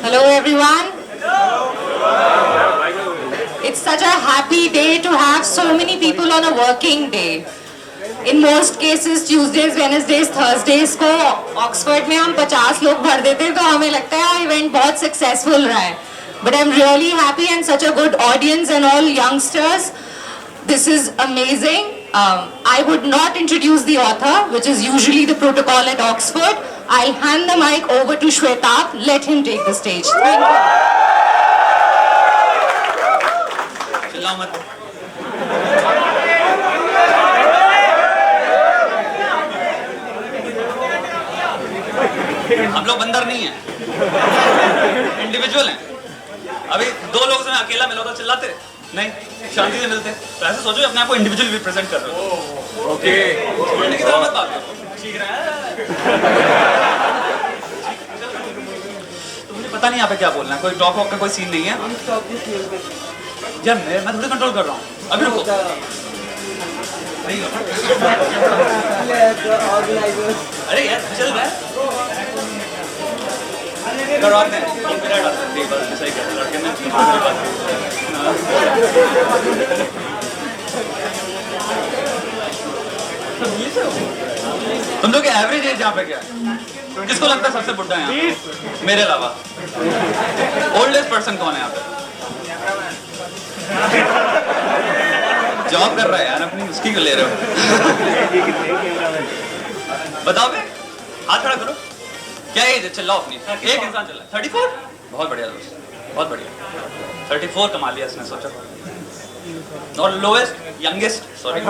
Hello everyone. It's such a happy day to have so many people on a working day. In most cases Tuesdays, Wednesdays, Thursdays को Oxford में हम 50 लोग भर देते हैं तो हमें लगता है इवेंट बहुत सक्सेसफुल रहा है. But I'm really happy and such a good audience and all youngsters. This is amazing. I would not introduce the author, which is usually the protocol at Oxford. I'll hand the mic over to Shwetak. Let him take the stage. Thank you. हम लोग बंदर नहीं हैं, individual हैं. अभी दो लोगों से मैं अकेला मिला तो चिल्लाते नहीं, शांति से मिलते. तो ऐसे सोचो अपने आप को इंडिविजुअल रिप्रेजेंट कर रहे हो. ओके, छोड़ने की तरह मत बात करो. ठीक है. तो मुझे पता नहीं यहाँ पे क्या बोलना है. कोई टॉक वॉक का कोई सीन नहीं है यार. मैं थोड़ी कंट्रोल कर रहा हूँ. अभी रुको. अरे यार चल रहा है. करवाते हैं. मेरा डालते हैं. बस सही कर लड़के ने. तुम लोग एवरेज एज यहाँ पे क्या है? किसको लगता है सबसे बुढ़ा है यहाँ पे? मेरे अलावा ओल्डेस्ट पर्सन कौन है यहाँ पे? जॉब कर रहा है यार अपनी, उसकी क्यों ले रहे हो? बताओ बे, हाथ खड़ा करो. क्या एज है? चिल्लाओ अपनी. एक इंसान चिल्ला. 34. बहुत बढ़िया दोस्त, बहुत बढ़िया. 34 कमा लिया इसने. सोचा. और लोएस्ट यंगेस्ट सॉरी लोग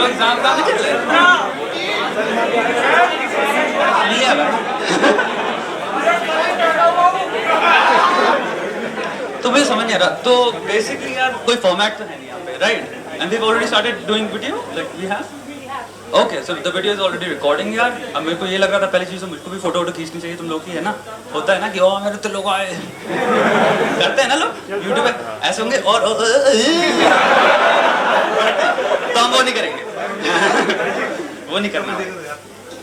एग्जाम का नहीं चल तो मुझे समझ नहीं आ रहा. तो बेसिकली यार कोई फॉर्मेट तो है नहीं यहाँ पे, right? And we already started doing video like we have. Okay, so the video is already recording यार. अब मेरे को ये लग रहा था पहली चीज़ तो मुझको भी फोटो वोटो खींचनी चाहिए तुम लोग की, है ना? होता है ना कि ओ मेरे तो लोग आए करते हैं ना लोग यूट्यूब पे ऐसे होंगे और तो हम वो नहीं करेंगे. वो नहीं करना,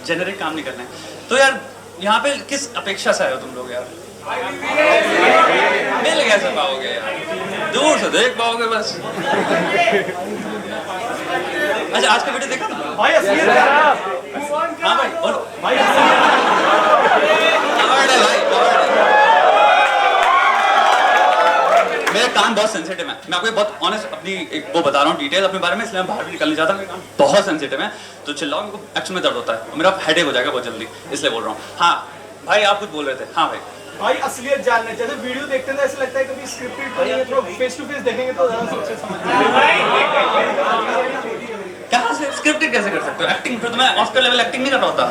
जेनरिक काम नहीं करना है. तो यार यहाँ पे किस अपेक्षा से आए हो तुम लोग यार? मिल कैसे पाओगे यार? दूर से देख पाओगे बस. अच्छा, आज का वीडियो देखा ना भाई? हाँ भाई बोलो भाई. मेरे कान बहुत सेंसिटिव है. मैं आपको बहुत ऑनेस्ट अपनी एक वो बता रहा हूँ डिटेल अपने बारे में, इसलिए मैं बाहर भी निकलने जाता हूँ. मेरे कान बहुत सेंसिटिव है तो चिल्लाओ मेरे को एक्चुअल में दर्द होता है और मेरा हेडेक हो जाएगा बहुत जल्दी, इसलिए बोल रहा हूँ. हाँ भाई आप कुछ बोल रहे थे. हाँ भाई. भाई असलियत जानना है. जैसे वीडियो देखते हैं तो ऐसा लगता है कभी स्क्रिप्टेड तो नहीं है, थोड़ा फेस टू फेस देखेंगे तो ज़्यादा सोच समझ. कहाँ से स्क्रिप्टेड कैसे कर सकते हो? एक्टिंग फिर तो मैं ऑस्कर लेवल एक्टिंग नहीं कर रहा होता.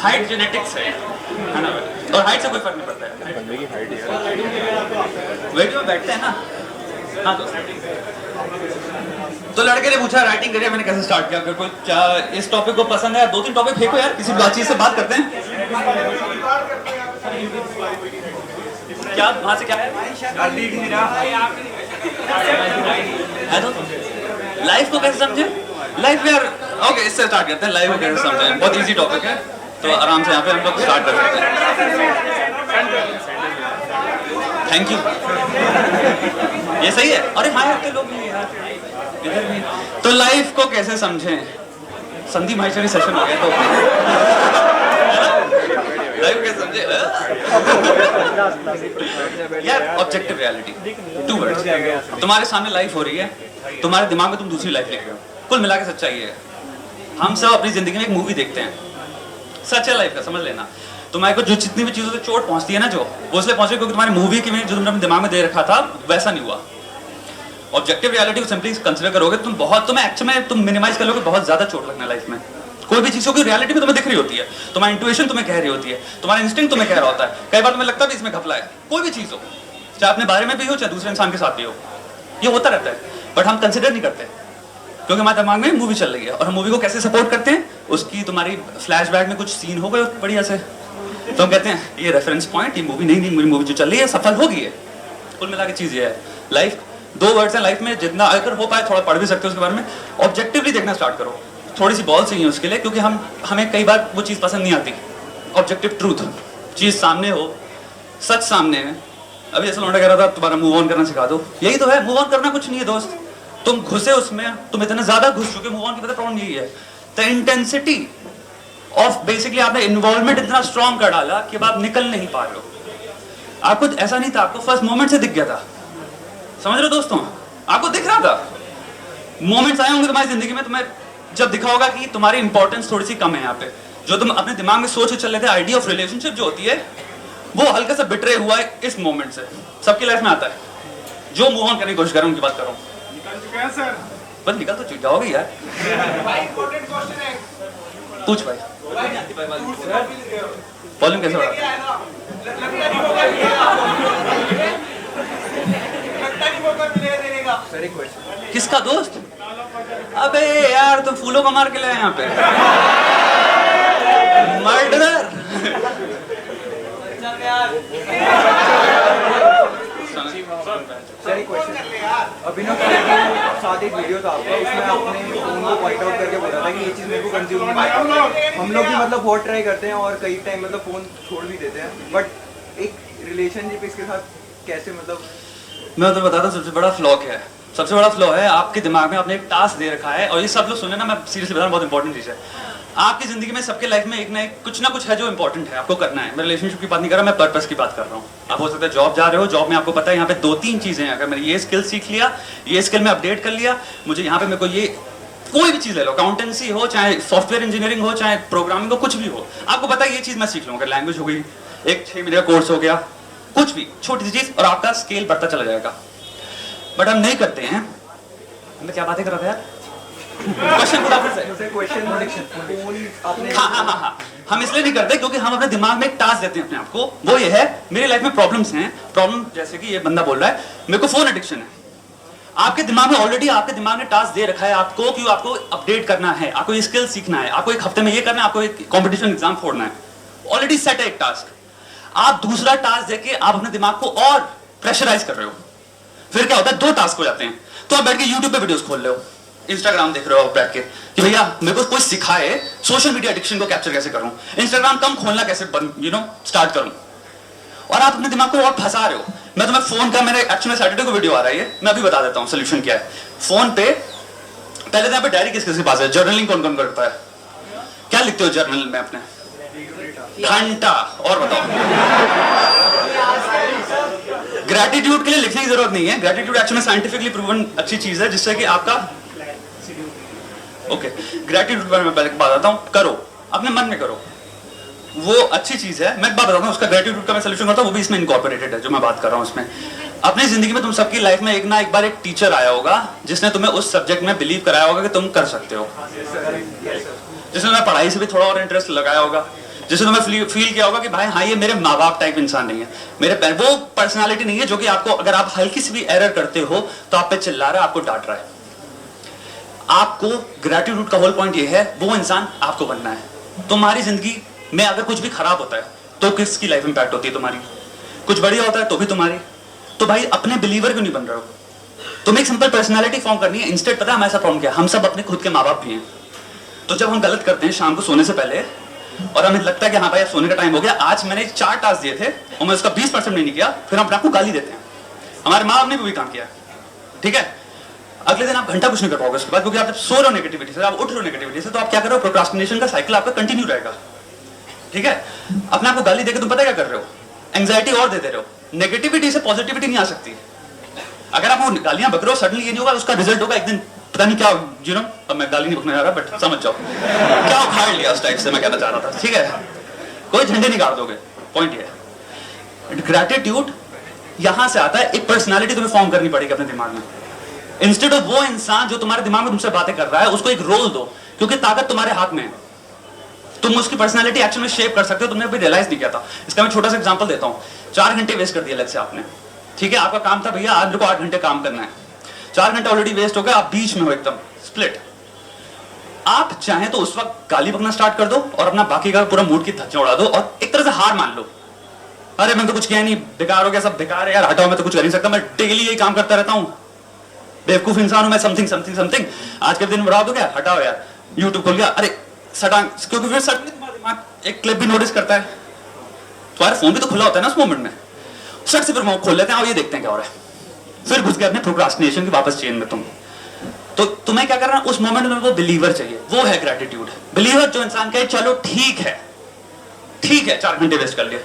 हाइट जेनेटिक्स है ना, और हाइट से कोई फर्क नहीं पड़ता है. वेट में बैठते हैं ना. हाँ तो लड़के ने पूछा राइटिंग करिए, मैंने कैसे स्टार्ट किया. अगर कोई क्या इस टॉपिक को पसंद है, 2-3 टॉपिक फेंको यार, किसी बातचीत से बात करते हैं. क्या वहाँ से क्या है? तो लाइफ को कैसे समझे? लाइफ यार ओके, इससे स्टार्ट करते हैं. लाइफ को कैसे समझे? बहुत इजी टॉपिक है तो आराम से यहाँ पे हम लोग स्टार्ट कर सकते हैं. Thank you. ये सही है. अरे हाँ यार लोग भी यार इधर भी. तो लाइफ को कैसे समझें? संधि माहेश्वरी सेशन हो गया तो लाइफ कैसे समझे यार? Objective reality, 2 words. तुम्हारे सामने लाइफ हो रही है, तुम्हारे दिमाग में तुम दूसरी लाइफ लिख रहे हो. कुल मिला के सच्चाई है. हम सब अपनी जिंदगी में एक मूवी देखते हैं. सच है लाइफ का, समझ लेना. तुम्हारे को जो जितनी भी चीज़ों से चोट पहुंचती है ना, जो वो इसलिए पहुंचे क्योंकि तुम्हारी मूवी की में जो तुमने अपने दिमाग में दे रखा था वैसा नहीं हुआ। ऑब्जेक्टिव रियलिटी को सिंपली कंसिडर करोगे तुम्हें एक्चुअली में तुम मिनिमाइज कर लोगे, बहुत ज्यादा चोट लगना लाइफ में। कोई भी चीज़ों की रियलिटी में तुम्हें दिख रही होती है, तुम्हारी इंट्यूशन तुम्हें कह रही होती है, तुम्हारा इंस्टिंक्ट तुम्हें कह रहा होता है। कई बार तुम्हें लगता है भी इसमें घपला है, कोई भी चीज़ हो, चाहे अपने बारे में भी हो चाहे दूसरे इंसान के साथ भी हो, ये होता रहता है। बट हम कंसिडर नहीं करते क्योंकि हमारे दिमाग में मूवी चल रही है। और हम मूवी को कैसे सपोर्ट करते हैं, उसकी तुम्हारी फ्लैशबैक में कुछ सीन हो गए बढ़िया से, तो हम कहते हैं ये रेफरेंस पॉइंट, ये मूवी नहीं, मेरी मूवी जो चल रही है सफल होगी है। कुल मिला के चीज़ ये है, लाइफ 2 वर्ड्स है लाइफ में, जितना अगर हो पाए थोड़ा पढ़ भी सकते हो उसके बारे में, ऑब्जेक्टिवली देखना स्टार्ट करो। थोड़ी सी बॉल चाहिए उसके लिए, क्योंकि हमें कई बार वो चीज़ पसंद नहीं आती। ऑब्जेक्टिव ट्रूथ, चीज़ सामने हो, सच सामने है। अभी जैसे लौंडा कह रहा था तुम्हारा मूव ऑन करना सिखा दो, यही तो है। मूव ऑन करना कुछ नहीं है दोस्त, तुम घुसे उसमें, तुम इतना ज्यादा घुस चुके, मूव ऑन की पता प्रॉब्लम यही है, द इंटेंसिटी ऑफ बेसिकली आपने इन्वॉल्वमेंट इतना स्ट्रॉन्ग कर डाला कि अब आप निकल नहीं पा रहे हो। आपको ऐसा नहीं था, आपको फर्स्ट मोमेंट से दिख गया था, समझ रहे हो दोस्तों, आपको दिख रहा था। मोमेंट्स आए होंगे तुम्हारी जिंदगी में, तुम्हें जब दिखा होगा कि तुम्हारी इंपॉर्टेंस थोड़ी सी कम है यहाँ पे, जो तुम अपने दिमाग में सोच चल रहे थे। आइडिया ऑफ रिलेशनशिप जो होती है वो हल्का सा बिटरे हुआ है इस मोमेंट से, सबकी लाइफ में आता है। जो मूव ऑन करने की कोशिश कर रहे हैं उनकी बात कर रहा हूँ, बस निकल तो जाओगे यार। पूछ भाई, वॉल्यूम कैसे बढ़ा? किसका दोस्त? अबे यार तुम फूलों का मार के लाए यहाँ पे, मर्डरर। अभिनव के साथ एक वीडियो था आपका, उसमें आपने फोन को पॉइंट आउट करके बोला था कि ये चीज़ मेरे को कंज्यूम नहीं करना। हम लोग भी मतलब बहुत ट्राई करते हैं और कई टाइम मतलब फ़ोन छोड़ भी देते हैं, बट एक रिलेशनशिप इसके साथ कैसे मतलब। मैं तो बताता हूँ सबसे बड़ा फ्लॉ क्या है। सबसे बड़ा फ्लॉ है आपके दिमाग में आपने एक टास्क दे रखा है, और ये सब लोग सुने ना, मैं सीरियसली बता रहा हूँ, बहुत इंपॉर्टेंट चीज़ है। आपकी जिंदगी में सबके लाइफ में एक ना एक कुछ ना कुछ है जो इंपॉर्टेंट है, आपको करना है। मैं रिलेशनशिप की बात नहीं कर रहा, मैं पर्पस की बात कर रहा हूँ। आप हो सकता है जॉब जा रहे हो, जॉब में आपको पता है यहाँ पे 2-3 चीज़ें हैं, अगर मैंने ये स्किल सीख लिया, ये स्किल में अपडेट कर लिया, मुझे यहाँ पे मेरे को ये कोई भी चीज़ ले लो, अकाउंटेंसी हो चाहे सॉफ्टवेयर इंजीनियरिंग हो चाहे प्रोग्रामिंग हो, कुछ भी हो, आपको पता है ये चीज़ मैं सीख लूँगा। लैंग्वेज हो गई, एक 6 महीने का कोर्स हो गया, कुछ भी छोटी सी चीज़, और आपका स्केल बढ़ता चला जाएगा। बट हम नहीं करते हैं। मैं क्या बातें कर रहा था यार? क्वेश्चन पूरा फिर से। हाँ, हम इसलिए नहीं करते क्योंकि हम अपने दिमाग में एक टास्क देते हैं अपने आप को, वो ये है मेरी लाइफ में प्रॉब्लम्स हैं। प्रॉब्लम जैसे कि ये बंदा बोल रहा है मेरे को फोन एडिक्शन है। आपके दिमाग में ऑलरेडी आपके दिमाग ने टास्क दे रखा है आपको कि आपको अपडेट करना है, आपको ये स्किल सीखना है, आपको एक हफ्ते में ये करना है, आपको एक कॉम्पिटिशन एग्जाम फोड़ना है। ऑलरेडी सेट है एक टास्क। आप दूसरा टास्क देके आप अपने दिमाग को और प्रेशराइज कर रहे हो। फिर क्या होता है, 2 टास्क हो जाते हैं। तो आप बैठ के यूट्यूब पे वीडियोस खोल रहे हो, इंस्टाग्राम देख रहे हो बैठ के कि भैया मेरे को कोई सिखाए सोशल मीडिया एडिक्शन को कैप्चर कैसे करूं, इंस्टाग्राम कम खोलना कैसे स्टार्ट करूं, और आप अपने दिमाग को और फंसा रहे हो। मैं तुम्हें फोन का, मेरे एक्चुअली सैटरडे को वीडियो आ रहा है, मैं अभी बता देता हूं सोल्यूशन क्या है। फोन पे पहले तो यहाँ पे डायरी किस किसके पास है, जर्नलिंग कौन कौन करता है, क्या लिखते हो जर्नल में अपने? घंटा। और बताओ, ग्रेटिट्यूड के लिए लिखने की जरूरत नहीं है। ग्रेटिट्यूड एक्चुअली साइंटिफिकली प्रूवन अच्छी चीज है, जिससे कि आपका ग्रेटिट्यूड मैं पहले बताता हूँ, करो अपने मन में करो, वो अच्छी चीज है। मैं एक बात बताता हूँ, उसका ग्रेटिट्यूड का मैं सोल्यूशन करता हूँ, वो भी इसमें इनकॉर्पोरेटेड है जो मैं बात कर रहा हूँ इसमें। अपनी जिंदगी में तुम सबकी लाइफ में एक ना एक बार एक टीचर आया होगा जिसने तुम्हें उस सब्जेक्ट में बिलीव कराया होगा कि तुम कर सकते हो, जिसने तुम्हें पढ़ाई से भी थोड़ा और इंटरेस्ट लगाया होगा, जिससे तुम्हें फील किया होगा कि भाई हाँ ये मेरे माँ बाप टाइप इंसान नहीं है, मेरे वो पर्सनालिटी नहीं है जो कि आपको अगर आप हल्की सी भी एरर करते हो तो आप पे चिल्ला रहा है, आपको डांट रहा है। आपको ग्रेटिट्यूड का होल पॉइंट ये है, वो इंसान आपको बनना है। तुम्हारी जिंदगी में अगर कुछ भी खराब होता है तो किसकी लाइफ इंपैक्ट होती है? तुम्हारी। कुछ बढ़िया होता है तो भी तुम्हारी। तो भाई अपने बिलीवर क्यों नहीं बन रहे हो? तुम्हें एक सिंपल पर्सनालिटी फॉर्म करनी है। इंस्टेड पता है हमारे साथ प्रॉब्लम क्या है, हम सब अपने खुद के माँ बाप भी हैं। तो जब हम गलत करते हैं शाम को सोने से पहले और हमें लगता है कि हाँ भाई अब सोने का टाइम हो गया, आज मैंने 4 टास्क दिए थे और मैं उसका 20% नहीं किया, फिर हम अपने आप को गाली देते हैं। हमारे माँ बाप ने भी वही काम किया, ठीक है। अगले दिन आप घंटा कुछ नहीं कर पाओगे उसके बाद, क्योंकि आप जब सो रहे हो नेगेटिविटी से, आप उठ रहे हो नेगेटिविटी से, तो आप क्या कर रहे हो, प्रोक्रास्टिनेशन का साइकिल आपका कंटिन्यू रहेगा, ठीक है। अपने आपको गाली देके तुम पता क्या कर रहे हो, एंग्जाइटी और दे रहे हो। नेगेटिविटी से पॉजिटिविटी नहीं आ सकती। अगर आप वो गालियां बक रहे हो, सडनली ये नहीं होगा, उसका रिजल्ट होगा एक दिन पता नहीं क्या, अब मैं गाली नहीं बकने जा रहा, बट समझ जाओ क्या उखाड़ लिया उस टाइप से मैं कहना चाह रहा था, ठीक है। कोई झंडे नहीं गाड़ दोगे। पॉइंट ये है, ग्रैटिट्यूड यहां से आता है। एक पर्सनालिटी तुम्हें फॉर्म करनी पड़ेगी अपने दिमाग में। इंस्टेड ऑफ वो इंसान जो तुम्हारे दिमाग में तुमसे बातें कर रहा है, उसको एक रोल दो, क्योंकि ताकत तुम्हारे हाथ में है। तुम उसकी पर्सनालिटी एक्चुअली में शेप कर सकते हो, तुमने अभी रियलाइज नहीं किया था। इसका मैं छोटा सा एग्जांपल देता हूं। 4 घंटे वेस्ट कर दिया लेट्स से आपने, ठीक है, आपका काम था भैया आज मेरे को 8 घंटे काम करना है, 4 घंटे ऑलरेडी वेस्ट हो गए, आप बीच में हो एकदम स्प्लिट। आप चाहें तो उस वक्त गाली बकना स्टार्ट कर दो और अपना बाकी का पूरा मूड की धज्जियां उड़ा दो और एक तरह से हार मान लो। अरे मैं तो कुछ किया नहीं, बेकार हो गया, सब बेकार है यार, हटाओ, मैं तो कुछ कर नहीं सकता, मैं डेली यही काम करता रहता हूं, बेवकूफ इंसान हूं मैं, समथिंग समथिंग समथिंग, आज के दिन बढ़ा दो क्या, हटाओ यार, यूट्यूब खोल गया, अरे सटा, क्योंकि फिर सडनली तुम्हारा दिमाग एक क्लिप भी नोटिस करता है, तुम्हारा फोन भी तो खुला होता है ना उस मोमेंट में, सट से फिर वो खोल लेते हैं और ये देखते हैं क्या हो रहा है, फिर घुस गए अपने प्रोक्रास्टिनेशन की वापस चेन में तुम। तो तुम्हें क्या करना, उस मोमेंट में वो बिलीवर चाहिए, वो है ग्रेटिट्यूड। बिलीवर जो इंसान कहे चलो ठीक है 4 घंटे वेस्ट कर लिए,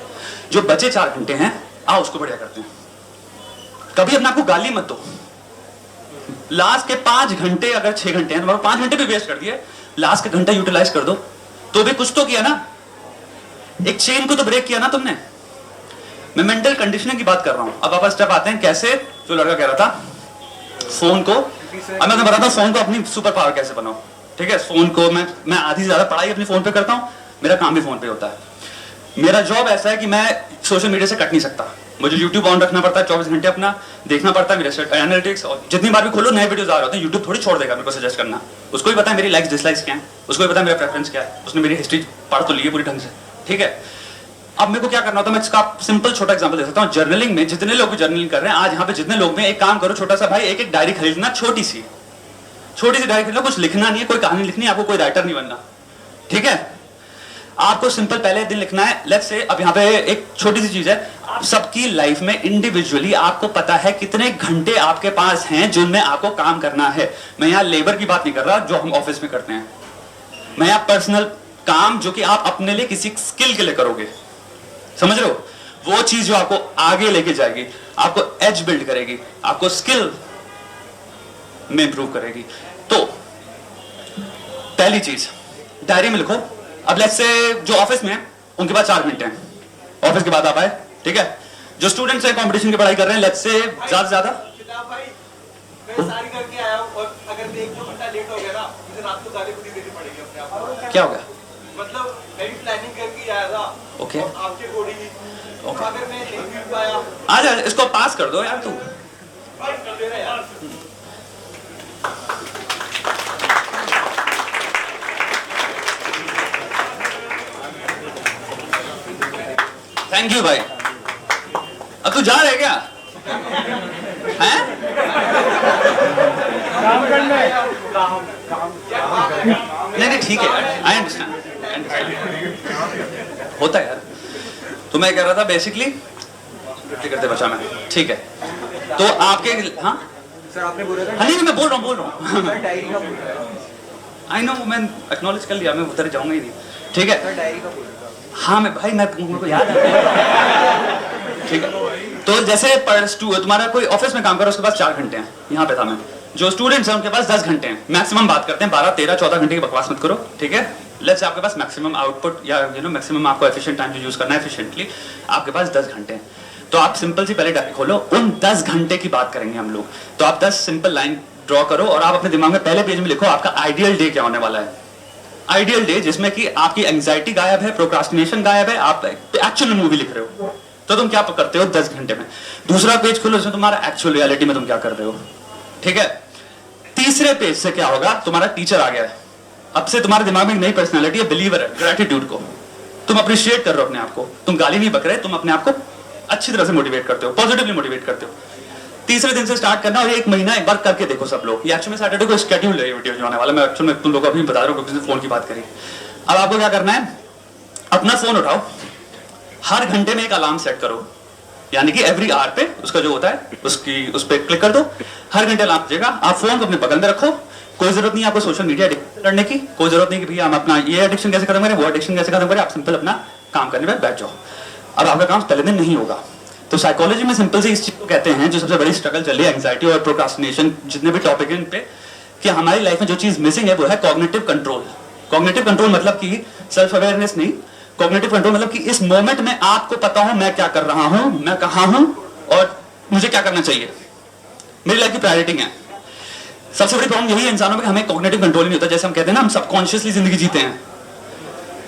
जो बचे 4 घंटे हैं आओ उसको बढ़िया करते हैं। कभी अपने आपको गाली मत दो। लास्ट के 5 घंटे अगर 6 घंटे हैं, तुम्हारे 5 घंटे भी वेस्ट कर दिए, लास्ट का घंटा यूटिलाइज कर दो, तो भी कुछ तो किया ना, एक चेन को तो ब्रेक किया ना तुमने। मैं मेंटल कंडीशनिंग की बात कर रहा हूं। अब वापस स्टेप आते हैं, कैसे, जो लड़का कह रहा था फोन को, अब मैं बताता हूं फोन को अपनी सुपर पावर कैसे बनाओ। ठीक है, फोन को मैं आधी से ज्यादा पढ़ाई अपनी फोन पे करता हूं, मेरा काम भी फोन पे होता है। मेरा जॉब ऐसा है कि मैं सोशल मीडिया से कट नहीं सकता, मुझे YouTube ऑन रखना पड़ता है, 24 घंटे अपना देखना पड़ता है, मेरे एनालिटिक्स, और जितनी बार भी खोलो नए वीडियोस आ रहे होते हैं, YouTube थोड़ी छोड़ देगा मेरे को सजेस्ट करना, उसको भी पता है मेरी लाइक्स डिसलाइक्स क्या है, उसको भी पता है मेरा प्रेफरेंस क्या है, उसने मेरी हिस्ट्री पढ़ तो ली है पूरी ढंग से। ठीक है, अब मेरे को क्या करना होता है, मैं इसका सिंपल छोटा एग्जांपल दे सकता हूँ। जर्नलिंग में जितने लोग जर्नलिंग कर रहे हैं आज यहाँ पे, जितने लोग में, एक काम करो छोटा सा भाई, एक डायरी खरीदना, छोटी सी डायरी खरीदना, कुछ लिखना नहीं है, कोई कहानी लिखनी है, आपको कोई राइटर नहीं बनना। ठीक है, आपको सिंपल पहले दिन लिखना है। लेट्स से अब यहाँ पे एक छोटी सी चीज है, आप सबकी लाइफ में इंडिविजुअली आपको पता है कितने घंटे आपके पास हैं जिनमें आपको काम करना है। मैं यहाँ लेबर की बात नहीं कर रहा जो हम ऑफिस में करते हैं, मैं यहाँ पर्सनल काम जो कि आप अपने लिए किसी स्किल के लिए करोगे, समझ रहे हो, वो चीज जो आपको आगे लेके जाएगी, आपको एज बिल्ड करेगी, आपको स्किल में इंप्रूव करेगी। तो पहली चीज डायरी में लिखो। अब लेट्स से जो ऑफिस में है उनके पास 4 घंटे हैं, ऑफिस के बाद आप आए, ठीक है, जो स्टूडेंट्स हैं कंपटीशन की पढ़ाई कर रहे हैं, लेट्स से ज्यादा से ज्यादा भाई मैं सारी करके आया हूं और अगर मैं 1-2 घंटा लेट हो गया ना, मुझे रात को गाली खुद ही देनी पड़ेगी अपने आप को। क्या हो गया, मतलब मैं भी प्लानिंग करके आया था, ओके, आपके अकॉर्डिंग, ओके, अगर मैं नहीं मिल पाया, आजा इसको पास कर दो यार, तू कर दे रहा यार। थैंक यू भाई। अब तू जा रहे क्या हैं? काम करना है, नहीं ठीक है यार, आई अंडरस्टैंड, होता है यार। तो मैं कह रहा था बेसिकली करते बचा मैं, ठीक है, तो आपके, हाँ सर आपने बोला था, हाँ नहीं मैं बोल रहा हूँ सर डायरी का बोल रहा है, आई नो, मैं एक्नॉलेज कर लिया, मैं उधर जाऊंगा ही नहीं, ठीक है। सर डायरी का बोल रहा था। हाँ मैं भाई, मैं मुझको याद है, ठीक है। तो जैसे तुम्हारा कोई ऑफिस में काम कर रहा है, उसके पास 4 घंटे हैं, यहाँ पे था मैं, जो स्टूडेंट्स हैं उनके पास 10 घंटे हैं, मैक्सिमम बात करते हैं 12, 13, 14 घंटे की बकवास मत करो, ठीक है। लेट्स से आपके पास मैक्सिमम आउटपुट या मैक्सिमम आपको एफिशिएंट टाइम यूज करना है एफिशिएंटली, आपके पास 10 घंटे हैं। तो आप सिंपल सी पहले डायरी खोलो, उन 10 घंटे की बात करेंगे हम लोग। तो आप 10 सिंपल लाइन ड्रॉ करो और आप अपने दिमाग में पहले पेज में लिखो आपका आइडियल डे क्या होने वाला है। आइडियल डे जिसमें कि आपकी एंजाइटी गायब है, प्रोक्रास्टिनेशन गायब है, आप एक्चुअल मूवी लिख रहे हो, तो तुम क्या करते हो 10 घंटे में। दूसरा पेज खोलो, इसमें तुम्हारा एक्चुअल रियलिटी में तुम क्या कर रहे हो, ठीक है। तीसरे पेज से क्या होगा, तुम्हारा टीचर आ गया है, अब से तुम्हारे दिमाग में एक नई पर्सनैलिटी है, बिलीवर है, ग्रेटिट्यूड को तुम अप्रिशिएट कर रहे हो अपने आप को, तुम गाली नहीं बक रहे, तुम अपने आप को अच्छी तरह से मोटिवेट करते हो, पॉजिटिवली मोटिवेट करते हो। तीसरे दिन से स्टार्ट करना और 1 महीना एक बार करके देखो सब लोग। ये एक्चुअली सैटरडे को शेड्यूल है वीडियो जो आने वाला, मैं एक्चुअली तुम लोगों को अभी बता रहा हूँ क्योंकि फोन की बात करी। अब आपको क्या करना है, अपना फोन उठाओ, हर घंटे में एक अलार्म सेट करो, यानी कि एवरी आवर पे उसका जो होता है उस पर क्लिक कर दो, हर घंटे अलार्म बजेगा। आप फोन को अपने बगल में रखो, कोई जरूरत नहीं आपको सोशल मीडिया एडिक्शन लड़ने की, कोई जरूरत नहीं कि भैया हम अपना ये एडिक्शन कैसे खत्म करें, वो एडिक्शन कैसे खत्म करें, आप सिंपल अपना काम करने में बैठ जाओ। अब आपका काम पहले दिन नहीं होगा। तो साइकोलॉजी में सिंपल से इस चीज को कहते हैं, जो सबसे बड़ी स्ट्रगल चल रही है एंजाइटी और प्रोक्रास्टिनेशन जितने भी टॉपिक हैं इन पे, कि हमारी लाइफ में जो चीज मिसिंग है वो है कॉग्निटिव कंट्रोल। कॉग्निटिव कंट्रोल मतलब कि सेल्फ अवेयरनेस नहीं, कॉग्निटिव कंट्रोल मतलब कि इस मोमेंट में आपको पता हो मैं क्या कर रहा हूं, मैं कहां हूं और मुझे क्या करना चाहिए, मेरी लाइफ की प्रायोरिटी है। सबसे बड़ी प्रॉब्लम यही है इंसानों में, हमें कॉग्निटिव कंट्रोल नहीं होता। जैसे हम कहते हैं ना, हम सबकॉन्शियसली जिंदगी जीते हैं,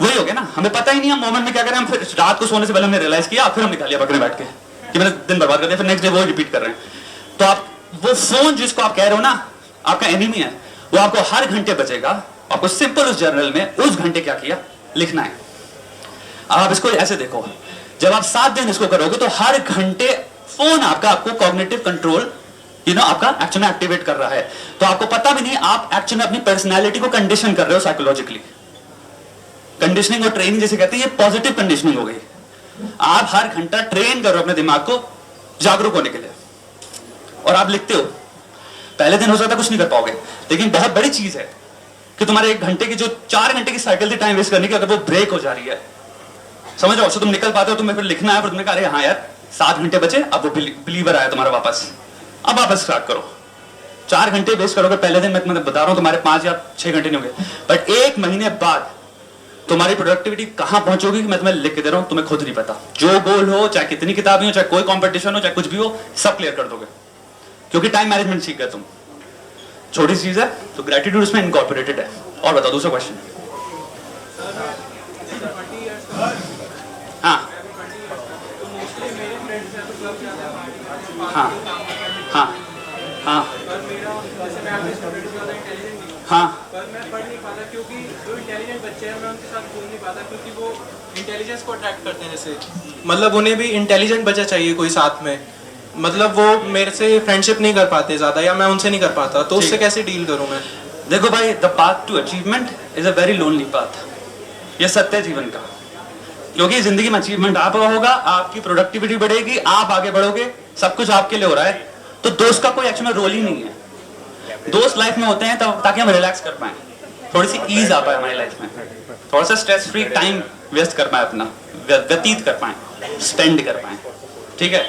वही हो गया ना, हमें पता ही नहीं हम मोमेंट में क्या करें। हम फिर रात को सोने से पहले हमने रियलाइज किया, फिर हम निकाल लिया पकड़े बैठ के कि मैंने दिन बर्बाद कर दिया, फिर नेक्स्ट डे वो रिपीट कर रहे हैं। तो आप वो फोन जिसको आप कह रहे हो ना आपका एनिमी है, वो आपको हर घंटे बचेगा। आपको सिंपल उस जर्नल में उस घंटे क्या किया लिखना है। आप इसको ऐसे देखो, जब आप 7 दिन इसको करोगे तो हर घंटे फोन आपको कॉग्निटिव कंट्रोल आपका एक्चुअल में एक्टिवेट कर रहा है। तो आपको पता भी नहीं, आप एक्चुअल में अपनी पर्सनैलिटी को कंडीशन कर रहे हो साइकोलॉजिकली। कंडीशनिंग और ट्रेनिंग जैसे कहते हैं, ये पॉजिटिव कंडीशनिंग हो गई। आप हर घंटा ट्रेन कर रहे हो अपने दिमाग को जागरूक होने के लिए। और आप लिखते हो, पहले दिन हो सकता है कुछ नहीं कर पाओगे, लेकिन बहुत बड़ी चीज है कि तुम्हारे 1 घंटे की जो 4 घंटे की साइकिल थी टाइम वेस्ट करने की, अगर वो ब्रेक हो जा रही है, समझ रहे हो, तुम निकल पाते हो। तुम्हें फिर लिखना है, फिर तुमने कहा अरे हाँ यार 7 घंटे बचे, अब वो बिलीवर आया तुम्हारा वापस, अब वापस स्टार्ट करो। 4 घंटे वेस्ट करोगे पहले दिन, मैं बता रहा हूं तुम्हारे 5 या 6 घंटे नहीं होंगे, बट 1 महीने बाद तुम्हारी प्रोडक्टिविटी कहां पहुंचोगी मैं तुम्हें लिख के दे रहा हूं, तुम्हें खुद नहीं पता। जो गोल हो, चाहे कितनी किताबें हो, चाहे कोई कंपटीशन हो, चाहे कुछ भी हो, सब क्लियर कर दोगे, क्योंकि टाइम मैनेजमेंट सीख गए तुम। छोटी चीज है, तो ग्रेटिट्यूड उसमें इनकॉर्पोरेटेड है। और बताओ दूसरा क्वेश्चन। हाँ हाँ हाँ हाँ हाँ, पर मैं पढ़ नहीं पाता क्योंकि जो इंटेलिजेंट बच्चे हैं मैं उनके साथ बोल नहीं पाता, क्योंकि वो इंटेलिजेंस को अट्रैक्ट करते हैं। जैसे मतलब उन्हें भी इंटेलिजेंट बच्चा चाहिए कोई साथ में, मतलब वो मेरे से फ्रेंडशिप नहीं कर पाते ज़्यादा, या मैं उनसे नहीं कर पाता, तो उससे कैसे डील करूँ मैं? देखो भाई, the path to achievement is a very lonely path. ये सत्य जीवन का, क्योंकि जिंदगी में अचीवमेंट आपका होगा, आपकी प्रोडक्टिविटी बढ़ेगी, आप आगे बढ़ोगे, सब कुछ आपके लिए हो रहा है। तो दोस्त का कोई एक्चुअल में रोल ही नहीं है। दोस्त लाइफ में होते हैं तब ताकि हम रिलैक्स कर पाए, थोड़ी सी ईज आ पाए हमारी लाइफ में, थोड़ा सा स्ट्रेस फ्री टाइम वेस्ट कर पाए, अपना व्यतीत कर पाए, स्पेंड कर पाए। ठीक है,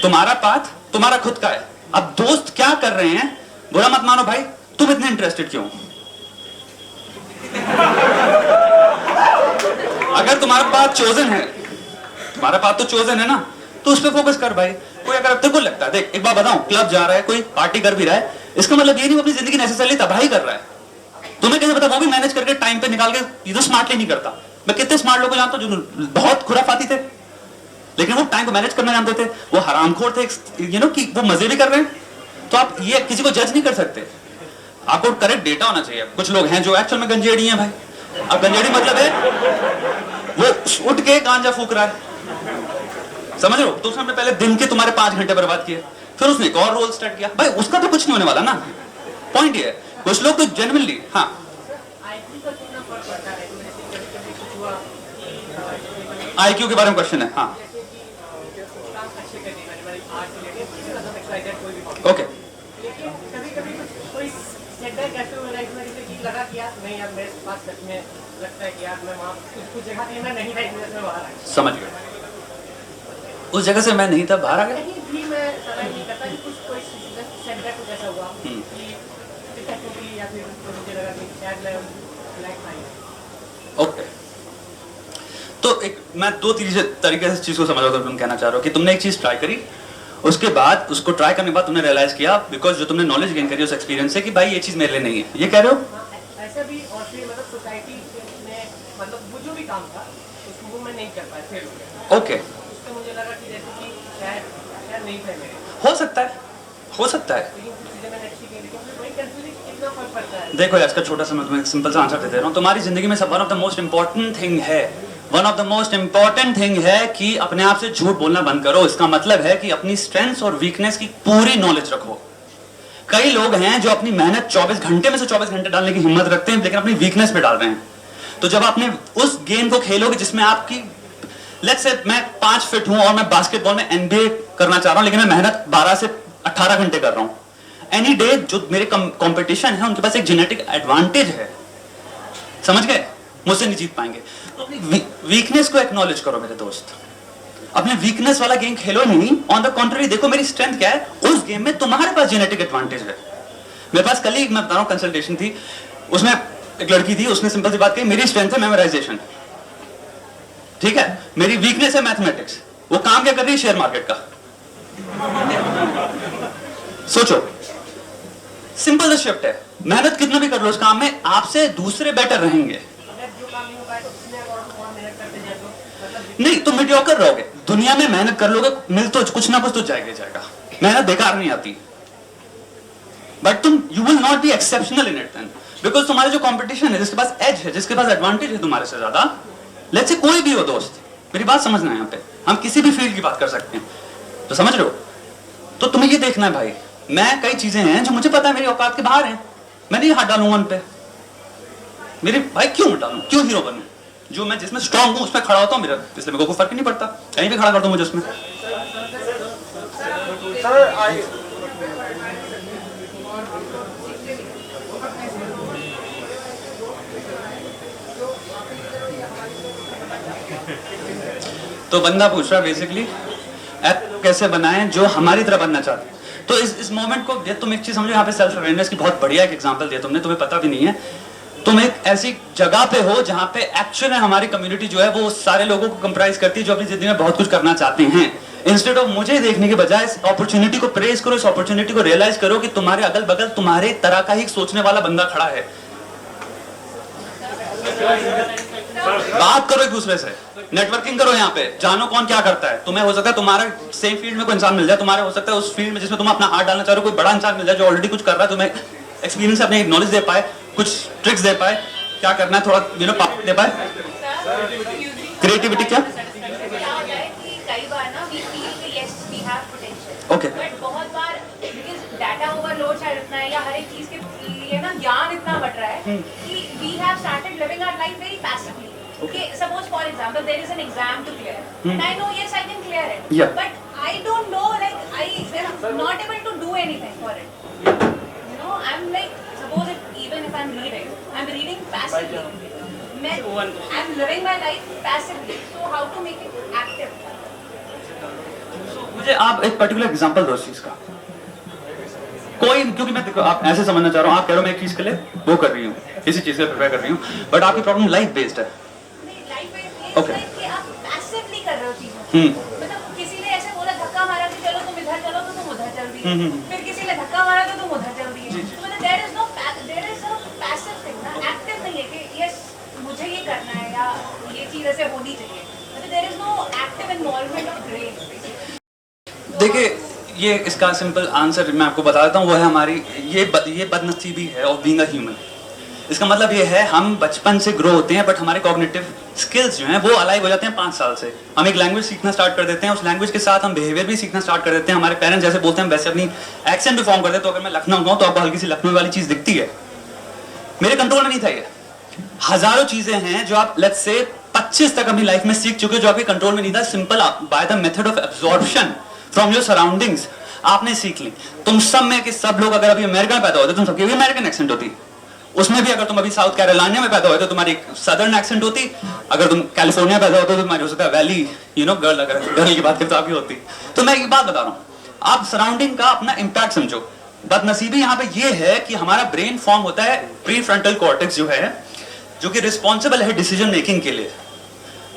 तुम्हारा पाथ तुम्हारा खुद का है। अब दोस्त क्या कर रहे हैं बुरा मत मानो भाई, तुम इतने इंटरेस्टेड क्यों? अगर तुम्हारा पाथ चोजन है, तुम्हारा पाथ तो चोजन है ना, तो उस पर फोकस कर भाई। कोई अगर तेरे को लगता है, देख एक बात बताऊं, क्लब जा रहा है, कोई पार्टी कर भी रहा है, इसका मतलब ये नहीं वो अपनी जिंदगी नेसेसरली तबाही कर रहा है। तुम्हें कैसे पता वो भी मैनेज करके टाइम पे निकाल के, ये तो स्मार्टली नहीं करता। मैं कितने स्मार्ट लोगों को जानता हूं जो बहुत खुराफाती थे, लेकिन वो टाइम को मैनेज करना जानते थे, वो हरामखोर थे, कि वो मजे भी कर रहे हैं। तो आप ये किसी को जज नहीं कर सकते, आपको करेक्ट डेटा होना चाहिए। कुछ लोग हैं जो एक्चुअल में गंजेड़ी हैं भाई। अब गंजेड़ी मतलब है वो उठ के गांजा फूक रहा है, समझ रहे हो? तो उसने पहले दिन के तुम्हारे 5 घंटे बर्बाद किए, फिर उसने एक और रोल स्टार्ट किया। भाई उसका तो कुछ नहीं होने वाला ना, पॉइंट ये है। कुछ लोग तो जेन्युइनली, हाँ आईक्यू के बारे में क्वेश्चन है, हाँ ओके। समझ गया, उस जगह से मैं नहीं था, बाहर आ गया। ओके, तो एक मैं 2 तरीके से चीज को समझ रहा हूँ। तुम कहना चाह रहे हो कि तुमने एक चीज ट्राई करी, उसके बाद उसको ट्राई करने के बाद तुमने रियलाइज किया, बिकॉज जो तुमने नॉलेज गेन करी उस एक्सपीरियंस से, कि भाई ये चीज मेरे लिए नहीं है, ये कह रहे हो? ऐसा भी, और फिर मतलब सोसाइटी में मतलब वो जो भी काम था उसको वो मैं नहीं कर पाया, फेल हो गया। ओके, उससे मुझे लगा कि जैसे कि शायद नहीं था मेरे, हो सकता है, हो सकता है। लेकिन कुछ चीजें मैंने अच्छी की, लेकिन फिर वही कंफ्यूजन कितना फर्क पड़ता है। देखो यार, इसका छोटा सा मैं तुम्हें सिंपल सा आंसर दे रहा हूँ। तुम्हारी जिंदगी में सब one of the most important thing है, one of the most important thing है कि अपने आप से झूठ बोलना बंद करो। इसका मतलब है कि अपनी स्ट्रेंथ्स और वीकनेस की पूरी नॉलेज रखो। कई लोग हैं जो अपनी मेहनत 24 घंटे में से 24 घंटे डालने की हिम्मत रखते हैं, लेकिन अपनी वीकनेस पे डाल रहे हैं। तो जब आपने उस गेम को खेलोगे जिसमें आपकी, लेट्स से मैं 5 फीट हूं और मैं बास्केटबॉल में NBA करना चाह रहा हूं, लेकिन मैं मेहनत 12 से 18 घंटे कर रहा हूं। एनी डे जो मेरे कंपटीशन है उनके पास एक जेनेटिक एडवांटेज है, समझ गए? मुझसे नहीं जीत पाएंगे। तो अपनी वीकनेस को एक्नॉलेज करो मेरे दोस्त, अपने वीकनेस वाला गेम खेलो नहीं। ऑन द कॉन्ट्ररी देखो मेरी स्ट्रेंथ क्या है, उस गेम में तुम्हारे पास जेनेटिक एडवांटेज है। मेरे पास कल ही मैं बता रहा हूं कंसल्टेशन थी, उसमें एक लड़की थी, उसने सिंपल सी बात कही, मेरी स्ट्रेंथ है मेमोराइजेशन। ठीक है, मेरी वीकनेस है मैथमेटिक्स, वो काम क्या कर रही है शेयर मार्केट का। सोचो, सिंपल सा शिफ्ट है, मेहनत कितना भी कर लो उस काम में, आपसे दूसरे बेटर रहेंगे। नहीं, तुम मीडियोकर रहोगे, दुनिया में मेहनत कर लोगे, मिल तो कुछ ना कुछ तो जाएगा जाएगा, मेहनत बेकार नहीं आती। बट तुम you will not be exceptional in it then, because तुम्हारे जो कंपटीशन है, जिसके पास एज है, जिसके पास एडवांटेज है तुम्हारे से ज्यादा, लेट्स से कोई भी हो दोस्त, मेरी बात समझना है, यहाँ पे हम किसी भी फील्ड की बात कर सकते हैं, तो समझ रहे हो। तो तुम्हें ये देखना है भाई, मैं कई चीजें हैं जो मुझे पता है मेरी औकात के बाहर हैं, मैं नहीं हाथ डालूंगा उन पे। मेरे भाई क्यों डालूं, क्यों हीरो बनूं, जो मैं जिसमें स्ट्रांग हूं उसमें खड़ा होता हूं मेरा, इसलिए मेरे को कोई फर्क ही नहीं पड़ता, कहीं भी खड़ा कर दो मुझे उसमें। तो बंदा पूछ रहा है बेसिकली ऐप कैसे बनाएं जो हमारी तरह बनना चाहते हैं। तो इस मोमेंट को तुम एक चीज समझो, यहाँ पे सेल्फ अवेयरनेस की बहुत बढ़िया एक एग्जांपल दिया तुमने, तुम्हें पता भी नहीं है, तुम एक ऐसी जगह पे हो जहाँ पे एक्चुअली हमारी कम्युनिटी जो है वो सारे लोगों को कंप्राइज करती है जो अपनी जिंदगी में बहुत कुछ करना चाहते हैं। इंस्टेड ऑफ मुझे देखने के बजाय इस अपॉर्चुनिटी को प्रेज करो, इस अपॉर्चुनिटी को रियलाइज करो कि तुम्हारे अगल बगल तुम्हारे तरह का ही सोचने वाला बंदा खड़ा है। बात करो एक दूसरे से, नेटवर्किंग करो, यहाँ पे जानो कौन क्या करता है। तुम्हें हो सकता है तुम्हारा सेम फील्ड में कोई इंसान मिल जाए, तुम्हारे हो सकता है उस फील्ड में जिसमें तुम अपना हाथ डालना चाह रहे हो कोई बड़ा इंसान मिल जाए जो ऑलरेडी कुछ कर रहा है, तुम्हें एक्सपीरियंस से अपनी नॉलेज दे पाए, कुछ ट्रिक्स दे पाए, क्या करना है थोड़ा पावर दे पाए। क्रिएटिविटी क्या कई बार ना वी फील कि yes we have potential, okay, but बहुत बार बिकॉज़ डाटा ओवरलोड शायद इतना है या हर एक चीज के लिए ना ज्ञान इतना बढ़ रहा है कि we have started living our life very passively. Okay, suppose for example there is an exam to clear and I know yes I can clear it, Yeah. but I don't know, like I'm not able to do anything for it, you know. I'm like, suppose even if I'm reading passively, I'm living my life passively, so how to make it active? मुझे आप एक particular example दो इस चीज का कोई, क्योंकि मैं देखो आप ऐसे समझना चाह रहा हूँ, आप कह रहे हो मैं एक चीज के लिए वो कर रही हूँ, इसी चीज के प्रिपेयर कर रही हूँ, बट आपकी प्रॉब्लम लाइफ बेस्ड है। Okay. कि आप पैसिवली कर रहे हो चीजों, मतलब किसी ने ऐसे बोला धक्का मारा कि चलो तुम इधर चलो तो तुम उधर चल रही है, फिर किसी ने धक्का मारा तो तुम उधर चल रही है, तो मतलब there is a passive thing ना, एक्टिव नहीं है कि यस मुझे ये करना है या ये चीज ऐसे होनी चाहिए, मतलब there is no active involvement of brain. देखिए ये इसका सिंपल आंसर मैं आपको बता देता हूँ, वो है हमारी ये बदनसीबी है ऑफ बीइंग अ ह्यूमन। इसका मतलब ये है हम बचपन से ग्रो होते हैं बट हमारे कॉग्निटिव स्किल्स जो हैं वो अलाइव हो जाते हैं 5 साल से। हम एक लैंग्वेज सीखना स्टार्ट कर देते हैं, उस लैंग्वेज के साथ हम बिहेवियर भी सीखना स्टार्ट कर देते हैं। हमारे पेरेंट्स जैसे बोलते हैं वैसे अपनी एक्सेंट भी फॉर्म करते हैं। तो अगर मैं लखनऊ का हूँ तो आपको हल्की सी लखनऊ वाली चीज़ दिखती है, मेरे कंट्रोल में नहीं था ये। हजारों चीजें हैं जो आप लेट्स से 25 तक अपनी लाइफ में सीख चुके हो जो आपके कंट्रोल में नहीं था। Simple by the method of absorption from your surroundings आपने सीख ली। तुम सब में कि सब लोग अगर अभी अमेरिका में पैदा होते तुम सबकी भी अमेरिकन एक्सेंट होती, उसमें भी अगर तुम अभी साउथ कैरोलिना में पैदा होते तो तुम्हारी सदर्न एक्सेंट होती, अगर तुम कैलिफोर्निया पैदा होते तो तुम्हारी हो सकता है वैली गर्ल, अगर गर्ल की बात करते तो आपकी होती। तो मैं एक बात बता रहा हूँ, आप सराउंडिंग का अपना इम्पैक्ट समझो। बदनसीबी यहाँ पे ये है कि हमारा ब्रेन फॉर्म होता है प्री फ्रंटल कॉर्टेक्स जो है, जो कि रिस्पॉन्सिबल है डिसीजन मेकिंग के लिए,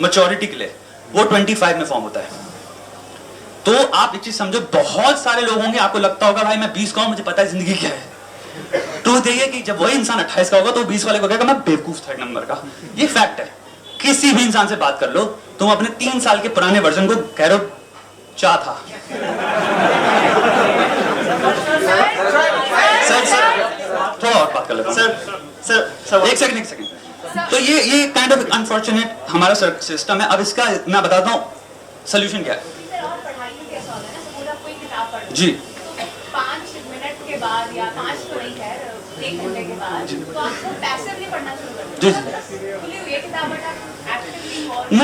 मैच्योरिटी के लिए, वो 25 में फॉर्म होता है। तो आप एक चीज समझो, बहुत सारे लोग होंगे आपको लगता होगा भाई मैं 20 का हूं मुझे पता है जिंदगी क्या है। ट्रूथ ये है कि जब वही इंसान 28 का होगा तो 20 वाले को कहेगा मैं बेवकूफ था एक नंबर का। ये फैक्ट है। किसी भी इंसान से बात कर लो, तुम अपने 3 साल के पुराने वर्जन को कह रहे हो क्या था। सर थोड़ा और बात कर लेता हूं। सर एक सेकंड। तो ये काइंड ऑफ अनफॉर्चुनेट हमारा सिस्टम है। अब इसका मैं बताता हूँ सोल्यूशन क्या है। जी 5 मिनट के बाद या 5 तो नहीं है 1 घंटे के बाद तो आपको पैसिवली पढ़ना शुरू कर जी दो। ये किताब एक्टिवली इन्वॉल्व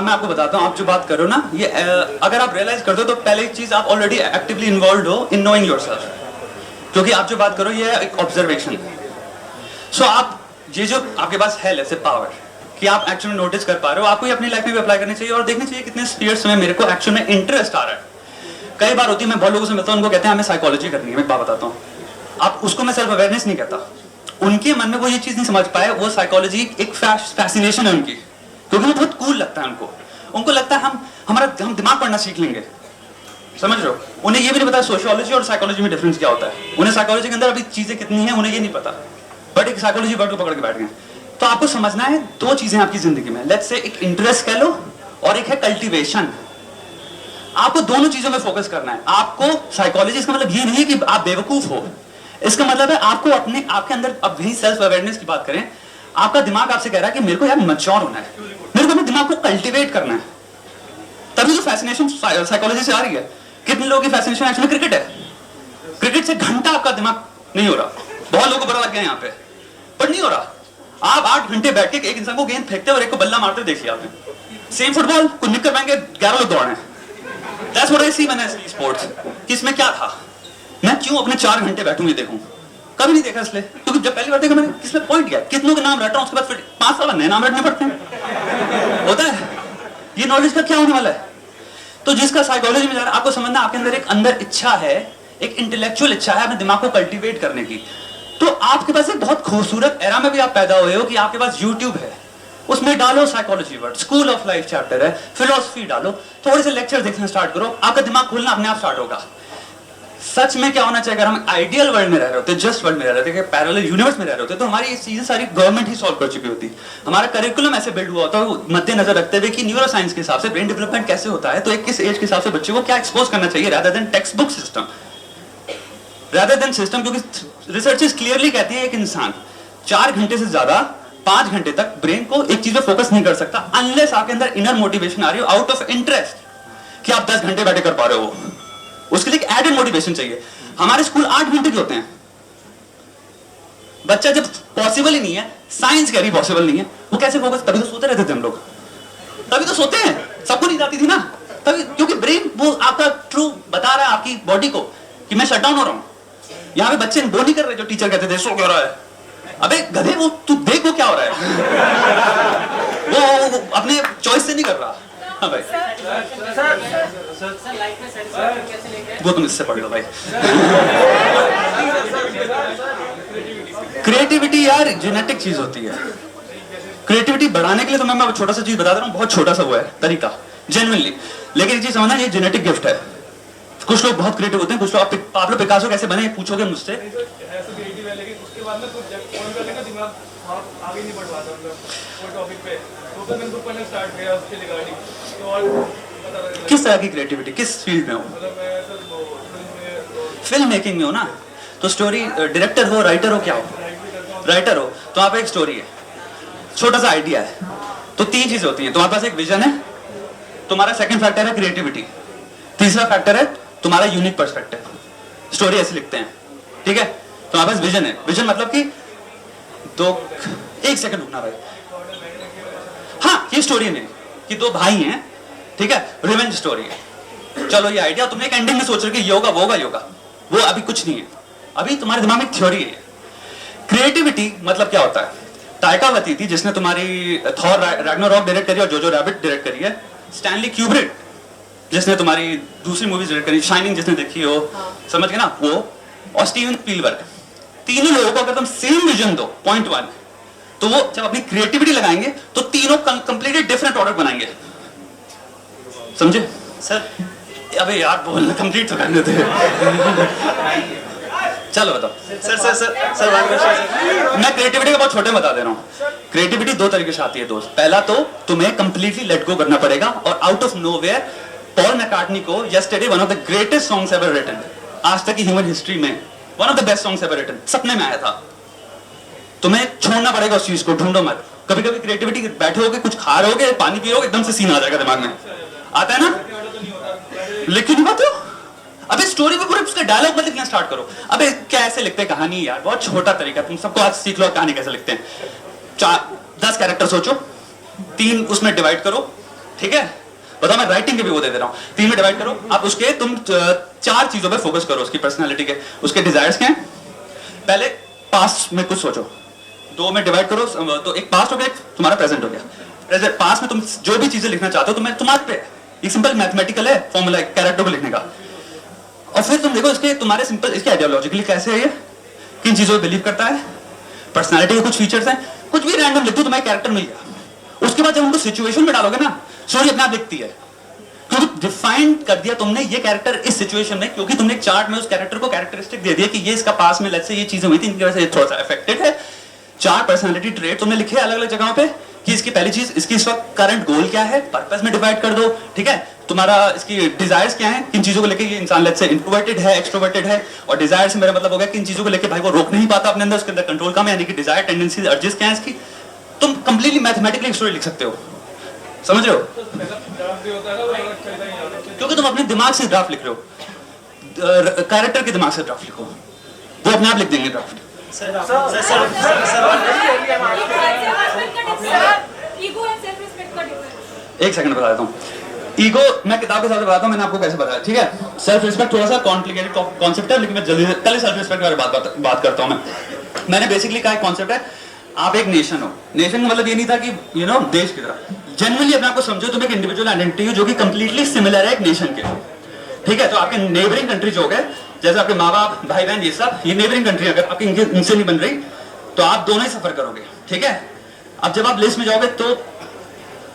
मैं आपको बताता हूँ। आप जो बात करो ना, ये अगर आप रियलाइज कर दो तो पहले एक चीज आप ऑलरेडी एक्टिवली इन्वॉल्व हो इन नोइंग योरसेल्फ, क्योंकि आप जो बात करो ये एक ऑब्जर्वेशन। सो आप ये जो आपके पास है ऐसे पावर कि आप एक्चुअली नोटिस कर पा रहे हो, आपको ये अपनी लाइफ में भी अप्लाई करनी चाहिए और देखनी चाहिए कितने स्पीयर्स में मेरे को एक्चुअल में इंटरेस्ट आ रहा है। कई बार होती है, मैं बहुत लोगों से मिलता हूँ, उनको कहते हैं हमें साइकोलॉजी करनी है। मैं एक बात बताता हूँ, आप उसको मैं सेल्फ अवेयरनेस नहीं कहता। उनके मन में वो ये चीज नहीं समझ पाए, वो साइकोलॉजी एक फैसिनेशन है उनकी क्योंकि वो बहुत कूल लगता है उनको लगता है हम दिमाग पढ़ना सीख लेंगे, समझ रहे हो। उन्हें ये भी नहीं पता सोशियोलॉजी और साइकोलॉजी में डिफरेंस क्या होता है। उन्हें साइकोलॉजी के अंदर अभी चीजें कितनी हैं उन्हें ये नहीं पता, बट एक साइकोलॉजी वर्ड को पकड़ के बैठ गए। तो आपको समझना है दो चीजें आपकी जिंदगी में, लेट्स से एक इंटरेस्ट कह लो और एक है कल्टीवेशन। आपको दोनों चीजों में फोकस करना है। आपको साइकोलॉजी, इसका मतलब ये नहीं है कि आप बेवकूफ हो, इसका मतलब है आपको आपके अंदर, अब वही सेल्फ अवेयरनेस की बात करें, आपका दिमाग आपसे कह रहा है कि मेरे को यार मैच्योर होना है, मेरे को अपने दिमाग को कल्टीवेट करना है। तभी तो फैसिनेशन साइकोलॉजी से आ रही है। कितने लोगों की फैसिनेशन एक्चुअली क्रिकेट है। क्रिकेट से घंटा आपका दिमाग नहीं हो रहा, बहुत लोगों को बुरा लग गया यहाँ पे, पर नहीं हो रहा। आप 8 घंटे बैठ के एक इंसान को गेंद फेंकते और एक को बल्ला मारते देख लिया आपने। सेम फुटबॉल, कुछ निकल पाएंगे 11 लोग दौड़े। That's what I see when I see sports। कि इसमें क्या था, मैं क्यों अपने 4 घंटे बैठूं ये देखूं, कभी नहीं देखा इसलिए, क्योंकि जब पहली बार देखा मैंने किसमें पॉइंट किया, कितनों के नाम रट रहा हूं, उसके बाद फिर 5 साल नए नाम रटने पड़ते हैं, होता है। ये नॉलेज का क्या होने वाला है। तो जिसका साइकोलॉजी में जा रहा है, आपको समझना आपके अंदर एक अंदर इच्छा है, एक इंटेलेक्चुअल इच्छा है अपने दिमाग को कल्टीवेट करने की। तो आपके पास एक बहुत खूबसूरत एरा में भी आप पैदा हुए हो कि आपके पास यूट्यूब है, उसमें डालो psychology word, school of life chapter है, फिलोसफी डालो, थोड़े से लेक्चर देखना स्टार्ट करो, आपका दिमाग खुलना अपने आप स्टार्ट होगा। सच में क्या होना चाहिए, अगर हम आइडियल वर्ल्ड में रह रहे होते, जस्ट वर्ल्ड में रह रहे थे, पैरेलल यूनिवर्स में रह रहे होते, तो हमारी ये चीजें सारी गवर्नमेंट ही सॉल्व कर चुकी होती। हमारा करिकुलम ऐसे बिल्ड हुआ होता है मद्देनजर रखते हुए कि न्यूरो साइंस के हिसाब से ब्रेन डेवलपमेंट कैसे होता है, तो एक किस एज के हिसाब से बच्चे को क्या एक्सपोज करना चाहिए, rather than text book system, rather than system. क्योंकि रिसर्चेस क्लियरली कहती है एक इंसान 4 घंटे से ज्यादा 5 घंटे तक ब्रेन को एक चीज पे फोकस नहीं कर सकता अनलेस आपके अंदर इनर मोटिवेशन आ रही हो आउट ऑफ इंटरेस्ट कि आप 10 घंटे बैठे कर पा रहे हो। उसके लिए एडेड मोटिवेशन चाहिए। हमारे स्कूल 8 घंटे के होते हैं। बच्चा जब पॉसिबल ही नहीं है, साइंस कह रही पॉसिबल नहीं है, वो कैसे फोकस, तभी तो सोते रहते थे हम लोग, तभी तो सोते हैं, सबको नींद आती थी ना, तभी, क्योंकि ब्रेन वो आपका ट्रू बता रहा है आपकी बॉडी को कि मैं शट डाउन हो रहा हूं। यहाँ पे बच्चे वो नहीं कर रहे जो टीचर कहते थे सो क्या हो रहा है, अबे गधे वो तू देख वो क्या हो रहा है, वो अपने चॉइस से नहीं कर रहा। हाँ भाई वो तुम इससे पढ़ लो भाई। क्रिएटिविटी यार जेनेटिक चीज होती है। क्रिएटिविटी बढ़ाने के लिए तो मैं छोटा सा चीज बता रहा हूँ, बहुत छोटा सा वो है तरीका जेन्युइनली, लेकिन ये चीज समझना ये जेनेटिक गिफ्ट है। कुछ लोग बहुत क्रिएटिव होते हैं, कुछ लोग आप लोग पिकासो कैसे बने पूछोगे मुझसे, आगे नहीं बढ़ पाता वो टॉपिक पे, तो मैंने बुक पढ़ना स्टार्ट किया उसके रिगार्डिंग। तो और पता लगा किस तरह की क्रिएटिविटी, किस फील्ड में हो, मतलब मैं सर फिल्म मेकिंग में हो ना, तो स्टोरी डायरेक्टर हो, राइटर हो, क्या हो, राइटर हो तो आप एक स्टोरी है, छोटा सा आइडिया है, तो 3 चीजें होती हैं। तुम्हारे पास एक विजन है, तुम्हारा सेकंड फैक्टर है क्रिएटिविटी, तीसरा फैक्टर है तुम्हारा यूनिक पर्सपेक्टिव। स्टोरी ऐसे लिखते हैं, ठीक है, तुम्हारे पास विजन है, विजन मतलब कि तो 1 सेकंड रुकना भाई, हाँ ये स्टोरी है मेरी कि 2 भाई हैं, ठीक है, रिवेंज स्टोरी है, चलो ये आइडिया तुमने एक एंडिंग में सोच रहे कि ये होगा वो होगा, योगा वो अभी कुछ नहीं है, अभी तुम्हारे दिमाग में एक थ्योरी है। क्रिएटिविटी मतलब क्या होता है, टाइका वाइटिटी जिसने तुम्हारी थॉर रैग्नारॉक डायरेक्ट करी और जोजो रैबिट डायरेक्ट करी है, स्टैनली क्यूब्रिक जिसने तुम्हारी दूसरी मूवीज डायरेक्ट करी, शाइनिंग जिसने देखी हो, समझ गए ना वो, और स्टीवन स्पीलबर्ग, तीनों लोगों को अगर तुम सेम विजन दो, पॉइंट 1, तो वो जब अपनी क्रिएटिविटी लगाएंगे तो तीनों कंप्लीटली डिफरेंट प्रोडक्ट बनाएंगे, समझे सर। अबे यार बोलना कंप्लीट तो करने दे। चलो बताओ सर मैं क्रिएटिविटी का बहुत छोटे बता दे रहा हूँ। क्रिएटिविटी 2 तरीके से आती है दोस्त। पहला तो तुम्हें कंप्लीटली लेट गो करना पड़ेगा और out of nowhere Paul McCartney को yesterday one of the greatest songs ever written, आज तक की ह्यूमन हिस्ट्री में one of the best songs ever written, सपने में आया था। तुम्हें छोड़ना पड़ेगा उस चीज को, ढूंढो मत। कभी कभी क्रिएटिविटी बैठे होगे, कुछ खा रहे होगे, पानी पी रहे हो, एकदम से सीन आ जाएगा दिमाग में, आता है ना, लिख क्यों नहीं पाते हो? अबे स्टोरी पे पूरे उसका डायलॉग मत लिखना स्टार्ट करो। अबे कैसे लिखते हैं कहानी यार, बहुत छोटा तरीका, तुम सबको आज सीख लो कहानी कैसे लिखते हैं। 10 कैरेक्टर सोचो, 3 उसमें डिवाइड करो, ठीक है, बताओ मैं राइटिंग के भी वो दे दे रहा हूँ, 3 में डिवाइड करो। आप उसके तुम 4 चीजों पे फोकस करो, उसकी पर्सनालिटी के, उसके डिजायर्स के हैं। पहले पास्ट में कुछ सोचो, 2 में डिवाइड करो, तो एक पास्ट हो गया, एक तुम्हारा प्रेजेंट हो गया। प्रेजेंट पास्ट में तुम जो भी चीजें लिखना चाहते हो तुम्हें तुम्हारे पे, एक सिंपल मैथमेटिकल है फॉर्मूला कैरेक्टर को लिखने का। और फिर तुम देखो इसके तुम्हारे सिंपल इसके आइडियोलॉजिकली कैसे है, ये किन चीजों पे बिलीव करता है, पर्सनालिटी के कुछ फीचर्स हैं, कुछ भी रैंडम लिख दो तुम्हारा कैरेक्टर मिल गया। उसके बाद जब उनको सिचुएशन में डालोगे ना, स्टोरी अपने आप लिखती है, क्योंकि डिफाइन कर दिया तुमने ये कैरेक्टर इस सिचुएशन में, क्योंकि तुमने एक चार्ट में उस कैरेक्टर को कैरेक्टरिस्टिक दे दिया कि ये इसका पास में लेट्स से ये चीजें हुई थी, इनकी वजह से ये थोड़ा सा अफेक्टेड है। 4 पर्सनालिटी ट्रेट तुमने लिखे अलग अलग जगहों पे कि इसकी पहली चीज, इसकी इस वक्त करंट गोल क्या है, पर्पस में डिवाइड कर दो, ठीक है। तुम्हारा इसकी डिजायर्स क्या है, किन चीजों को लेके ये इंसान लेट्स से इंट्रोवर्टेड है, एक्सट्रोवर्टेड है, और डिजायर से मेरा मतलब हो गया किन चीजों को लेके भाई वो रोक नहीं पाता अपने अंदर, उसके अंदर कंट्रोल कम है, यानी कि डिजायर टेंडेंसीज अर्जेस क्या है इसकी। तुम कंप्लीटली मैथमेटिकली एक स्टोरी लिख सकते हो, समझ रहे हो, क्योंकि तुम अपने दिमाग से ड्राफ्ट लिख रहे हो, कैरेक्टर के दिमाग से ड्राफ्ट लिखो, वो अपने आप लिख देंगे ड्राफ्ट। एक सेकंड बता देता हूँ। ईगो मैं किताब के साथ बताता हूँ, मैंने आपको कैसे बताया, ठीक है। सेल्फ रिस्पेक्ट थोड़ा सा कॉम्प्लिकेटेड कॉन्सेप्ट है, लेकिन मैं जल्दी पहले सेल्फ रिस्पेक्ट के बारे में बात करता हूँ। मैंने बेसिकली कहा एक कॉन्सेप्ट है, आप एक नेशन हो। नेशन का मतलब ये नहीं था कि यू नो देश की तरह, जनरली अपने आप को समझो तुम एक इंडिविजुअल आइडेंटिटी हो जो कि कंप्लीटली सिमिलर है एक नेशन के, ठीक है। तो आपके नेबरिंग कंट्री जो गए, जैसे आपके माँ बाप भाई बहन ये सब, ये नेबरिंग कंट्री, अगर आपकी इनसे नहीं बन रही तो आप दोनों ही सफर करोगे, ठीक है। अब जब आप लिस्ट में जाओगे तो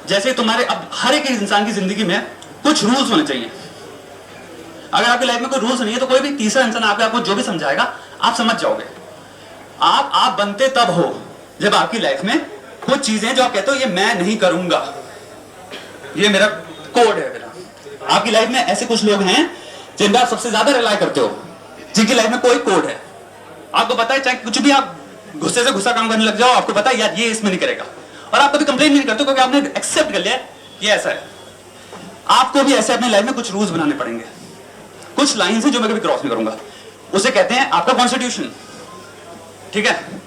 जैसे तुम्हारे अब हर एक इंसान की जिंदगी में कुछ रूल्स होने चाहिए। अगर आपकी लाइफ में कोई रूल्स नहीं है तो कोई भी तीसरा इंसान आपको जो भी समझाएगा आप समझ जाओगे। आप बनते तब हो जब आपकी लाइफ में कुछ चीजें जो आप कहते हो ये मैं नहीं करूंगा, ये मेरा कोड है मेरा। आपकी लाइफ में ऐसे कुछ लोग हैं जिन पर आप सबसे ज्यादा रिलाय करते हो, जिनकी लाइफ में कोई कोड है, आपको पता है चाहे कुछ भी आप गुस्से से गुस्सा काम करने लग जाओ, आपको पता है यार ये इसमें नहीं करेगा, और आप कभी कंप्लेन नहीं करते क्योंकि आपने एक्सेप्ट कर लिया ये ऐसा है। आपको भी ऐसे अपनी लाइफ में कुछ रूल्स बनाने पड़ेंगे, कुछ लाइन है जो मैं कभी क्रॉस नहीं करूंगा, उसे कहते हैं आपका कॉन्स्टिट्यूशन, ठीक है।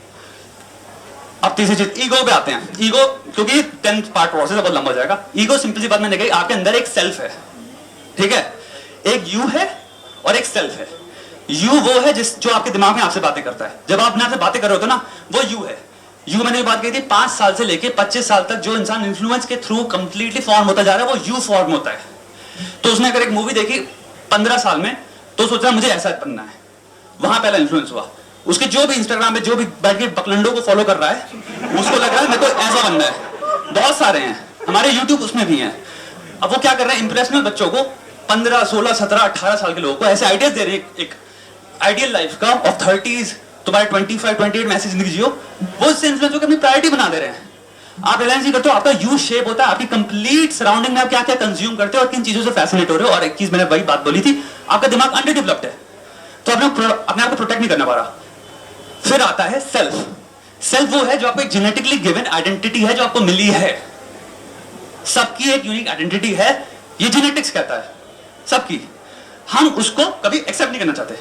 अब तीसरी चीज ईगो पे आते हैं। ईगो क्योंकि 10th पार्ट प्रोसेस बहुत लंबा हो जाएगा। ईगो सिंपल सी बात मैंने कही, आपके अंदर एक सेल्फ है, ठीक है, एक यू है और एक सेल्फ है। यू वो है जिस जो आपके दिमाग में आपसे बातें करता है, जब आप अपने आप से बातें कर रहे हो ना, वो यू है। यू मैंने बात कही थी 5 साल से लेके 25 साल तक जो इंसान इन्फ्लुएंस के थ्रू कंप्लीटली फॉर्म होता जा रहा है वो यू फॉर्म होता है। तो उसने अगर एक मूवी देखी 15 साल में तो सोचा मुझे ऐसा बनना है, वहां पहला इन्फ्लुएंस हुआ। उसके जो भी इंस्टाग्राम पे जो भी बैठ के बकलंडों को फॉलो कर रहा है उसको लग रहा है मेरे को ऐसा बनना है। बहुत सारे हैं हमारे यूट्यूब उसमें भी हैं। अब वो क्या कर रहे हैं, इंप्रेशनल बच्चों को 15, 16, 17, 18 साल के लोगों को ऐसे आइडियाज दे रहे हैं, एक आइडियल लाइफ का ऑफ 30s, तुम्हारे 25, 28 में ऐसी जिंदगी जियो, वो इससे इन्फ्लुएंस होकर अपनी प्रायोरिटी बना दे रहे हैं। आप रिलायंस नहीं करते हो, आपका यू शेप होता है, आपकी कंप्लीट सराउंडिंग में आप क्या क्या कंज्यूम करते हो और किन चीजों से फैसिनेट हो रहे हो। और एक चीज मैंने वही बात बोली थी, आपका दिमाग अंडर डेवलप्ड है तो अपने आप को प्रोटेक्ट नहीं करना पा रहा। फिर आता है सेल्फ। सेल्फ वो है जो आपको एक जेनेटिकली गिवन आइडेंटिटी है जो आपको मिली है। सबकी एक यूनिक आइडेंटिटी है, ये जेनेटिक्स कहता है सबकी। हम उसको कभी एक्सेप्ट नहीं करना चाहते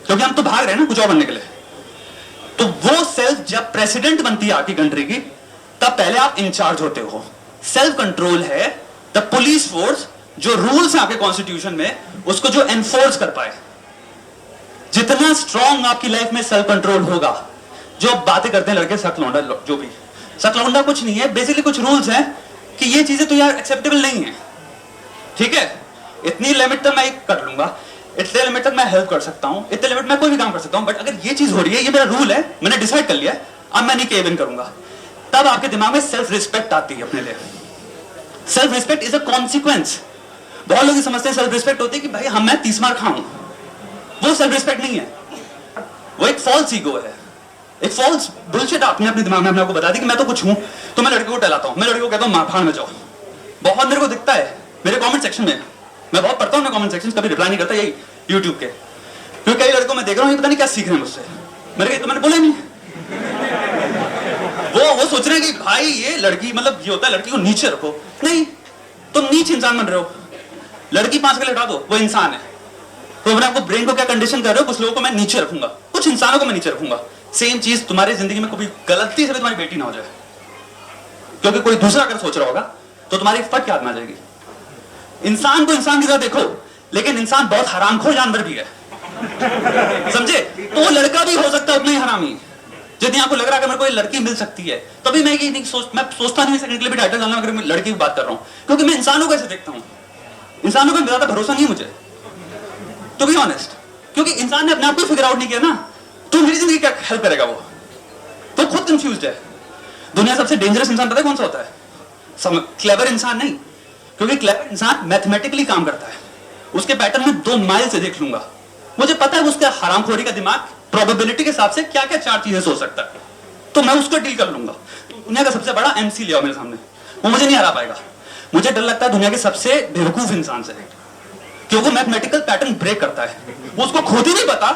क्योंकि हम तो भाग रहे हैं ना कुछ और बनने के लिए। तो वो सेल्फ जब प्रेसिडेंट बनती है आपकी कंट्री की तब पहले आप इंचार्ज होते हो। सेल्फ कंट्रोल है द पुलिस फोर्स जो रूल्स है आपके कॉन्स्टिट्यूशन में उसको जो एनफोर्स कर पाए। जितना स्ट्रॉन्ग आपकी लाइफ में सेल्फ कंट्रोल होगा, जो बातें करते हैं लड़के सकलौंडा, जो भी सकलौंडा कुछ नहीं है, बेसिकली कुछ रूल्स हैं कि ये चीजें तो यार एक्सेप्टेबल नहीं है, ठीक है, इतनी लिमिट तक मैं कर लूंगा, इतने लिमिट तक मैं हेल्प कर सकता हूं, इतने लिमिट में कोई भी काम कर सकता हूं, बट अगर ये चीज हो रही है, ये मेरा रूल है, मैंने डिसाइड कर लिया, अब मैं नहीं केव इन करूंगा। तब आपके दिमाग में सेल्फ रिस्पेक्ट आती है अपने लिए। Self respect is a consequence. बहुत लोग समझते हैं सेल्फ रिस्पेक्ट होती है कि भाई हम मैं 30 मार खाऊं, वो सेल्फ रिस्पेक्ट नहीं है, वो एक फॉल्स ईगो है, एक फॉल्स बुलशिट आपने अपने दिमाग में अपने आपको बता दी कि मैं तो कुछ हूं, तो मैं लड़के को टहलाता हूं, मैं लड़के को कहता हूं भाड़ में जाओ। बहुत मेरे को दिखता है मेरे कमेंट सेक्शन में, मैं बहुत पढ़ता हूं, मैं कमेंट सेक्शन कभी रिप्लाई नहीं करता यही यूट्यूब के, क्योंकि कई लड़कों में देख रहा हूं ये पता नहीं क्या सीख रहे हैं मुझसे। मैंने बोला नहीं, वो सोच रहे हैं कि भाई ये लड़की मतलब ये होता है लड़की को नीचे रखो, नहीं तुम नीच इंसान बन रहे हो। लड़की 5 के हटा दो, वो इंसान है, तो अपने आपको ब्रेन को क्या कंडीशन कर रहे हो, कुछ लोगों को मैं नीचे रखूंगा, कुछ इंसानों को मैं नीचे रखूंगा। सेम चीज तुम्हारी जिंदगी में कभी गलती से भी तुम्हारी बेटी ना हो जाए, क्योंकि कोई दूसरा अगर सोच रहा होगा तो तुम्हारी फट याद में आ जाएगी। इंसान को इंसान की तरह देखो, लेकिन इंसान बहुत हरामखोर जानवर भी है, समझे। तो वो लड़का भी हो सकता है उतना ही हरामी। जितनी आपको लग रहा है कि मेरे को ये लड़की मिल सकती है, तभी मैं ये नहीं सोचता नहीं सेकंड के लिए भी टाइटल डालना अगर मैं लड़की की बात कर रहा हूं, क्योंकि मैं इंसानों को ऐसे देखता हूं। इंसानों पर ज्यादा भरोसा नहीं मुझे, टू बी ऑनेस्ट, क्योंकि इंसान ने अपने आप को फिगर आउट नहीं किया ना, तो मेरी जिंदगी क्या हेल्प करेगा। वो तो खुद कंफ्यूज्ड है। दुनिया सबसे डेंजरस इंसान पता है कौन सा होता है? क्लेवर इंसान नहीं, क्योंकि क्लेवर इंसान मैथमेटिकली काम करता है, उसके पैटर्न में 2 माइल से देख लूंगा, मुझे पता है उसका हरामखोरी का दिमाग प्रोबेबिलिटी के हिसाब से क्या क्या 4 चीजें सोच सकता है, तो मैं उसको डील कर लूंगा। दुनिया का सबसे बड़ा MC ले आओ मेरे सामने, वो मुझे नहीं हरा पाएगा। मुझे डर लगता है दुनिया के सबसे बेवकूफ इंसान से, क्योंकि वो मैथमेटिकल पैटर्न ब्रेक करता है, वो उसको खुद ही नहीं पता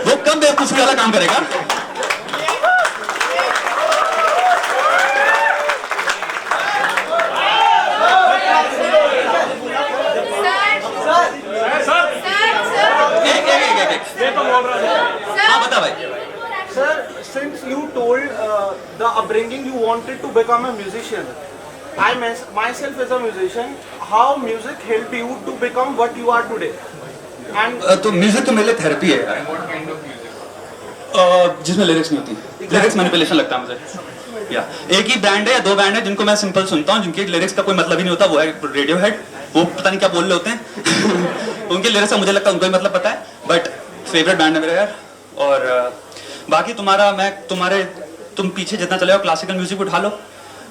वो कब बेवकूफी वाला काम करेगा। हाँ बता भाई। Sir, since you told the upbringing you wanted to become a musician, I myself as a musician, how music helped you to become what you are today? And तो म्यूजिक तो मेरे लिए थेरेपी है यार, जिसमें लिरिक्स नहीं होती, lyrics manipulation लगता है मुझे। या एक ही बैंड है या 2 बैंड है जिनको मैं सिंपल सुनता हूँ, जिनके लिरिक्स का कोई मतलब ही नहीं होता, वो है रेडियोहेड, वो पता नहीं क्या बोल रहे होते हैं उनके लिरिक्स का मुझे लगता है उनको ही मतलब पता है, बट फेवरेट बैंड है मेरा यार। और बाकी तुम पीछे जितना चले हो क्लासिकल म्यूजिक उठा लो,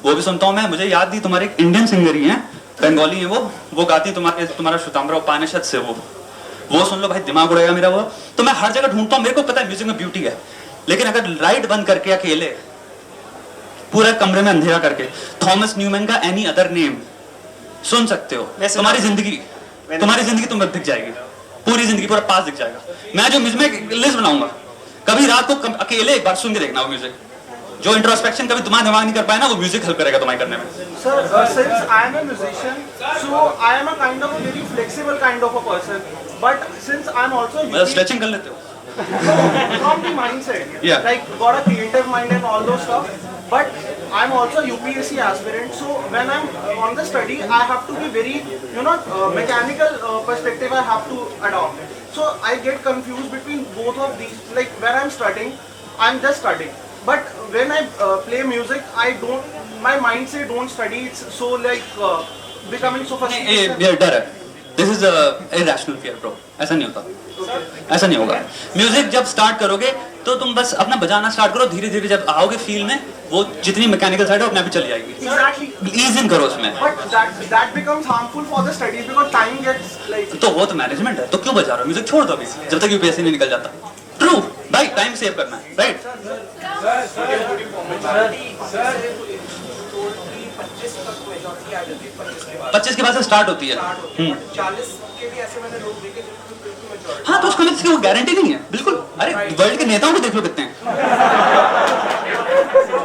वो भी सुनता हूँ मैं। मुझे याद थी तुम्हारे एक इंडियन सिंगर ही है, बंगाली है, वो गाती है तुम्हारा श्वेतांबरा उपानिषद से, वो सुन लो भाई, दिमाग उड़ेगा मेरा वो। तो मैं हर जगह ढूंढता हूँ, मेरे को पता है म्यूजिक में ब्यूटी है, लेकिन अगर लाइट बंद करके अकेले पूरा कमरे में अंधेरा करके थॉमस न्यूमैन का एनी अदर नेम सुन सकते हो, तुम्हारी जिंदगी तुम्हें दिख जाएगी, पूरी जिंदगी पूरा पास दिख जाएगा। मैं जो म्यूजिक में लिस्ट बनाऊंगा, कभी रात को अकेले एक बार सुन के देखना वो म्यूजिक, जो इंट्रोस्पेक्शन कभी तुम्हारा दिमाग नहीं कर पाया ना, वो म्यूजिक हेल्प करेगा तुम्हारे करने में। sir, since I am a musician, so I am a kind of a very flexible kind of a person. But since I am also मतलब स्ट्रेचिंग कर लेते हो from the mindset, Yeah. like got a creative mind and all those stuff. But I'm also UPSC aspirant, so when I'm on the study, I have to be very, mechanical perspective I have to adopt. So I get confused between both of these. Like when I'm studying, I'm just studying. But when I play music, my mind say don't study. It's so like becoming so frustrated. ये डर है, this is irrational fear bro, ऐसा नहीं होता, ऐसा नहीं होगा। Music जब स्टार्ट करोगे तो तुम बस अपना बजाना स्टार्ट करो, धीरे धीरे जब आओगे फील में, वो जितनी मैकेनिकल साइड है अपने आप ही चली जाएगी। Exactly. ईज इन करो उसमें। But that becomes harmful for the studies because time gets like. तो वो तो मैनेजमेंट है, तो क्यों बजा रहे हो? म्यूजिक छोड़ दो अभी, जब तक यूपीएससी नहीं निकल जाता। ट्रू भाई, टाइम सेव करना है, राइट? 25 के बाद से स्टार्ट होती है। 40 के भी ऐसे मैंने लोग देखे जिनको बिल्कुल मेजॉरिटी। हाँ, तो उसका मतलब वो गारंटी नहीं है, बिल्कुल। अरे वर्ल्ड के नेताओं को देख लो कितने हैं,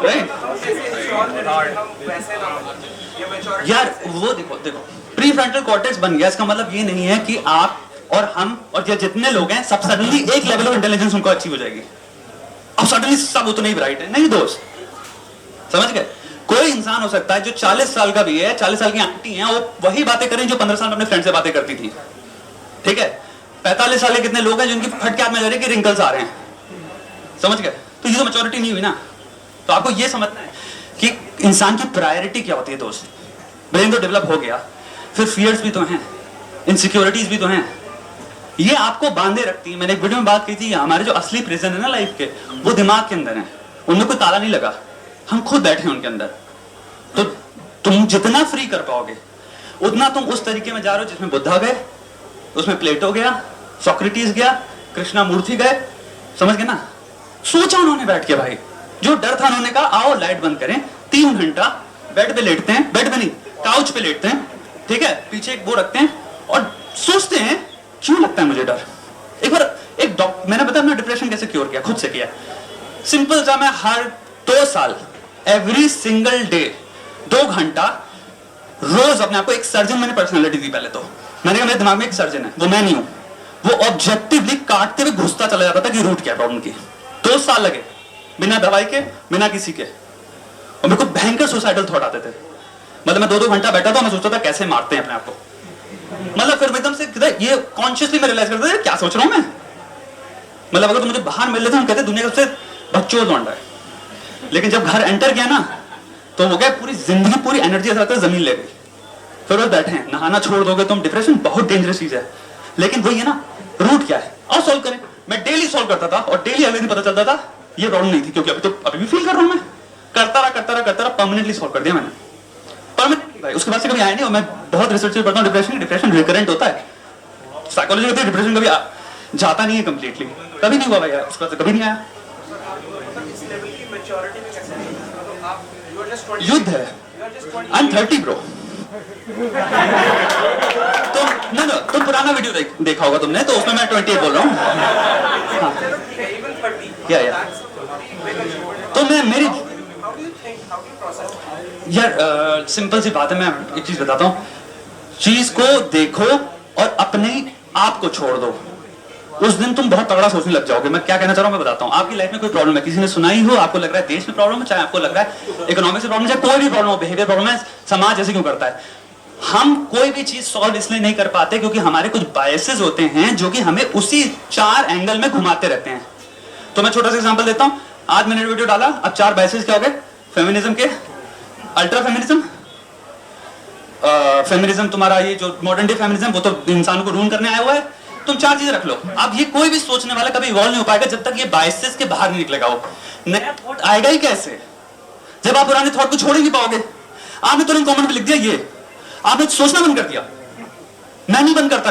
राइट? यार वो देखो प्री फ्रंटल कॉर्टेक्स बन गया, इसका मतलब ये नहीं है कि आप और हम और ये जितने लोग हैं सब सडनली एक लेवल ऑफ इंटेलिजेंस उनको अचीव हो जाएगी। अब सडनली सब उतने ही ब्राइट है, नहीं दोस्त, समझ गए? कोई इंसान हो सकता है जो 40 साल का भी है, 40 साल की आंटी हैं, वो वही बातें करें जो 15 साल अपने फ्रेंड से बातें करती थी, ठीक है? 45 साल के कितने लोग हैं जिनकी फट के हाथ में जा रही है कि रिंकल्स आ रहे हैं, समझ गए? तो ये तो मैच्योरिटी नहीं हुई ना। तो आपको ये समझना है कि इंसान की प्रायोरिटी क्या होती है दोस्त। ब्रेन तो डेवलप हो गया, फिर फियर्स भी तो हैं, इनसिक्योरिटीज भी तो हैं, ये आपको बांधे रखती है। मैंने एक वीडियो में बात की थी, हमारे जो असली प्रिजन है ना लाइफ के, वो दिमाग के अंदर है, उनमें कोई ताला नहीं लगा, हम खुद बैठे हैं उनके अंदर। तो तुम जितना फ्री कर पाओगे उतना तुम उस तरीके में जा रहे हो जिसमें बुद्धा गए, उसमें प्लेटो गया, सोक्रेटिस गया, कृष्णा मूर्ति गए, समझ गए ना? सोचा उन्होंने बैठ के, भाई जो डर था उन्होंने कहा आओ लाइट बंद करें, 3 घंटा बेड पे लेटते हैं, बेड पे नहीं काउच पे लेटते हैं, ठीक है, पीछे एक वो रखते हैं और सोचते हैं क्यों लगता है मुझे डर। एक बार मैंने बताया अपना डिप्रेशन कैसे क्योर किया, खुद से किया। सिंपल सा, मैं हर 2 साल एवरी सिंगल डे 2 घंटा रोज अपने आप को, एक सर्जन मैंने पर्सनालिटी दी पहले, तो मैंने कहा मेरे दिमाग में एक सर्जन है, वो मैं नहीं हूं, वो ऑब्जेक्टिवली काटते हुए घुसता चला जाता था कि रूट क्या है प्रॉब्लम की। 2 साल लगे बिना दवाई के, बिना किसी के, और मेरे को भयंकर सुसाइडल थॉट आते थे। मतलब मैं 2-2 घंटा बैठा था, मैं सोचता था कैसे मारते हैं अपने आप को। मतलब फिर एकदम से ये कॉन्शियसली मैं रियलाइज करता था क्या सोच रहा हूं मैं। मतलब अगर तुम मुझे बाहर मिल लेते, हम कहते दुनिया का सबसे बच्चों लौंडा है, लेकिन जब घर एंटर किया ना तो हो गया, पूरी जिंदगी पूरी एनर्जी ऐसा लगता है जमीन ले गई। फिर वो बैठे हैं, नहाना छोड़ दोगे तुम, डिप्रेशन बहुत डेंजरस चीज है, लेकिन वही है ना, रूट क्या है, आओ सॉल्व करें। मैं डेली सॉल्व करता था और डेली अगले दिन पता चलता था ये प्रॉब्लम नहीं थी, क्योंकि अभी भी फील कर रहा हूं मैं, करता रहा परमानेंटली सॉल्व कर दिया मैंने, परमानेंटली भाई। उसके बाद से कभी आया नहीं। और मैं बहुत रिसर्च पढ़ता हूँ डिप्रेशन रिकरेंट होता है, साइकोलॉजी कहती है डिप्रेशन कभी जाता नहीं है कंप्लीटली, कभी नहीं हुआ भाई यार, उसके बाद कभी नहीं आया। युद्ध है, आई एम 30 ब्रो। तुम पुराना वीडियो देखा होगा तुमने, तो उसमें मैं 28 बोल रहा हूँ। या तो मैं मेरी यार सिंपल सी बात है, मैं एक चीज बताता हूँ, चीज को देखो और अपने आप को छोड़ दो, उस दिन तुम बहुत तगड़ा सोचने लग जाओगे। मैं क्या कहना चाह रहा हूँ मैं बताता हूँ। आपकी लाइफ में कोई प्रॉब्लम है, किसी ने सुनाई हो, आपको लग रहा है देश में प्रॉब्लम है, चाहे आपको लग रहा है इकोनॉमिक से प्रॉब्लम, चाहे कोई भी प्रॉब्लम हो, बिहेवियर प्रॉब्लम है, समाज ऐसे क्यों करता है। हम कोई भी चीज सॉल्व इसलिए नहीं कर पाते क्योंकि हमारे कुछ बायसेस होते हैं जो कि हमें उसी 4 एंगल में घुमाते रहते हैं। तो मैं छोटा सा एग्जांपल देता हूँ। आज मैंने वीडियो डाला, अब 4 बायसेस क्या हो गए, फेमिनिज्म के, अल्ट्रा फेमिनिज्म, फेमिनिज्म तुम्हारा ये जो मॉडर्न डे फेमिनिज्म, वो तो इंसान को रूल करने आया हुआ है। तुम 4 चीजें रख लो। अब ये कोई भी सोचने वाला कभी इवॉल्व नहीं हो पाएगा जब तक ये बायसेस के बाहर नहीं निकलेगा। वो नया थॉट आएगा ही कैसे जब आप पुराने थॉट को छोड़ ही नहीं पाओगे। आपने तुरंत कमेंट में लिख दिया ये, आपने सोचना बंद कर दिया। मैं नहीं बंद करता,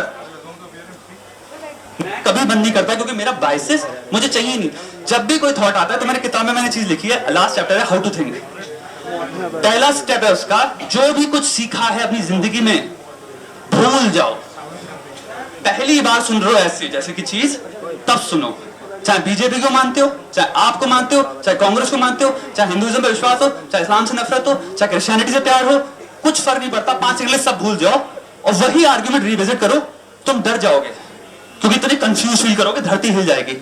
मैं कभी बंद नहीं करता क्योंकि मेरा बायसेस मुझे चाहिए नहीं। जब भी कोई थॉट आता है तो मैंने किताब में मैंने चीज लिखी है, लास्ट चैप्टर है हाउ टू थिंक। पहला स्टेप है उसका, जो भी कुछ सीखा है अपनी जिंदगी में भूल जाओ। पहली बार सुन रहे हो ऐसी जैसे की चीज, तब सुनो। चाहे बीजेपी को मानते हो, चाहे आपको मानते हो, चाहे कांग्रेस को मानते हो, चाहे हिंदुइज्म पे विश्वास हो, चाहे इस्लाम से नफरत हो, चाहे क्रिश्चियनिटी से प्यार हो, कुछ फर्क नहीं पड़ता। 5 इंग्लिश सब भूल जाओ और वही आर्ग्यूमेंट रिविजिट करो। तुम डर जाओगे क्योंकि इतने कंफ्यूज फील करोगे, धरती हिल जाएगी।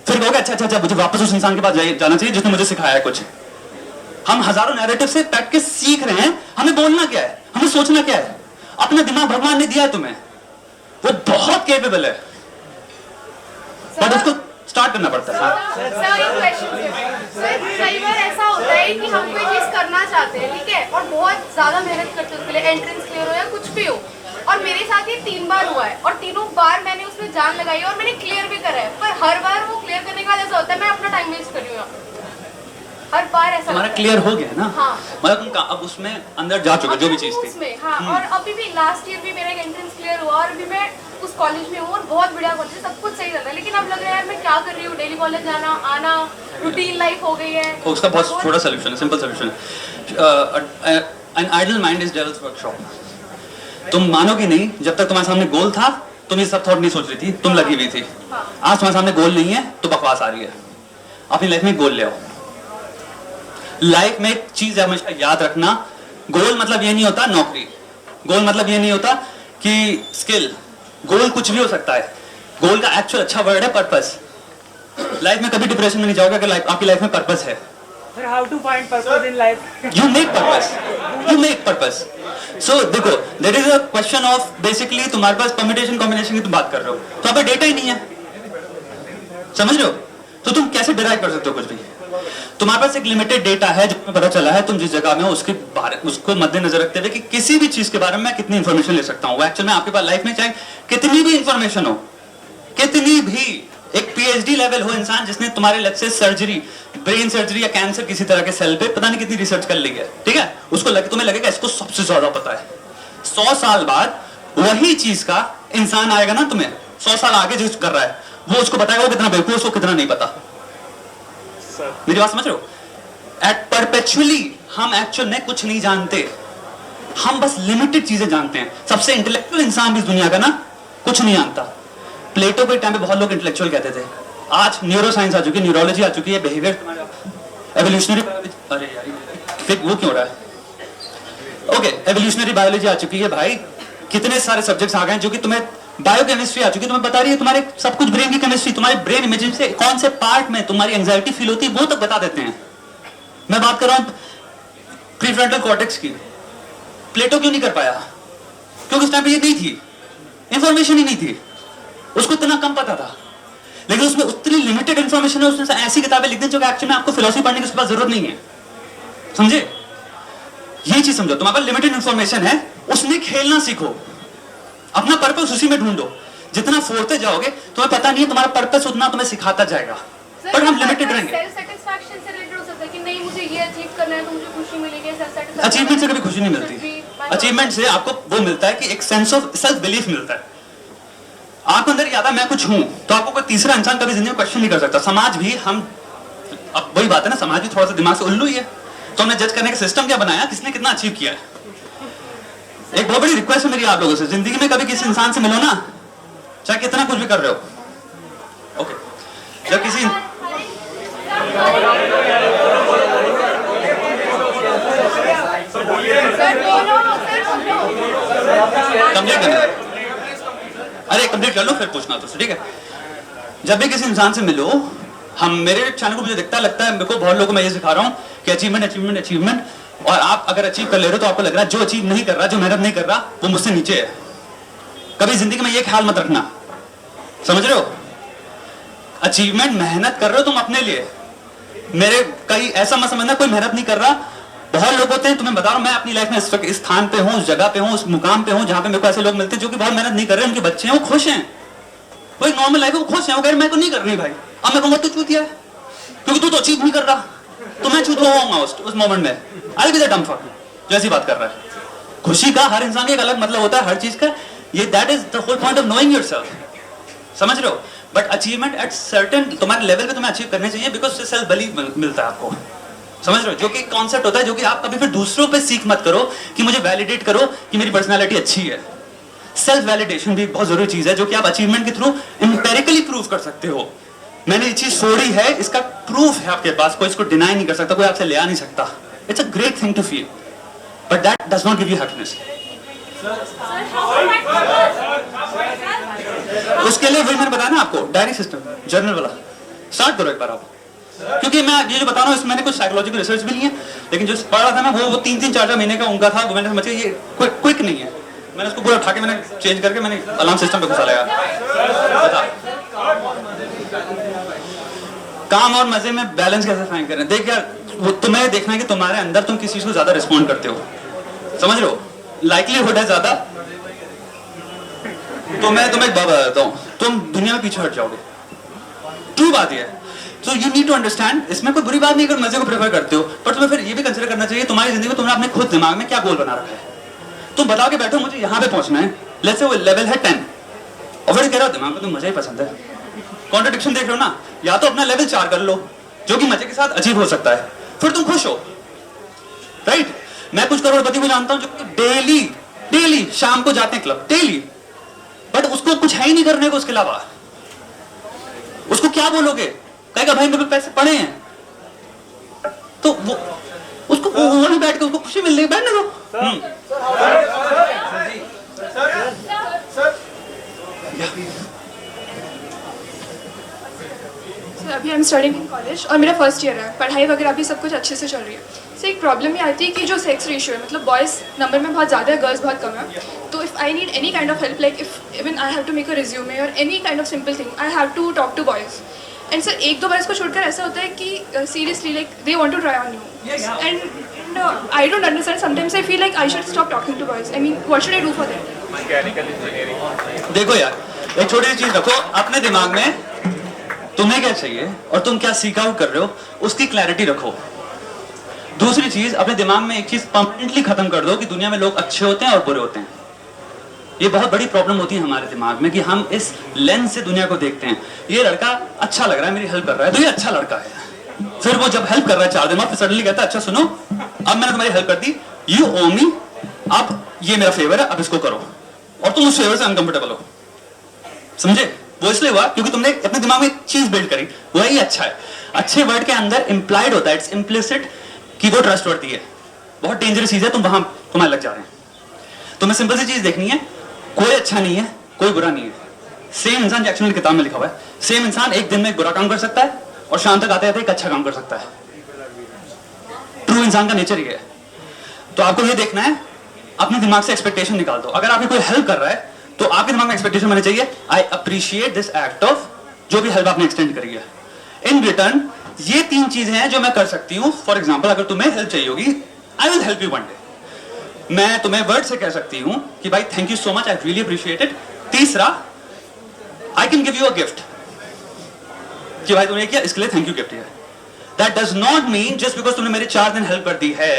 फिर कहोगे अच्छा मुझे वापस उस इंसान के पास जाना चाहिए जिसने मुझे सिखाया है कुछ। हम हजारों नैरेटिव से बैठ के सीख रहे हैं, हमें बोलना क्या है, हमें सोचना क्या है। अपना दिमाग भगवान ने दिया है तुम्हें, वो बहुत कैपेबल है, बट उसको स्टार्ट करना पड़ता है। सर एक क्वेश्चन सर, कई बार ऐसा होता है कि हम कोई चीज करना चाहते हैं, ठीक है, और बहुत ज्यादा मेहनत करते हैं उसके लिए, एंट्रेंस क्लियर हो या कुछ भी हो, और मेरे साथ ये 3 बार हुआ है और तीनों बार मैंने उसमें जान लगाई और मैंने क्लियर भी करा है, पर हर बार वो क्लियर करने के बाद ऐसा होता है मैं अपना टाइम वेस्ट कर रही हूँ। हर बार ऐसा तुम्हारा क्लियर हो गया ना। हाँ। मतलब तुम अब उसमें अंदर जा चुके जो भी चीज थी उसमें। हाँ, और अभी भी लास्ट ईयर भी मेरा एंट्रेंस क्लियर हुआ और अभी मैं उस कॉलेज में हूँ और बहुत बढ़िया कॉलेज, सब कुछ सही चल रहा है, लेकिन अब लग रहा है यार मैं क्या कर रही हूँ, डेली कॉलेज जाना आना, रूटीन लाइफ हो गई है। उसका बहुत छोटा सोल्यूशन है, सिंपल सोल्यूशन है। An idle mind is devil's workshop. तुम मानोगे नहीं, जब तक तुम्हारे सामने गोल था तुम ये सब थॉट नहीं सोच रही थी, तुम लगी हुई थी। आज तुम्हारे सामने गोल नहीं है तो बकवास आ रही है। अपनी लाइफ में गोल ले आओ। लाइफ में एक चीज हमेशा याद रखना, गोल मतलब ये नहीं होता नौकरी, गोल मतलब ये नहीं होता कि स्किल, गोल कुछ भी हो सकता है। गोल का एक्चुअल अच्छा वर्ड है पर्पस। लाइफ में कभी डिप्रेशन में नहीं जाओगे अगर आपकी लाइफ में पर्पस है। Sir, how to find purpose in life? You make purpose. So देखो, there is a question of basically तुम्हारे पास permutation combination की तुम बात कर रहे हो, तो यहाँ पे डेटा ही नहीं है, समझ रहे हो? तो तुम कैसे डिराइव कर सकते हो कुछ भी? तुम्हारे पास एक लिमिटेड डेटा है जो पता चला है तुम जिस जगह में हो उसके बारे उसको मद्देनजर रखते हुए कि किसी भी चीज के बारे में मैं कितनी इंफॉर्मेशन ले सकता हूँ। एक्चुअल में आपके पास लाइफ में चाहे कितनी भी इंफॉर्मेशन हो, कितनी भी, एक पीएचडी लेवल हो इंसान जिसने तुम्हारे लग से सर्जरी, ब्रेन सर्जरी या कैंसर किसी तरह के सेल पे पता नहीं कितनी रिसर्च कर ली है, ठीक है, उसको तुम्हें लगेगा इसको सबसे ज्यादा पता है। 100 साल बाद वही चीज का इंसान आएगा ना, तुम्हें 100 साल आगे जो कर रहा है वो उसको बताएगा वो कितना बेवकूफ, उसको कितना नहीं पता। मेरी बात समझ रहे हो? एट परपेचुअली हम एक्चुअल में कुछ नहीं जानते, हम बस लिमिटेड चीजें जानते हैं। सबसे इंटेलेक्चुअल इंसान भी इस दुनिया का ना कुछ नहीं जानता। प्लेटो के टाइम पे बहुत लोग इंटेलेक्चुअल कहते थे, आज न्यूरो साइंस आ चुकी है, न्यूरोलॉजी आ चुकी है, बिहेवियर, एवोल्यूशनरी, अरे यार वो क्यों हो रहा है, ओके, एवोल्यूशनरी बायोलॉजी आ चुकी है भाई, कितने सारे सब्जेक्ट्स आ गए जो कि तुम्हें, बायोकेमिस्ट्री आ चुकी है, तुम्हें बता रही है तुम्हारे सब कुछ, ब्रेन की केमिस्ट्री, तुम्हारे ब्रेन इमेजिंग से कौन से पार्ट में तुम्हारी एंजाइटी फील होती है वो तक बता देते हैं। मैं बात कर रहा हूं प्रीफ्रंटल कॉर्टेक्स की, प्लेटो क्यों नहीं कर पाया? क्योंकि उस टाइम पे ये नहीं थी, इंफॉर्मेशन ही नहीं थी, उसको इतना कम पता था। लेकिन उसमें उतनी लिमिटेड इंफॉर्मेशन है, उसने ऐसी किताबें लिख दी जो कि एक्चुअली में आपको फिलॉसफी पढ़ने की उसके पास जरूरत नहीं है, समझे? ये चीज समझो, तुम्हारे पास लिमिटेड इंफॉर्मेशन है, उसमें खेलना सीखो, अपना पर्पस उसी में ढूंढो। जितना फोड़ते जाओगे तुम्हें पता नहीं है तुम्हारा पर्पस उतना तुम्हें सिखाता जाएगा, पर हम लिमिटेड रहेंगे। सेल्फ सेटिस्फैक्शन से रिलेटेड हो सकता है कि नहीं मुझे ये अचीव करना है तो मुझे खुशी मिलेगी, सेल्फ अचीवमेंट से कभी खुशी नहीं मिलती। अचीवमेंट से आपको वो मिलता है कि एक सेंस ऑफ सेल्फ बिलीफ मिलता है। आपको अंदर याद है मैं कुछ हूं, तो आपको कोई तीसरा इंसान कभी जिंदगी में क्वेश्चन नहीं कर सकता। समाज भी, हम अब वही बात है ना, समाज भी थोड़ा सा दिमाग से उल्लू ही है। तो हमने जज करने का सिस्टम क्या बनाया, किसने कितना अचीव किया है। एक बहुत बड़ी रिक्वेस्ट है मेरी आप लोगों से, जिंदगी में कभी किसी इंसान से मिलो ना, चाहे कितना कुछ भी कर रहे हो, ओके, जब किसी कंप्लीट करना, अरे कंप्लीट कर लो फिर पूछना तो, ठीक है। जब भी किसी इंसान से मिलो, हम, मेरे चैनल को मुझे दिखता लगता है, मेरे को बहुत लोगों को मैं ये सिखा रहा हूँ कि अचीवमेंट अचीवमेंट अचीवमेंट, और आप अगर अचीव कर ले रहे हो तो आपको लग रहा है जो अचीव नहीं कर रहा, जो मेहनत नहीं कर रहा, वो मुझसे नीचे है। कभी जिंदगी में ये ख्याल मत रखना, समझ रहे हो। अचीवमेंट मेहनत कर रहे हो तुम अपने लिए, मेरे कहीं ऐसा मत समझना कोई मेहनत नहीं कर रहा। बहुत लोग होते हैं, तुम्हें बता रहा हूं, मैं अपनी लाइफ में इस स्थान पे हूं, उस जगह पे हूं, उस मुकाम पे हूं जहां पे मेरे को ऐसे लोग मिलते हैं जो कि बहुत मेहनत नहीं कर रहे हैं, उनके बच्चे हैं, वो खुश हैं, वो एक नॉर्मल लाइफ है, वो खुश हैं, वो कह रहे मैं तो नहीं कर रही भाई। अब मैं कहूंगा तू चूतिया है क्योंकि तू तो अचीव नहीं कर रहा, तो मैं चूत होऊंगा उस मोमेंट में, आई विल बी द डम फक जो ऐसी बात कर रहा है। खुशी का हर इंसान का एक अलग मतलब होता है, हर चीज का, ये that is the whole point of knowing yourself, समझ रहे हो। बट अचीवमेंट एट सर्टेन तुम्हारे लेवल पे तुम्हें अचीव करने चाहिए, बिकॉज उससे सेल्फ बिलीव मिलता है आपको, समझ रहे हो, जो कि कॉन्सेप्ट होता है, जो कि आप कभी फिर दूसरों पे सीख मत करो कि मुझे वैलिडेट करो कि मेरी पर्सनालिटी अच्छी है। सेल्फ वैलिडेशन भी एक बहुत जरूरी चीज है जो कि आप अचीवमेंट के थ्रू एम्पेरिकली प्रूव कर सकते हो। मैंने ये चीज छोड़ी है, इसका प्रूफ है आपके पास, कोई इसको डिनाई नहीं कर सकता, कोई आपसे ले आ नहीं सकता। It's a great thing to feel, but that does not give you happiness. उसके लिए वही मैंने बताया ना आपको, डायरी सिस्टम, जर्नल वाला स्टार्ट करो एक बार आप, क्योंकि मैं ये जो बता रहा हूँ इसमें मैंने कुछ साइकोलॉजिकल रिसर्च भी नहीं है, लेकिन जो पढ़ रहा था मैं वो 3-4 महीने का उनका था, वो मैंने समझा ये क्विक नहीं है, मैंने उसको पूरा उठा के मैंने चेंज करके मैंने अलार्म सिस्टम पे घुसा लगा। काम और मजे में बैलेंस कैसे फाइंड करें, देख यार, वो तुम्हें देखना है कि तुम्हारे अंदर तुम किस चीज को ज्यादा रिस्पॉन्ड करते हो, समझ रहे हो, लाइकलीहुड है ज्यादा, तो मैं तुम्हें एक बात बताता हूँ, तुम दुनिया में पीछे हट जाओगे, ट्रू बात ये है। So you need to understand, इसमें कोई बुरी बात नहीं अगर मजे को प्रेफर करते हो, पर तुम्हें फिर ये भी कंसिडर करना चाहिए तुम्हारी जिंदगी में तुमने अपने खुद दिमाग में क्या गोल बना रखा है। तुम बताओ कि बैठो मुझे यहाँ पे पहुंचना है, लेट्स से वो लेवल है 10, और फिर कह रहे हो दिमाग में तो मजा ही पसंद है, कॉन्ट्रडिक्शन देख रहे हो ना, या तो अपना लेवल 4 कर लो जो कि मजे के साथ अचीव हो सकता है, फिर तुम खुश हो, राइट। मैं कुछ करोड़पति को जानता हूँ जो डेली शाम को जाते हैं क्लब, डेली, बट उसको कुछ है ही नहीं करने को उसके अलावा, उसको क्या बोलोगे, कहेगा भाई मेरे पैसे पड़े हैं, तो वो उसको वहीं बैठ के उसको खुशी मिल रही है, बैठने दो। अभी I am studying in college और मेरा फर्स्ट ईयर है, पढ़ाई वगैरह भी सब कुछ अच्छे से चल रही है। तो एक प्रॉब्लम ये आती है कि जो सेक्स रेशियो है, मतलब बॉयज़ नंबर में बहुत ज़्यादा है, गर्ल्स बहुत कम है। तो if I need any kind of help, like if even I have to make a resume और any kind of simple thing, I have to talk to boys. And sir 1-2 बार इसको छोड़कर ऐसा होता है कि seriously like they want to try on you, and I don't understand, sometimes I feel like I should stop talking to boys. I mean what should I do for that? देखो यार, एक छोटी सी चीज रखो अपने दिमाग में, तुम्हें क्या चाहिए और तुम क्या सीक आउट कर रहे हो उसकी क्लैरिटी रखो। दूसरी चीज, अपने दिमाग में एक चीज परमानेंटली खत्म कर दो कि दुनिया में लोग अच्छे होते हैं और बुरे होते हैं। ये बहुत बड़ी प्रॉब्लम होती है हमारे दिमाग में कि हम इस लेंस से दुनिया को देखते हैं। ये लड़का अच्छा लग रहा है, मेरी हेल्प कर रहा है, तो ये अच्छा लड़का है। फिर वो जब हेल्प कर रहा है 4 दिन बाद, फिर सडनली कहता है अच्छा सुनो, अब मैंने तुम्हारी हेल्प कर दी, यू ओ मी, अब ये मेरा फेवर है, अब इसको करो, और तुम उस फेवर से अनकंफर्टेबल हो। समझे? वो इसलिए हुआ क्योंकि तुमने अपने दिमाग में एक चीज बिल्ड करी, वो है ये अच्छा है। अच्छे वर्ड के अंदर इंप्लाइड होता है, इट्स इम्प्लिसिट कि वो ट्रस्टवर्दी है। बहुत डेंजरस चीज है, तुम वहां तुम्हारे लग जा रहे हैं। तुम्हें सिंपल सी चीज देखनी है, कोई अच्छा नहीं है, कोई बुरा नहीं है। सेम इंसान, जैक्सन की किताब में लिखा हुआ है, सेम इंसान एक दिन में एक बुरा काम कर सकता है और शाम तक आते आते एक अच्छा काम कर सकता है। ट्रू इंसान का नेचर ये है। तो आपको ये देखना है, अपने दिमाग से एक्सपेक्टेशन निकाल दो। अगर आपकी कोई हेल्प कर रहा है तो आपके दिमाग में एक्सपेक्टेशन होनी चाहिए, I appreciate this act of, जो भी हेल्प आपने एक्सटेंड करी है। इन रिटर्न ये 3 चीजें हैं जो मैं कर सकती हूं। फॉर एग्जाम्पल, अगर तुम्हें हेल्प चाहिए होगी, I will help you one day. मैं तुम्हें वर्ड से कह सकती हूं कि भाई thank you so much, I really appreciate it. तीसरा, I can give you a gift कि भाई तुमने किया इसके लिए थैंक यू गिफ्ट है। That does not mean just because तुमने मेरी 4 दिन हेल्प कर दी है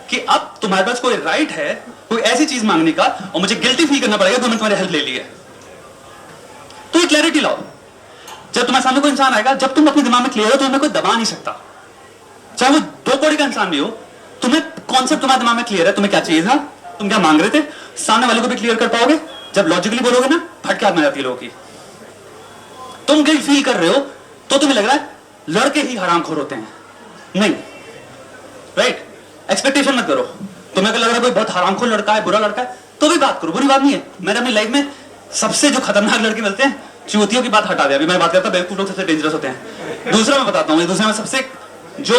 कि अब तुम्हारे पास कोई राइट है कोई ऐसी चीज मांगने का और मुझे गिल्टी फील करना पड़ेगा कि मैंने तुम्हारी हेल्प ले ली है। तो ये क्लैरिटी लाओ। जब तुम्हारे सामने कोई इंसान आएगा, जब तुम अपने दिमाग में क्लियर हो तो तुम्हें कोई दबा नहीं सकता, चाहे वो 2 करोड़ का इंसान भी हो। तुम्हें कॉन्सेप्ट तुम्हारे दिमाग में क्लियर है, तुम्हें क्या चाहिए था, तुम क्या मांग रहे थे, सामने वाले को भी क्लियर कर पाओगे। जब लॉजिकली बोलोगे ना, फटके हाथ में जाती है लोगों की। तुम गिल्ट फील कर रहे हो तो तुम्हें लग रहा है लड़के ही हरामखोर होते हैं, नहीं, राइट? एक्सपेक्टेशन मत करो। तुम्हें लग रहा है कोई बहुत हरामखोर लड़का है, बुरा लड़का है, तो भी बात करो, बुरी बात नहीं है। मैंने अपनी लाइफ में सबसे जो खतरनाक लड़के मिलते हैं, चूतियों की बात हटा दिया, अभी मैं बात करता हूं बेवकूफ लोग सबसे डेंजरस होते हैं। दूसरा मैं बताता हूं, दूसरा में सबसे जो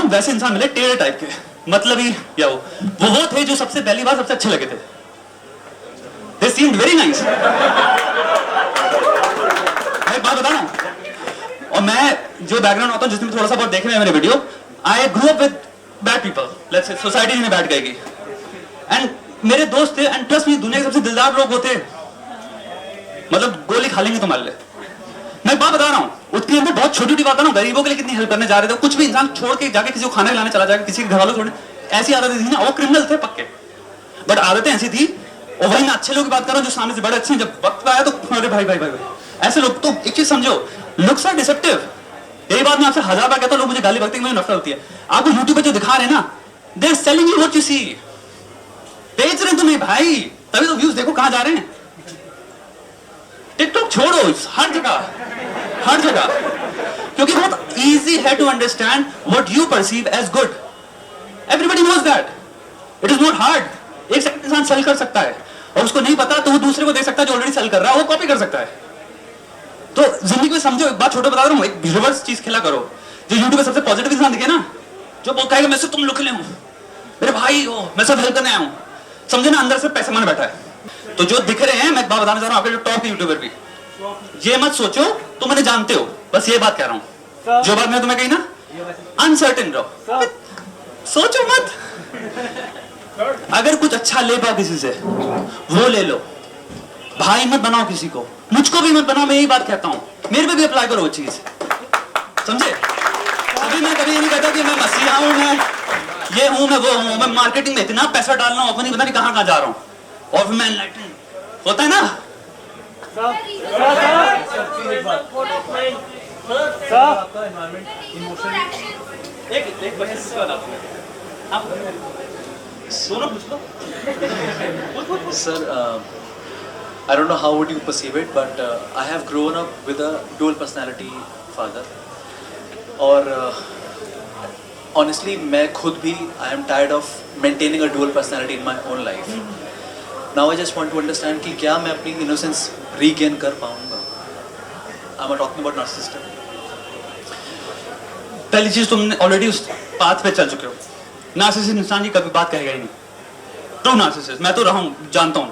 वैसे इंसान मिले टेढ़े टाइप के, मतलब ही क्या वो थे जो सबसे पहली बार सबसे अच्छे लगे थे। They seemed very nice। मैं एक बात बता रहा हूं, और मैं जो बैकग्राउंड होता हूं जिसमें थोड़ा सा बहुत देखे मेरे video, I grew up with bad people, let's say society में बैठ गई, एंड मेरे दोस्त थे, एंड प्लस दुनिया के सबसे दिलदार लोग होते, मतलब गोली खा लेंगे तुम्हारे लिए। मैं बात बता रहा हूँ, उसके अंदर बहुत छोटी छोटी बात है ना, गरीबों के लिए कितनी हेल्प करने जा रहे थे। कुछ भी इंसान छोड़ के जाके किसी को खाना खिलाने चला जाएगा, किसी के घर वालों छोड़ने, ऐसी आदतें थी ना, वो क्रिमिनल थे पक्के, बट आदतें ऐसी थी। और वही मैं अच्छे लोगों की बात कर रहा हूँ जो सामने से बड़े अच्छे हैं, जब वक्त आया तो अरे भाई भाई भाई भाई ऐसे लोग। तो एक चीज समझो, लुक्स आर डिसेप्टिव। यही बात मैं आपसे 1000 बार कहता हूँ, लोग मुझे गाली बकते हैं, मुझे नफरत होती है। आपको यूट्यूब पे जो दिखा रहे हैं ना, they are selling you what you see. बेच रहे हैं तुम्हें भाई, तभी तो व्यूज देखो कहां जा रहे हैं। टिकटॉक छोड़ो, हर जगह, क्योंकि बहुत इजी है to understand what you perceive as good. Everybody knows that, it is not hard. एक सेकंड इंसान सेल कर सकता है, और उसको नहीं पता तो वो दूसरे को दे सकता है जो ऑलरेडी सेल कर रहा है, वो कॉपी कर सकता है। तो जिंदगी में समझो, एक बात छोटे बता रहा हूं, एक रिवर्स चीज खेला करो। जो यूट्यूब पे सबसे पॉजिटिव इंसान दिखे ना, जो वो कहेगा मैं सिर्फ तुम लोग के लिए हूं, मेरे भाई हो, मैं सब हेल्प करने आया हूं, समझे ना, अंदर से पैसे माने बैठा है। तो जो दिख रहे हैं, मैं एक बात बताना चाह रहा हूं आपके जो टॉप यूट्यूबर भी, ये मत सोचो तुम मैंने जानते हो, बस ये बात कह रहा हूं। जो बात मैंने तुम्हें कही ना, अनसर्टेन रहो, सोचो मत। अगर कुछ अच्छा ले पाओ किसी से, वो ले लो। भाई मत बनाओ किसी को, मुझको भी मत बनाओ, मैं यही बात कहता हूं। मेरे पे भी अप्लाई करो वो चीज, समझे? अभी मैं कभी ये नहीं कहता कि मैं मसीहा हूं, मैं ये हूं, मैं वो हूं, मैं मार्केटिंग में इतना पैसा डाल रहा हूं, अपनी पता नहीं कहां जा रहा हूं, और फिर मैं एनलाइटन होता है ना। एक Sir, I don't know how would you perceive it, but I have grown up with a dual personality father. और honestly, मैं खुद भी I am tired of maintaining a dual personality in my own life. Now I just want to understand कि क्या मैं अपनी innocence regain कर पाऊँगा? I'm talking about narcissism. पहली चीज, तुमने ऑलरेडी उस पाथ पे चल चुके हो। नार्सिसिस्ट इंसान की कभी बात कहेगा ही नहीं। ट्रू नार्सिसिस्ट, मैं तो रहा हूं, जानता हूं।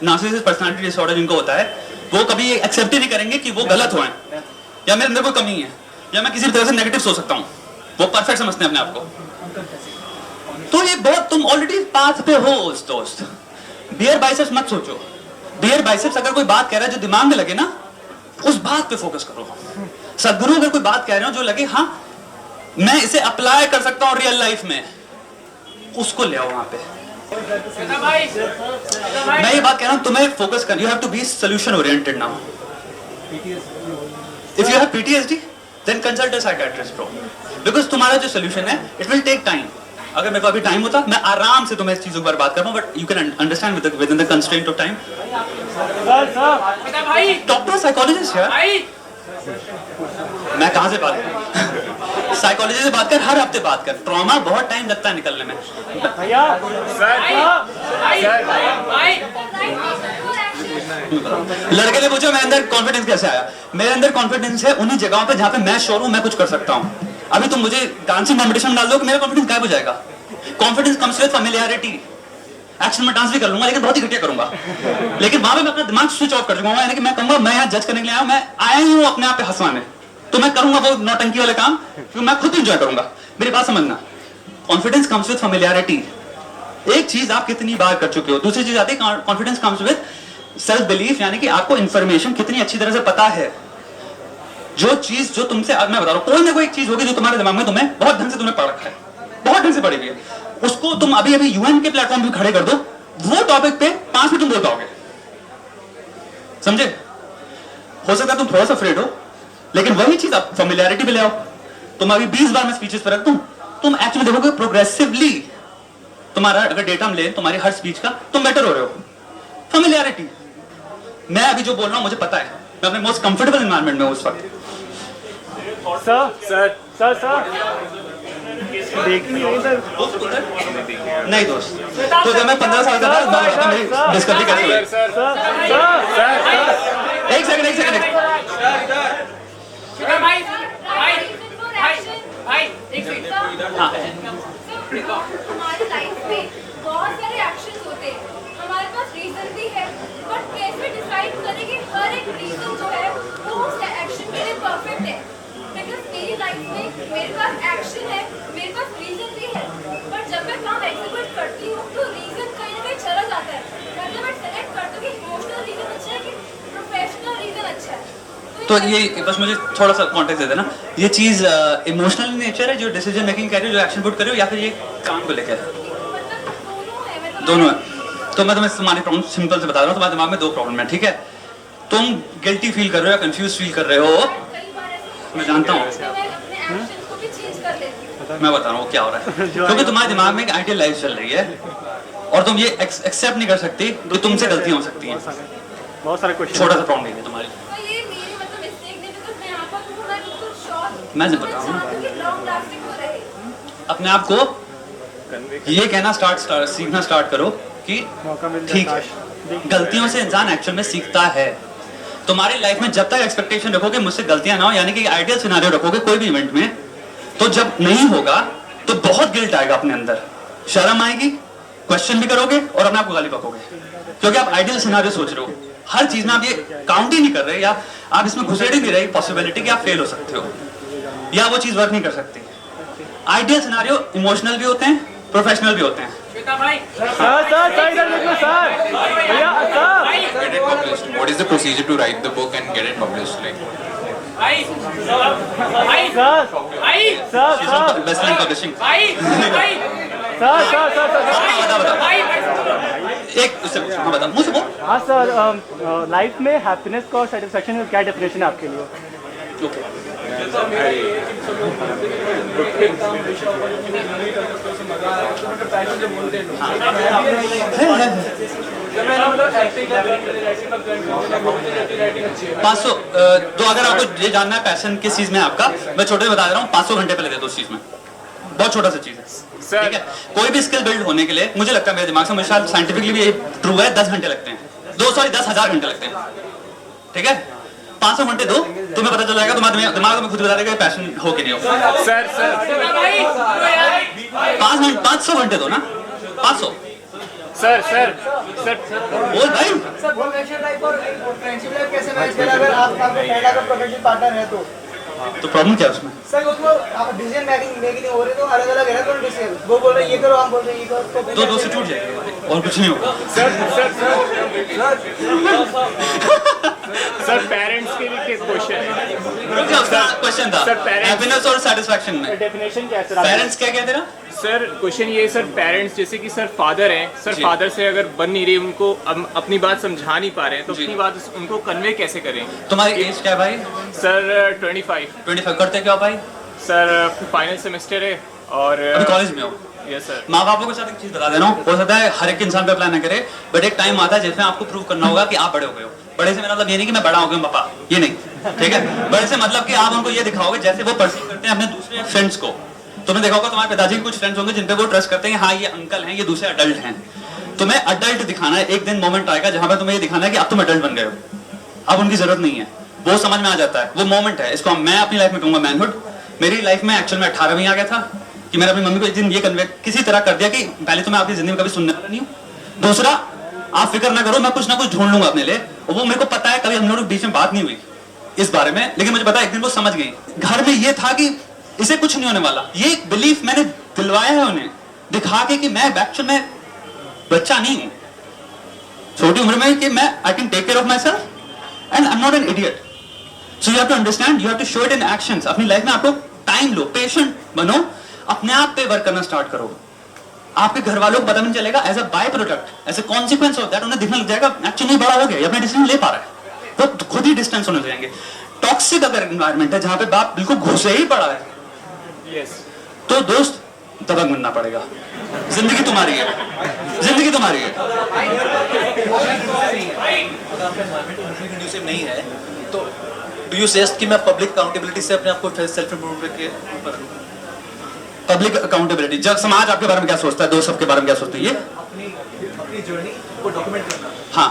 नार्सिसिस्ट पर्सनालिटी डिसऑर्डर जिनको होता है, वो कभी एक्सेप्ट ही नहीं करेंगे कि वो गलत हुए हैं, या मेरे अंदर कोई कमी है, या मैं किसी भी तरह से नेगेटिव सोच सकता हूं। वो परफेक्ट समझते हैं अपने आप को। तो ये बहुत, तुम ऑलरेडी पाथ पे हो दोस्त। बियर बाइसेप्स मत सोचो। बियर बाइसेप्स अगर कोई बात कह रहा है जो दिमाग में लगे ना, उस बात पे फोकस करो। सदगुरु अगर कोई बात कह रहे हो जो लगे हाँ मैं इसे अप्लाई कर सकता हूं रियल लाइफ में, उसको ले आओ वहां पे। मैं ये बात कह रहा हूं, तुम्हें फोकस कर, you have to be solution oriented now. If you have PTSD then consult a psychiatrist bro, because तुम्हारा जो सॉल्यूशन है इट विल टेक टाइम। अगर मेरे को अभी टाइम होता, मैं आराम से तुम्हें इस चीजों पर बात कर रहा हूं, but you can understand with in the constraint of time. Doctor psychologist है, मैं कहां से बात करूं? साइकोलॉजी से बात कर, हर हफ्ते बात कर। ट्रॉमा बहुत टाइम लगता है निकलने में। लड़के ने पूछा मेरे अंदर कॉन्फिडेंस कैसे आया? मेरे अंदर कॉन्फिडेंस है उन्हीं जगहों पे जहां पे मैं श्योर हूं मैं कुछ कर सकता हूं। अभी तुम मुझे डांसिंग कॉम्पिटिशन डाल दो कि मेरा कॉन्फिडेंस गायब हो जाएगा। Confidence comes with familiarity. Action में डांस भी कर लूंगा लेकिन बहुत ही घटिया करूंगा, लेकिन वहां पे मैं अपना दिमाग स्विच ऑफ कर दूंगा, यानी कि मैं कहूंगा मैं यहाँ जज करने के लिए आया हूं, मैं आया हूं अपने आप पे हंसवाने, तो मैं करूंगा वो नौटंकी वाले काम क्योंकि मैं खुद एंजॉय करूंगा। मेरी बात समझना, कॉन्फिडेंस कम्स विद फैमिलियरिटी। एक चीज आप कितनी बार कर चुके हो, दूसरी चीज आती है confidence comes with self belief, यानी कि आपको इंफॉर्मेशन कितनी अच्छी तरह से पता है। जो चीज जो तुमसे, आज मैं बता रहा हूँ, कोई ना कोई एक चीज होगी जो तुम्हारे दिमाग में तुम्हें बहुत ढंग से तुमने पढ़ रखा है, बहुत ढंग से पढ़ी हुई है, उसको तुम अभी अभी यूएन के प्लेटफॉर्म पे खड़े कर दो, वो टॉपिक पे 5 मिनट तुम बोल पाओगे, समझे? हो सकता है तुम थोड़ा सा अफ्रेड हो, लेकिन वही चीज आप फेमिलियरिटी पे ले आओ। तुम अभी 20 बार मैं स्पीचेस पे रख दूं, तुम एक्चुअली देखोगे प्रोग्रेसिवली तुम्हारा अगर डेटा हम ले तुम्हारी हर स्पीच का, तुम बेटर हो रहे हो। फेमिलियरिटी, मैं अभी जो बोल रहा हूं मुझे पता है, मैं अपने मोस्ट कंफर्टेबल एनवायरनमेंट में हूं उस वक्त। नहीं दोस्त, तो जब मैं 15 साल का था मेरी डिस्कवरी कैसे हुई? एक सेकंड हमारी लाइफ में बहुत सारे एक्शंस होते हैं, हमारे पास रीजन भी है, बट कैसे डिसाइड करें कि हर एक रीजन जो है वो उस एक्शन के लिए परफेक्ट है? बिकॉज मेरी लाइफ में मेरे पास एक्शन है, मेरे पास रीजन भी है, बट जब मैं काम एग्जीक्यूट करती हूँ तो रीजन कहीं ना कहीं चला जाता है। मतलब मैं सेलेक्ट करती हूँ कि इमोशनल रीजन अच्छा है कि प्रोफेशनल रीजन अच्छा है। तो ये बस मुझे थोड़ा सा कॉन्टेक्स्ट दे देना, ये चीज इमोशनल नेचर है जो डिसीजन मेकिंग कर रही हो, जो एक्शन पुट कर रही हो, या फिर ये काम को लेकर? दोनों है। तो मैं तुम्हें तुम्हारी प्रॉब्लम सिंपल से बता रहा हूँ, तुम्हारे दिमाग में 2 प्रॉब्लम है, ठीक है? तुम गिल्टी फील कर रहे हो या कंफ्यूज फील कर रहे हो, मैं जानता हूँ, मैं बता रहा हूँ क्या हो रहा है। क्योंकि तुम्हारे दिमाग में एक आइडियल लाइफ चल रही है और तुम ये एक्सेप्ट नहीं कर सकती कि तुमसे गलतियां हो सकती हैं। बहुत सारे क्वेश्चन, छोटा सा प्रॉब्लम है तुम्हारी, मैं बता रहा हूँ। अपने आप को ये कहना सीखना स्टार्ट करो कि ठीक है, गलतियों से इंसान एक्चुअल में सीखता है। तुम्हारी लाइफ में जब तक एक्सपेक्टेशन रखोगे मुझसे गलतियां ना हो, यानी कि आइडियल सिनेरियो रखोगे कोई भी इवेंट में, तो जब नहीं होगा तो बहुत गिल्ट आएगा अपने अंदर, शर्म आएगी, क्वेश्चन भी करोगे और अपने आप को गाली बकोगे, क्योंकि आप आइडियल सिनेरियो सोच रहे हो। हर चीज में आप ये काउंट ही नहीं कर रहे, या आप इसमें घुसेड़ ही नहीं रहे पॉसिबिलिटी कि आप फेल हो सकते हो या वो चीज वर्क नहीं कर सकती। आइडियल सिनेरियो इमोशनल भी होते हैं, प्रोफेशनल भी होते हैं। What is the procedure to write the book and get it published? Like, Bestselling publishing। एक उससे हाँ बता, मुझसे बोल। हाँ सर, लाइफ में हैप्पीनेस का और सेटिस्फैक्शन का क्या डेफिनेशन है आपके लिए? ओके, तो अगर आपको ये जानना है पैशन किस चीज में आपका, मैं छोटे से बता दे रहा हूँ, 500 घंटे पहले दे दो उस चीज में, बहुत छोटा सा चीज है, ठीक है? कोई भी स्किल बिल्ड होने के लिए मुझे लगता है, मेरे दिमाग से, मुझे शायद साइंटिफिकली भी ये ट्रू है, 10 घंटे लगते हैं, 10,000 घंटे लगते हैं, ठीक है? 500 घंटे दो, तुम्हें पता चल जाएगा, तुम्हारे दिमाग में खुद बता देगा पैशन हो कि नहीं हो। सर 500 घंटे दो ना, 500। सर बोल भाई। सर प्रोफेशनल लाइफ और फ्रेंडशिप लाइफ कैसे मैच करें अगर आपका प्रोफेशनल पार्टनर है तो प्रॉब्लम क्या है उसमें? सर उसमें आप डिसीजन मेकिंग हो रही तो अलग अलग है ना, तो डिसीजन वो बोल रहे हैं ये करो, हम बोल रहे हैं ये करो, तो दोस्त टूट जाएगा और कुछ नहीं होगा। सर पेरेंट्स के लिए क्या क्वेश्चन है? क्वेश्चन था हैप्पीनेस और सेटिस्फैक्शन में डेफिनेशन क्या है सर? पेरेंट्स क्या कहते हैं? सर क्वेश्चन ये सर, पेरेंट्स जैसे कि सर फादर हैं, सर फादर से अगर बन नहीं रही, उनको अपनी बात समझा नहीं पा रहे हैं, तो अपनी बात उनको कन्वे कैसे करें? तुम्हारी एज क्या है भाई? सर 25 करते क्या भाई? सर फाइनल सेमेस्टर है और अभी कॉलेज में हो? Yes sir. माँ बापों के साथ एक चीज बता दे रहा हूँ, हो सकता है हर एक इंसान पे अप्लाई ना करे, बट एक टाइम आता है जिसमें आपको प्रूव करना होगा कि आप बड़े हो गए हो। बड़े से मतलब ये नहीं कि मैं बड़ा हो गया पापा, ये नहीं, ठीक है? बड़े से मतलब कि आप उनको ये दिखाओगे जैसे वो परसीव करते हैं अपने दूसरे फ्रेंड्स को। तुमने देखा होगा तुम्हारे पिताजी के कुछ फ्रेंड्स होंगे जिन पे वो ट्रस्ट करते हैं, हाँ ये अंकल हैं, ये दूसरे अडल्ट हैं। तुम्हें अडल्ट दिखाना है, एक दिन मोमेंट आएगा जहां पर तुम्हें ये दिखाना है कि अब तुम अडल्ट बन गए हो, अब उनकी जरूरत नहीं है, वो समझ में आ जाता है, वो मोमेंट है। इसको मैं अपनी लाइफ में कहूंगा मैनहुड। मेरी लाइफ में एक्चुअल में 18 में आ गया था कि मैंने अपनी मम्मी को एक दिन ये कन्वे किसी तरह कर दिया कि पहले तो मैं आपकी जिंदगी में कभी सुनने वाला नहीं हूँ, दूसरा आप फिक्र ना करो, मैं कुछ ना कुछ ढूंढ लूंगा अपने लिए। और वो मेरे को पता है, कभी हम लोगों के बीच में बात नहीं हुई इस बारे में, लेकिन मुझे पता है एक दिन वो समझ गई। घर में ये था कि इसे कुछ नहीं होने वाला, ये एक बिलीफ मैंने दिलवाया है उन्हें, दिखा के कि मैं एक्चुअल में बच्चा नहीं हूं, छोटी उम्र में, कि मैं I can take care of myself and I am not an idiot. So you have to understand, you have to show it in actions. अपनी लाइफ में आपको टाइम लो, पेशेंट बनो, अपने आप पे वर्क करना स्टार्ट करो. आपके घर वालों को पता नहीं चलेगा, as a by product, as a consequence of that उन्हें दिखने लग जाएगा एक्चुअली बड़ा हो गया, ये अपने डिसीजन ले पा रहा है, वो खुद ही डिस्टेंस होने लग जाएंगे. टॉक्सिक अगर एनवायरनमेंट है जहां पे बाप बिल्कुल घुसे ही पड़ा है, तो दोस्त दबंग बनना पड़ेगा. जिंदगी तुम्हारी है, जिंदगी तुम्हारी है. कंड्यूसिव नहीं है तो डू यू सजेस्ट कि मैं पब्लिक अकाउंटेबिलिटी से अपने आप को सेल्फ इम्प्रूवमेंट के ऊपर पब्लिक अकाउंटेबिलिटी, जब समाज आपके बारे में क्या सोचता है, दोस्त सबके बारे में क्या सोचते हैं, ये अपनी जर्नी को डॉक्यूमेंट करना. हाँ,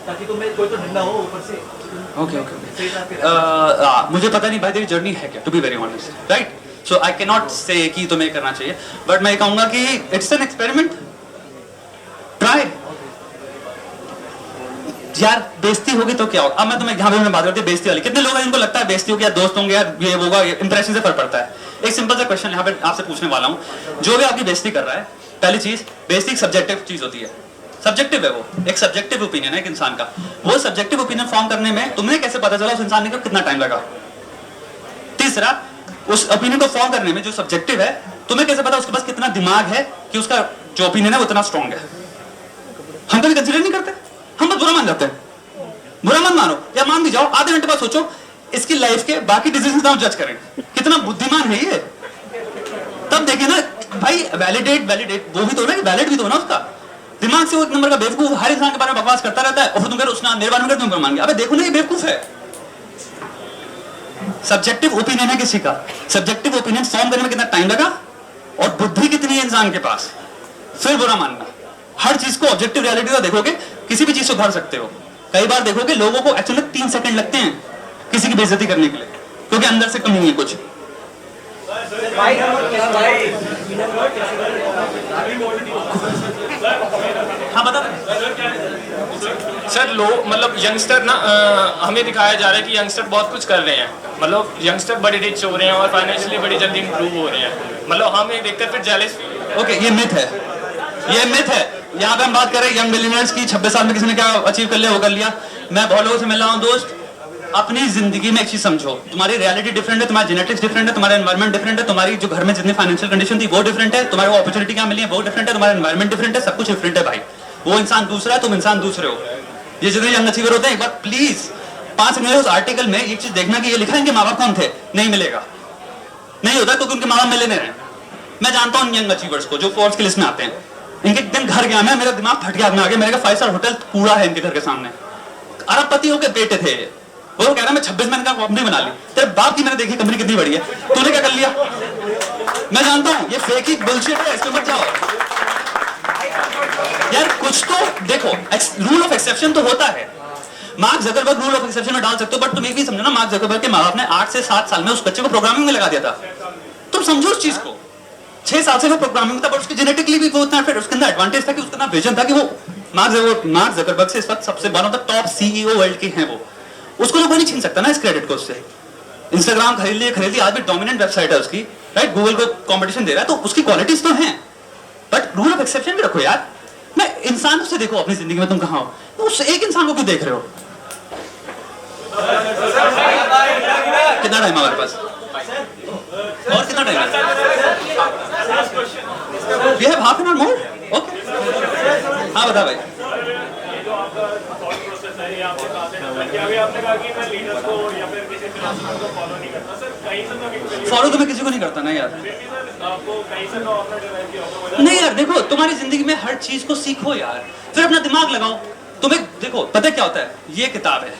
ताकि तुम्हें कोई तो डंडा हो ऊपर से. ओके. मुझे पता नहीं भाई तेरी जर्नी है क्या, to be very honest, right? So I can not say कि तुम्हें करना चाहिए, बट मैं कहूंगा कि इट्स एन एक्सपेरिमेंट. ट्राई यार. बेइज्जती होगी तो क्या होगा? अब मैं तुम्हें यहाँ पे बात करती हूँ बेइज्जती वाली. कितने लोग हैं जिनको लगता है बेइज्जती होगी या दोस्त होंगे यार ये होगा, इंप्रेशन से फर्क पड़ता है. एक सिंपल सा क्वेश्चन यहाँ पे आपसे पूछने वाला हूँ. जो भी आपकी बेइज्जती कर रहा है, पहली चीज, बेइज्जती सब्जेक्टिव चीज होती है. सब्जेक्टिव है वो, एक सब्जेक्टिव ओपिनियन है एक इंसान का. वो सब्जेक्टिव ओपिनियन फॉर्म करने में तुम्हें कैसे पता चला उस इंसान को कितना टाइम लगा? तीसरा, उस ओपिनियन को फॉर्म करने में जो सब्जेक्टिव है, तुम्हें कैसे पता उसके पास कितना दिमाग है कि उसका जो ओपिनियन है वो इतना स्ट्रॉन्ग है? हम कभी कंसिडर नहीं करते, हम बस बुरा मान जाते हैं. बुरा मत मानो या मान भी जाओ, आधे घंटे बाद सोचो इसकी लाइफ के बाकी डिसीजंस ना जज करें, कितना बुद्धिमान है ये. तब देखे ना भाई, वैलिडेट वो भी तो ना, वैलिड भी तो ना उसका दिमाग से. वो एक नंबर का बेवकूफ हर इंसान के बारे में बकवास करता रहता है, और फिर तुम कह रहे उसने मेरे बारे में तुम मान गया. अबे देखो ना ये बेवकूफ है. सब्जेक्टिव ओपिनियन है किसी का, सब्जेक्टिव ओपिनियन फॉर्म करने में कितना टाइम लगा और बुद्धि कितनी है इंसान के पास, फिर बुरा मानना. हर चीज को ऑब्जेक्टिव रियलिटी से देखोगे, किसी भी चीज से उभर सकते हो. कई बार देखोगे लोगों को एक्चुअली 3 सेकंड लगते हैं किसी की बेइज्जती करने के लिए, क्योंकि अंदर से कमी है कुछ. हाँ बता. सर मतलब यंगस्टर ना हमें दिखाया जा रहा है कि यंगस्टर बहुत कुछ कर रहे हैं, मतलब यंगस्टर बड़े रिच हो रहे हैं और फाइनेंशियली बड़ी जल्दी इंप्रूव हो रहे हैं, मतलब हमें देखकर फिर जेलस. ओके, ये मिथ है, ये मिथ है. यहाँ पे हम बात कर रहे हैं यंग मिलियनेयर्स की. 26 साल में किसी ने क्या अचीव कर लिया, वो कर लिया. मैं बहुत लोगों से मिल रहा हूँ दोस्त. अपनी जिंदगी में एक चीज समझो, तुम्हारी रियलिटी डिफरेंट है, तुम्हारी जेनेटिक्स डिफरेंट है, तुम्हारा एनवायरमेंट डिफरेंट है, तुम्हारी जो घर में जितनी फाइनेंशियल कंडीशन थी वो डिफरेंट है, तुम्हारी अपॉर्चुनिटी क्या मिली है वो डिफरेंट है, तुम्हारा एनवायरमेंट डिफरेंट है, सब कुछ डिफरेंट है भाई. वो इंसान दूसरा है, तुम इंसान दूसरे हो. ये जितने यंग अचीवर होते हैं, एक बार प्लीज 5 मिनट उस आर्टिकल में एक चीज देखना कि ये लिखा है इनके माँ बाप कौन थे. नहीं मिलेगा, नहीं होता, क्योंकि उनके माँ बाप मिले नहीं रहे. मैं जानता हूँ यंग अचीवर्स को जो फोर्स की लिस्ट में आते हैं. इनके एक दिन घर गया मैं, मेरा दिमाग फट गया. आगे मेरे का 5 स्टार होटल कूड़ा है इनके घर के सामने. अरबपतियों के बेटे थे, वो कह रहा मैं 26 महीने का कंपनी बना ली. तेरे बाप की मैंने देखी कंपनी कितनी बड़ी है, तूने क्या कर लिया? मैं जानता हूं ये फेक ही बुलशिट है, इसमें मत जाओ यार. कुछ तो देखो, रूल ऑफ एक्सेप्शन तो होता है. Mark Zuckerberg rule of exception में डाल सकते हो, बट तुम एक भी समझो ना, मार्क जकरबर्ग के माँ बाप ने 8 से 7 साल में उस बच्चे को प्रोग्रामिंग में लगा दिया था. तुम समझो उस चीज को. 6 साल से वो प्रोग्रामिंग था, बट उसकी जेनेटिकली भी वो उतना, फिर उसके अंदर एडवांटेज था कि उसका विजन था कि वो मार्क जकरबर्ग से इस वक्त सबसे one of the top CEO world के हैं. वो उसको तो कोई नहीं छीन सकता ना इस क्रेडिट को उससे. इंस्टाग्राम खरीद ली, आज भी डोमिनेंट वेबसाइट है उसकी, राइट? गूगल को कंपटीशन दे रहा है, तो उसकी क्वालिटीज तो हैं, बट रूल ऑफ एक्सेप्शन भी रखो यार. मैं इंसान से देखो अपनी जिंदगी में, तुम कहां हो, तो उस एक इंसान को क्यों देख रहे हो? कितना टाइम हमारे पास और कितना टाइम है? We have half an hour more? Okay. हाँ बता भाई. फॉलो तो मैं किसी को नहीं करता ना यार. नहीं यार देखो, तुम्हारी जिंदगी में हर चीज को सीखो यार, फिर अपना दिमाग लगाओ. तुम्हें देखो पता क्या होता है, ये किताब है,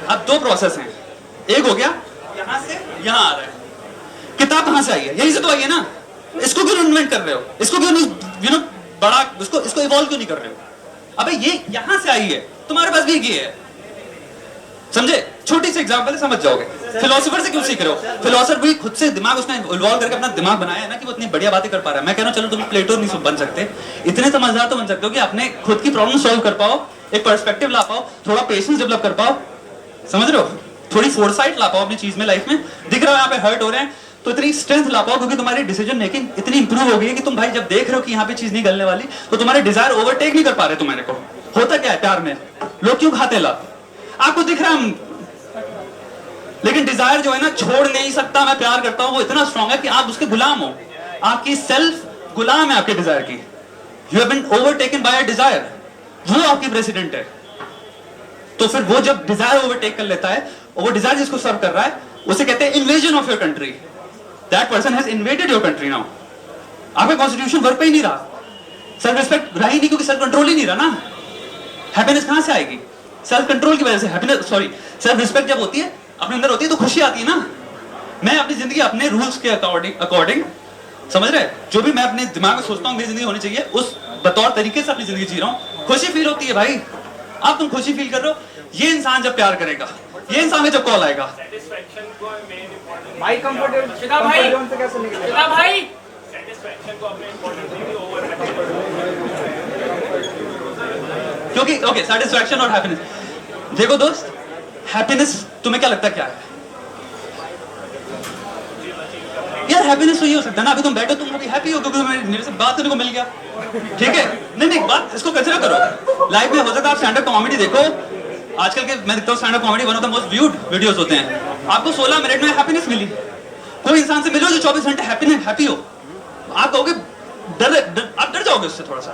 अब 2 प्रोसेस हैं. एक हो गया यहाँ से यहाँ आ रहा है. किताब कहाँ से आई है? यहीं से तो आई है ना. इसको क्यों इन्वेंट कर रहे हो? इसको क्यों नहीं बड़ा इसको इवॉल्व क्यों नहीं कर रहे हो? अबे ये यहाँ से आई है, तुम्हारे पास भी ये है. समझे? छोटी सी एग्जांपल है, समझ जाओगे. फिलोसोफर से क्यों सीख रहे हो? फिलोसोफर भी खुद से दिमाग उसने इवॉल्व करके अपना दिमाग बनाया है ना, कि वो इतनी बढ़िया बातें कर पा रहा है. मैं कह रहा हूँ चलो तुम प्लेटो नहीं बन सकते, इतने समझदार तो बन सकते हो कि अपने खुद की प्रॉब्लम सॉल्व कर पाओ, एक पर्सपेक्टिव ला पाओ, थोड़ा पेशेंस डेवलप कर पाओ. समझ रहे हो? थोड़ी फोरसाइट ला पाओ अपनी चीज में, लाइफ में दिख रहा है यहाँ पे हर्ट हो रहे हैं तो इतनी स्ट्रेंथ ला पाओ, क्योंकि तुम्हारी डिसीजन मेकिंग इतनी इंप्रूव हो गई है कि तुम भाई जब देख रहे हो कि यहाँ पे चीज नहीं गलने वाली, तो तुम्हारे डिजायर ओवरटेक नहीं कर पा रहे. तुम्हारे को होता क्या है प्यार में, लोग क्यों खाते ला? आपको दिख रहा है लेकिन डिजायर जो है ना, छोड़ नहीं सकता, मैं प्यार करता हूं, वो इतना स्ट्रांग है कि आप उसके गुलाम हो। आपकी सेल्फ गुलाम है आपके डिजायर की। You have been overtaken by a desire, वो आपकी प्रेसिडेंट है। तो फिर वो जब डिजायर ओवरटेक कर लेता है, और वो डिजायर जिसको सर्व कर रहा है, उसे कहते हैं invasion of your country. That person has invaded your country now. आपका कॉन्स्टिट्यूशन वर्क पे ही नहीं रहा, सेल्फ रिस्पेक्ट रहा ही नहीं, क्योंकि सेल्फ कंट्रोल ही नहीं रहा ना। हैप्पीनेस कहां से आएगी? सेल्फ कंट्रोल की वजह से। हैप्पीनेस सॉरी सेल्फ रिस्पेक्ट जब होती है, अपने अंदर होती है, तो खुशी आती है ना। मैं अपनी जिंदगी अपने रूल्स के अकॉर्डिंग समझ रहे, जो भी मैं अपने दिमाग में सोचता हूँ मेरी जिंदगी होनी चाहिए, उस बतौर तरीके से अपनी जिंदगी जी रहा हूँ। खुशी फील होती है भाई। आप तुम खुशी फील कर रहे हो, ये इंसान जब प्यार करेगा, ये इंसान में जब कॉल आएगा, भाई कंफर्टेबल से कैसे निकलेगा भाई क्योंकि ओके सेटिस्फैक्शन और हैप्पीनेस। देखो दोस्त, हैप्पीनेस तुम्हें क्या लगता है क्या है? यार हैप्पीनेस तो ये हो सकता है ना, अभी तुम बैठो, तुम अभी हैप्पी हो क्योंकि तुम्हें मेरे से बात करने को मिल गया, ठीक है? नहीं एक बात इसको कंसिडर करो, लाइफ में हो सकता है आप स्टैंड अप कॉमेडी देखो, आजकल के मैं देखता हूँ stand up comedy one of the most viewed videos होते हैं। आपको 16 मिनट में हैप्पीनेस मिली। कोई इंसान से मिलो जो 24 घंटे हैप्पी हो, आप कहोगे आप डर जाओगे उससे थोड़ा सा,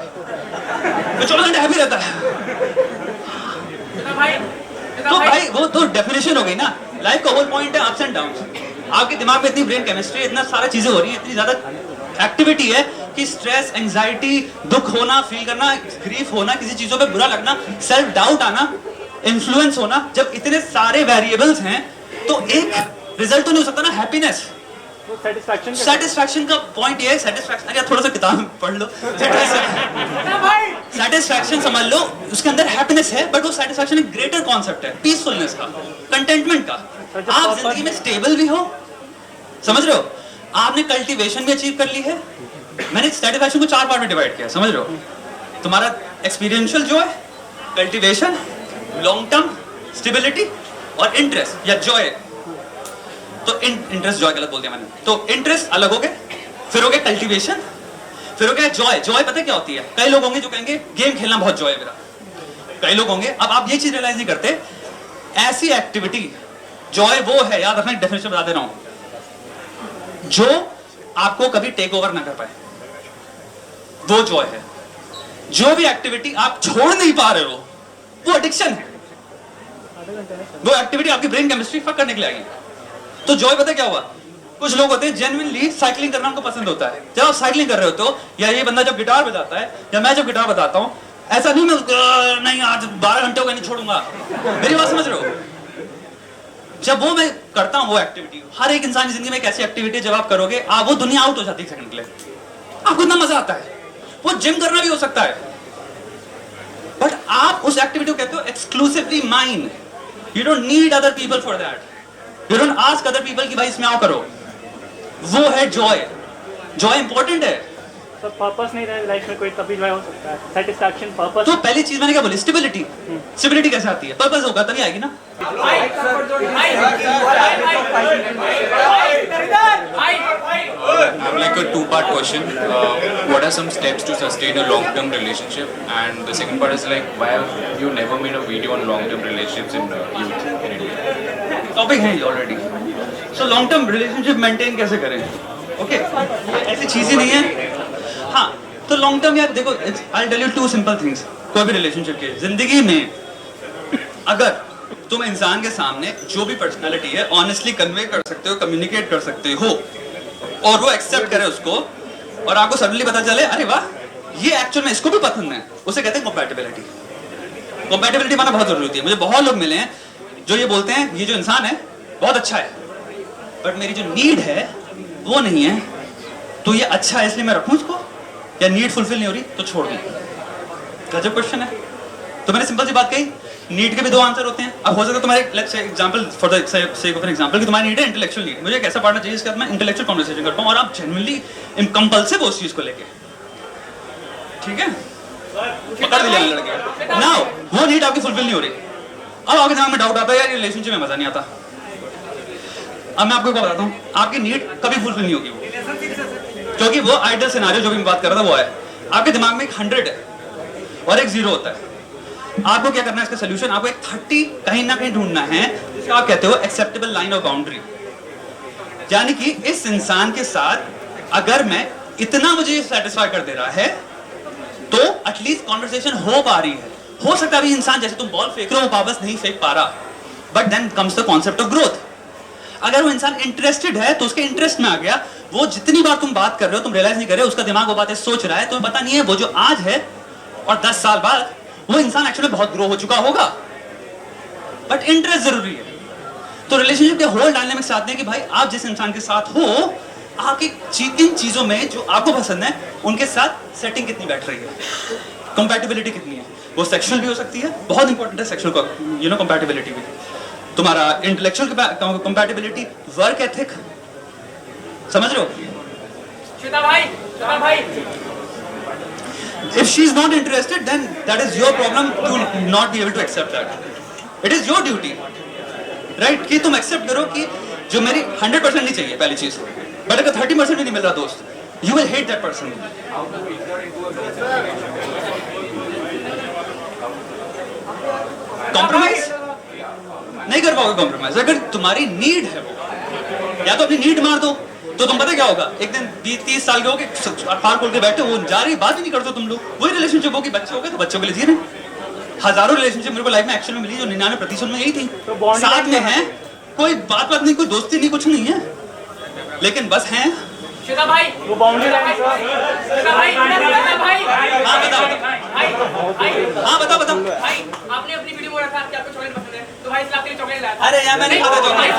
वो 24 घंटे हैप्पी रहता है। तो भाई वो तो डेफिनेशन हो गई ना। लाइफ का होल पॉइंट है अप्स एंड डाउन्स। आपके दिमाग में इतनी ब्रेन केमिस्ट्री, इतना सारा चीजें हो रही है, इतनी ज्यादा एक्टिविटी है कि स्ट्रेस, एंजाइटी, दुख होना, फील करना, ग्रीफ होना, किसी चीजों पे बुरा लगना, सेल्फ डाउट आना, इन्फ्लुएंस होना, जब इतने सारे वेरिएबल्स हैं तो एक रिजल्ट तो नहीं हो सकता ना हैप्पीनेस। सेटिस्फैक्शन का पॉइंट ये है, सेटिस्फैक्शन, अरे थोड़ा सा किताब पढ़ लो। सेटिस्फैक्शन समझ लो, उसके अंदर हैप्पीनेस है, बट वो सेटिस्फैक्शन एक ग्रेटर कॉन्सेप्ट है, पीसफुलनेस का, कंटेंटमेंट का। आप जिंदगी में स्टेबल भी हो, समझ रहे हो, आपने कल्टीवेशन भी अचीव कर ली है। मैंने सेटिस्फैक्शन को 4 पार्ट में डिवाइड किया, समझ रहे हो? तुम्हारा एक्सपीरियंशियल जो है, कल्टीवेशन, लॉन्ग टर्म स्टेबिलिटी और इंटरेस्ट या जॉय। तो इंटरेस्ट जॉय गलत बोल दिया मैंने। तो इंटरेस्ट अलग हो गए, फिर हो गया कल्टीवेशन, फिर हो गया जॉय। जॉय पता है क्या होती है? कई लोग होंगे जो कहेंगे गेम खेलना बहुत जॉय है मेरा, कई लोग होंगे, अब आप ये चीज रियलाइज नहीं करते, ऐसी एक्टिविटी जॉय वो है, याद रखना, डेफिनेशन बता दे रहा हूं, जो आपको कभी टेक ओवर ना कर पाए, वो जॉय है। जो भी एक्टिविटी आप छोड़ नहीं पा रहे हो, वो एडिक्शन है। वो एक्टिविटी आपकी ब्रेन केमिस्ट्री फक करने के लिए आएगी। तो जॉय पता क्या हुआ? कुछ लोग होते हैं जेन्युइनली साइकिलिंग करना उनको पसंद होता है। जब आप साइकिलिंग कर रहे होते हो, या ये बंदा जब गिटार बजाता है, या मैं जब गिटार बजाता हूं, ऐसा नहीं मैं नहीं आज 12 घंटे हो गए नहीं छोड़ूंगा, मेरी बात समझ रहे हो? जब वो मैं करता हूं वो एक्टिविटी, हर एक इंसान की जिंदगी में एक ऐसी एक्टिविटी जब आप करोगे, आप वो दुनिया आउट हो जाती है सेकंड के लिए, आपको इतना मजा आता है। वो जिम करना भी हो सकता है, बट आप उस एक्टिविटी को कहते हो exclusively mine. You don't need other people for that. You don't ask other people कि भाई इसमें आओ करो। वो है जॉय। जॉय इंपॉर्टेंट है। तो पर्पस नहीं रहे लाइफ में कोई तभी जॉय हो सकता है, सेटिस्फैक्शन, पर्पस। तो पहली चीज मैंने क्या बोली? स्टेबिलिटी। स्टेबिलिटी कैसे आती है? पर्पस होगा तभी आएगी ना। I have like a two-part question. What are some steps to sustain a long-term relationship? And the second part is like, why have you never made a video on long-term relationships in youth in India? Topic है already. So long term relationship maintain कैसे करें? Okay, ऐसी चीज ही नहीं है। हाँ, तो long term यार देखो, I tell you 2 simple things. कोई भी रिलेशनशिप के जिंदगी में अगर तुम इंसान के सामने जो भी पर्सनालिटी है ऑनेस्टली कन्वे कर सकते हो, कम्युनिकेट कर सकते हो, और वो एक्सेप्ट करे उसको, और आपको सडनली पता चले अरे वाह ये एक्चुअल में इसको भी पसंद है, उसे कहते हैं कंपैटिबिलिटी। कंपैटिबिलिटी माना बहुत जरूरी होती है। मुझे बहुत लोग मिले हैं जो ये बोलते हैं ये जो इंसान है बहुत अच्छा है, बट मेरी जो नीड है वो नहीं है, तो ये अच्छा है इसलिए मैं रखूं इसको, या नीड फुलफिल नहीं हो रही तो छोड़ दूं। गजब क्वेश्चन है। तो मैंने सिंपल सी बात कही, नीड के भी 2 आंसर होते हैं। अब हो सकता है तुम्हारे let's say example for the sake of an example कि तुम्हारी नीड है इंटेलेक्चुअल नीड, मुझे एक ऐसा पार्टनर चाहिए जिसके साथ मैं इंटेलेक्चुअल कन्वर्सेशन कर पाऊं और आप जेन्युइनली कंपल्सिव हो उस चीज को लेके, ठीक है? पकड़ भी लेने लड़के नाउ वो नीड आपकी फुलफिल नहीं हो रही। अब आपके दिमाग में डाउट आता है यार रिलेशनशिप में मजा नहीं आता। अब मैं आपको क्या बताता हूँ, आपकी नीड कभी फुलफिल नहीं होगी वो, क्योंकि वो आइडियल सिनेरियो जो भी मैं बात कर रहा था वो है आपके दिमाग में एक 100 है और एक 0 होता है। आपको क्या करना है इसका सोल्यूशन? आपको एक 30 कहीं ना कहीं ढूंढना है जिसे आप कहते हो एक्सेप्टेबल लाइन ऑफ बाउंड्री, यानी कि इस इंसान के साथ अगर मैं इतना मुझे सेटिस्फाई कर दे रहा है तो एटलीस्ट कॉन्वर्सेशन हो पा रही है। हो सकता है अभी इंसान जैसे तुम बॉल फेंक रहे हो वापस नहीं फेंक पा रहा, but then comes the concept of growth. अगर वो इंसान इंटरेस्टेड है तो उसके इंटरेस्ट में आ गया, वो जितनी बार तुम बात कर रहे हो तुम रियलाइज नहीं कर रहे हो, उसका दिमाग वो बातें सोच रहा है, तुम्हें पता नहीं है वो जो आज है और 10 साल बाद वो इंसान एक्चुअली बहुत ग्रो हो चुका होगा, बट इंटरेस्ट जरूरी है। तो रिलेशनशिप के होल डायनामिक्स आते हैं कि भाई आप जिस इंसान के साथ हो, आपकी किन चीजों में जो आपको पसंद है उनके साथ सेटिंग कितनी बैठ रही है, कंपैटिबिलिटी कितनी है। वो सेक्सुअल भी हो सकती है, बहुत इंपॉर्टेंट है सेक्सुअल कंपैटिबिलिटी भी, तुम्हारा इंटेलेक्चुअल कंपैटिबिलिटी, वर्क एथिक, समझ रहे हो? श्वेता भाई If she is not interested, then that is your problem to not be able to accept that. It is your duty, right? कि तुम accept करो कि जो मेरी 100% नहीं चाहिए पहली चीज, but अगर 30% भी नहीं मिल रहा दोस्त, you will hate that person. Compromise नहीं कर पाओगे compromise. अगर तुम्हारी need है वो, या तो अपनी need मार दो, तो तुम पता क्या होगा, एक दिन 20-30 साल के हो गए अखबार खोल के बैठे, वो जा रही बात ही नहीं करते तुम लोग। वही रिलेशनशिप होगी, बच्चे हो गए तो बच्चों के लिए जी रहे। हजारों रिलेशनशिप मेरे को लाइफ में एक्चुअली मिली जो 99% में यही थी, साथ में है, कोई बात नहीं, कोई दोस्ती नहीं, कुछ नहीं है, लेकिन बस हैं। श्वेता भाई वो बाउंड्री लाइन भाई हाँ बता भाई, आपने अपनी वीडियो में रखा कि आपको चॉकलेट पसंद है, तो भाई इसलिए आपके लिए चॉकलेट लाया। अरे यार मैं नहीं खाता चॉकलेट।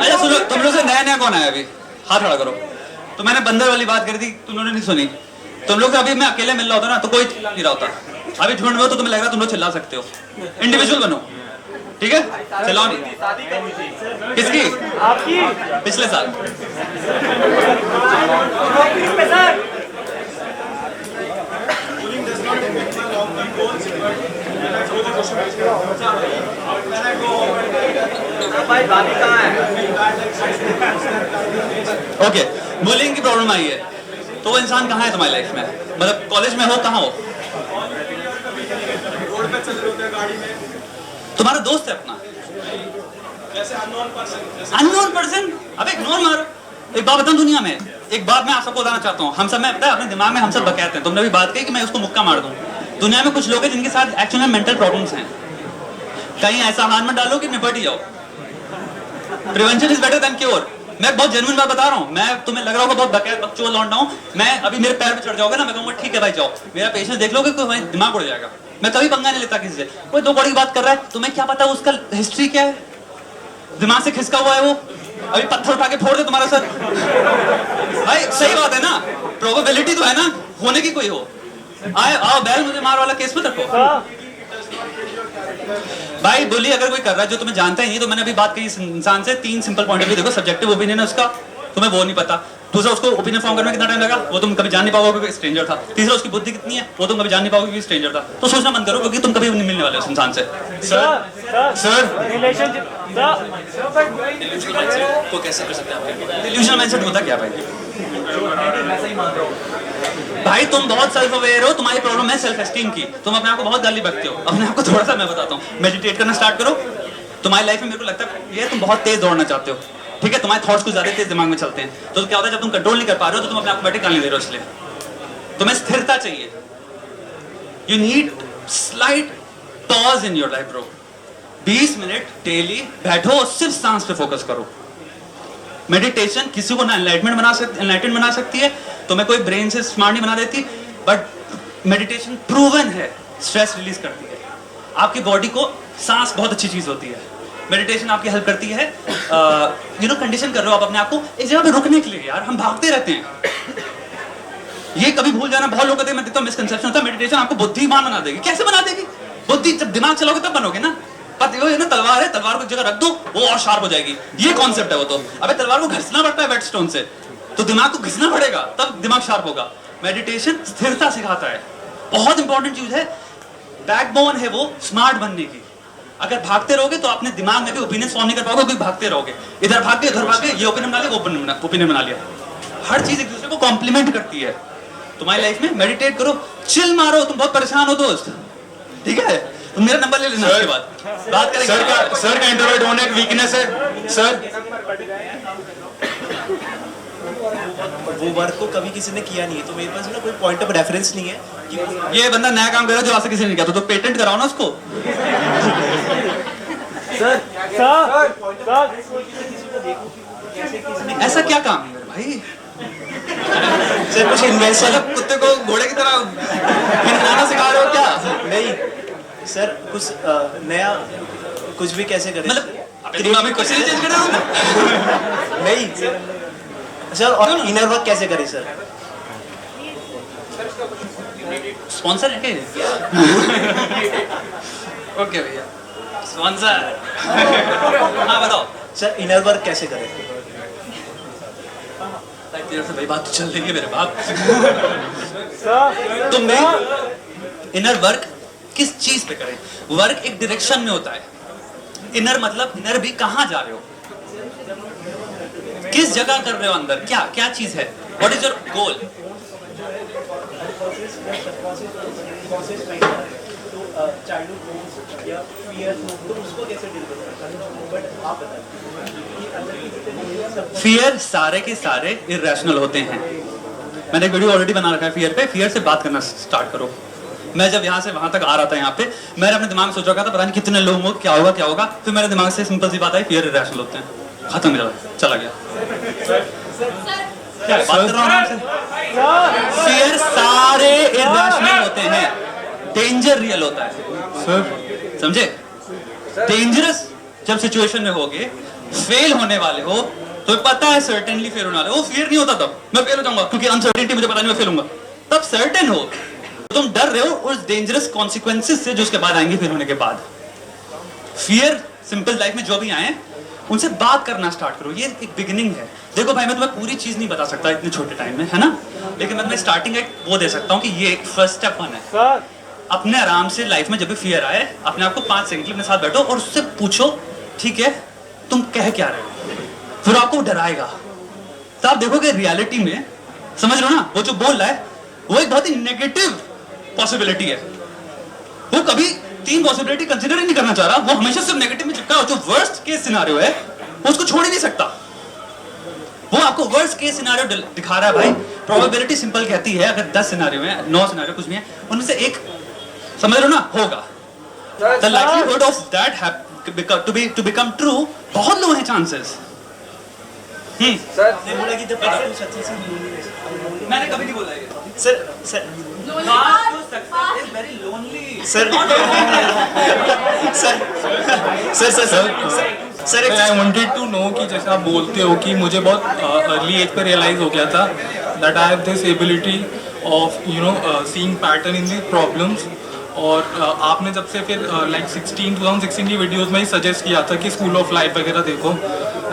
अच्छा सुनो, तुम लोग से नया कौन आया अभी? हाथ खड़ा करो। तो मैंने बंदर वाली बात करी थी, तुम लोगों ने नहीं सुनी। तुम लोग से अभी मैं अकेले मिल रहा होता ना तो कोई चिल्ला नहीं रहा होता। अभी झुंड में हो तो तुम्हें लग रहा है तुम लोग चिल्ला सकते हो। इंडिविजुअल बनो, ठीक है? चिल्लाओ नहीं। किसकी? आपकी। पिछले साल। ओके, बुलिंग की प्रॉब्लम आई है तो वो इंसान कहाँ है तुम्हारी लाइफ में? मतलब कॉलेज में हो, कहाँ हो? रोड पे चल रहे होते हैं, गाड़ी में। तुम्हारा दोस्त है अपना, जैसे अननोन पर्सन। Unknown person? अबे इग्नोर मारो। एक बात बताऊं दुनिया में, एक बात मैं आप सबको बताना चाहता हूँ, हम सब में पता है अपने दिमाग में हम सब बकैते हैं। तुमने भी बात कही कि मैं उसको मुक्का मार दूं। दुनिया में कुछ लोग हैं जिनके साथ एक्चुअली मेंटल प्रॉब्लम्स हैं। कहीं ऐसा हाथ मत डालो कि निपट ही जाओ। Prevention is better than cure. मैं बहुत जेन्युइन बात बता रहा हूँ। मैं तुम्हें लग रहा होगा बहुत बकैत बकचोद लौंडा हूँ, मैं अभी मेरे पैर पे चढ़ जाओगे ना, मैं कहूँगा ठीक है भाई जाओ, मेरा पेशेंस देख लोगे तो दिमाग उड़ जाएगा। मैं कभी पंगा नहीं लेता किसी से। कोई 2 कौड़ी की बात कर रहा है, तुम्हें क्या पता उसका हिस्ट्री क्या है, दिमाग से खिसका हुआ है वो, अभी पत्थर उठा के फोड़ दे तुम्हारा सर। भाई सही बात है ना, प्रोबेबिलिटी तो है ना होने की कोई हो। आओ बैल मुझे मार वाला केस मत रखो भाई। बोलिए अगर कोई कर रहा है जो तुम्हें जानता ही नहीं, तो मैंने अभी बात कही इस इंसान से 3 सिंपल पॉइंट ऑफ व्यू। देखो सब्जेक्टिव ओपिनियन है उसका, तुम्हें वो नहीं पता। दूसरा, उसको ओपिनियन फॉर्म करने में कितना टाइम लगा वो तुम कभी जान नहीं पाओगे क्योंकि स्ट्रेंजर था। तीसरा, उसकी बुद्धि कितनी है वो तुम कभी जान नहीं पाओगे क्योंकि स्ट्रेंजर था। तो सोचना बंद करो क्योंकि तुम कभी नहीं मिलने वाले उस इंसान से। सर रिलेशनशिप को कैसे कर सकते हैं आप? डिल्यूजनल माइंडसेट होता क्या भाई? भाई तुम बहुत सेल्फ अवेयर हो, तुम्हारी प्रॉब्लम है सेल्फ एस्टीम की। तुम अपने आप को बहुत गाली बकते हो। अपने आप को थोड़ा सा मैं बताता हूँ, मेडिटेट करना स्टार्ट करो। तुम्हारी लाइफ में मेरे को लगता है ये तुम बहुत तेज दौड़ना चाहते हो, ठीक है? तुम्हारे थॉट्स कुछ ज्यादा तेज दिमाग में चलते हैं, तो क्या होता है जब तुम कंट्रोल नहीं कर पा रहे हो तो तुम अपने आप को बैठे गाली दे रहे हो। इसलिए तुम्हें स्थिरता चाहिए। You need slight pause in your life bro. 20 minute daily बैठो और सिर्फ सांस पे फोकस करो। मेडिटेशन किसी को ना एनलाइटमेंट बना सकती है, तुम्हें कोई ब्रेन से स्मार्ट नहीं बना देती, बट मेडिटेशन प्रूवन है स्ट्रेस रिलीज करती है। आपकी बॉडी को सांस बहुत अच्छी चीज होती है। मेडिटेशन आपकी हेल्प करती है। कंडीशन कर रहे हो आप अपने आप को एक जगह पे रुकने के लिए। यार हम भागते रहते हैं, ये कभी भूल जाना। बहुत लोग कहते हैं, मैं देखता हूं मिसकंसेप्शन होता है मेडिटेशन आपको बुद्धिमान बना देगी। कैसे बना देगी? बुद्धि जब दिमाग चलाओगे तब बनोगे ना। पता है ना, तलवार है, तलवार को एक जगह रख दो वो और शार्प हो जाएगी, ये कॉन्सेप्ट है वो। तो अबे तलवार को घसना पड़ता है वेटस्टोन से, तो दिमाग को घिसना पड़ेगा, तब दिमाग शार्प होगा। मेडिटेशन स्थिरता सिखाता है, बहुत इंपॉर्टेंट चीज है, बैकबोन है वो स्मार्ट बनने की। अगर भागते रहोगे तो अपने दिमाग में भी ओपिनियन फॉर्म नहीं कर पाओगे, क्योंकि भागते रहोगे, इधर भाग के उधर भाग के, ये ओपिनियन बना लिया, वो ओपिनियन बना लिया। हर चीज एक दूसरे को कॉम्प्लीमेंट करती है। तुम्हारी लाइफ में मेडिटेट करो, चिल मारो। तुम बहुत परेशान हो दोस्त, ठीक है, तुम मेरा नंबर ले लेना, उसके बाद बात करेंगे। सर का इंट्रोवर्ट होने की वीकनेस है सर। वो वर्क को कभी किसी ने किया नहीं है, तो मेरे पास ना कोई पॉइंट ऑफ रेफरेंस नहीं है। ये बंदा नया काम कर रहा है जो आज तक किसी ने नहीं किया, तो पेटेंट कराओ ना उसको। सर ऐसा क्या काम है भाई? सर कुछ इन्वेंशन, कुत्ते को घोड़े की तरह हिलाना सिखा रहे हो क्या? नहीं सर, कुछ नया कुछ भी कैसे करें, मतलब दिमाग में क्वेश्चन चेंज कर रहे हो? नहीं सर, और इनर वर्क कैसे करें सर? स्पॉन्सर है क्या? ओके भैया, स्पॉन्सर। हाँ बताओ सर, इनर वर्क कैसे करें? तेरे से भाई बात तो चल रही है मेरे बाप। तो मैं इनर वर्क किस चीज पे करें? वर्क एक डायरेक्शन में होता है। इनर मतलब इनर भी कहाँ जा रहे हो, किस जगह कर रहे हो, अंदर क्या क्या चीज है, what is your goal? Fear सारे के सारे इरेशनल होते हैं। मैंने एक वीडियो ऑलरेडी बना रखा है फियर पे। फियर से बात करना स्टार्ट करो। मैं जब यहाँ से वहां तक आ रहा था, यहाँ पे मैंने अपने दिमाग में सोच रखा था पता नहीं कितने लोगों को क्या होगा क्या होगा, फिर मेरे दिमाग से सिंपल सी बात आई, फियर इरेशनल होते हैं, खत्म हो चला गया। क्या बात कर रहा हूँ आपसे? फियर सारे इरेशनल होते हैं, डेंजर रियल होता है सर, समझे? डेंजरस जब सिचुएशन में होगे, फेल होने वाले हो, तो पता है सर्टेनली फेल होने वाले, वो फियर नहीं होता तब मैं फेल हो जाऊंगा क्योंकि अनसर्टेनिटी मुझे पता नहीं मैं फेल होऊंगा। तब सर्टेन हो, तुम डर रहे हो उस डेंजरस कॉन्सिक्वेंसेस से जो उसके बाद आएंगे फेल होने के बाद। फियर सिंपल लाइफ में जो भी आए उनसे बात करना स्टार्ट करो, ये एक बिगिनिंग है। देखो भाई, मैं तुम्हें पूरी चीज नहीं बता सकता इतने छोटे टाइम में, है ना, लेकिन मैं तुम्हें स्टार्टिंग एक वो दे सकता हूँ कि ये एक फर्स्ट स्टेप वन है। अपने आराम से लाइफ में जब भी फियर आए, अपने आप को 5 सेकंड अपने साथ बैठो और उससे पूछो, ठीक है तुम कह क्या रहे हो, फिर आपको डराएगा, तो आप देखोगे रियलिटी में, समझ रहे हो ना, वो जो बोल रहा है वो एक बहुत ही नेगेटिव पॉसिबिलिटी है। वो कभी 3 पॉसिबिलिटी कंसीडर ही नहीं करना चाह रहा, वो हमेशा सिर्फ नेगेटिव में चिपका है। जो वर्स्ट केस सिनेरियो है वो उसको छोड़ ही नहीं सकता, वो आपको वर्स्ट केस सिनेरियो दिखा रहा है। भाई प्रोबेबिलिटी सिंपल कहती है, अगर 10 सिनेरियो है, 9 सिनेरियो कुछ भी है, उनमें से एक समझ लो ना होगा, the likelihood of that to become true बहुत लो है चांसेस। सर ने बोला कि जब कुछ अच्छे से मैंने कभी नहीं बोला ये sir very lonely sir sir I wanted to know कि जैसे आप बोलते हो कि मुझे बहुत अर्ली एज पे रियलाइज हो गया था that I have this ability of seeing pattern in the problems. और आपने जब से फिर लाइक 2016 की वीडियोस में ही सजेस्ट किया था कि स्कूल ऑफ लाइफ वगैरह देखो।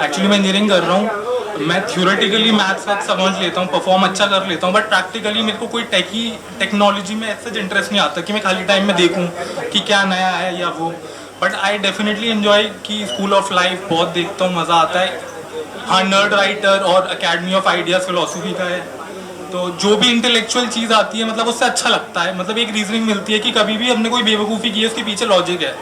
एक्चुअली मैं इंजीनियरिंग कर रहा हूँ, मैं थ्योरेटिकली मैथ्स वैथ समझ लेता हूँ, परफॉर्म अच्छा कर लेता हूँ, बट प्रैक्टिकली मेरे को कोई टेक्नोलॉजी में ऐसा इंटरेस्ट नहीं आता कि मैं खाली टाइम में देखूँ कि क्या नया है या वो। बट आई डेफिनेटली इन्जॉय कि स्कूल ऑफ लाइफ बहुत देखता हूँ, मज़ा आता है। हाँ, नर्ड राइटर और अकेडमी ऑफ आइडियाज़ फिलोसफी का है, तो जो भी इंटेलेक्चुअल चीज़ आती है मतलब उससे अच्छा लगता है, मतलब एक रीजनिंग मिलती है कि कभी भी हमने कोई बेवकूफ़ी की है उसके पीछे लॉजिक है,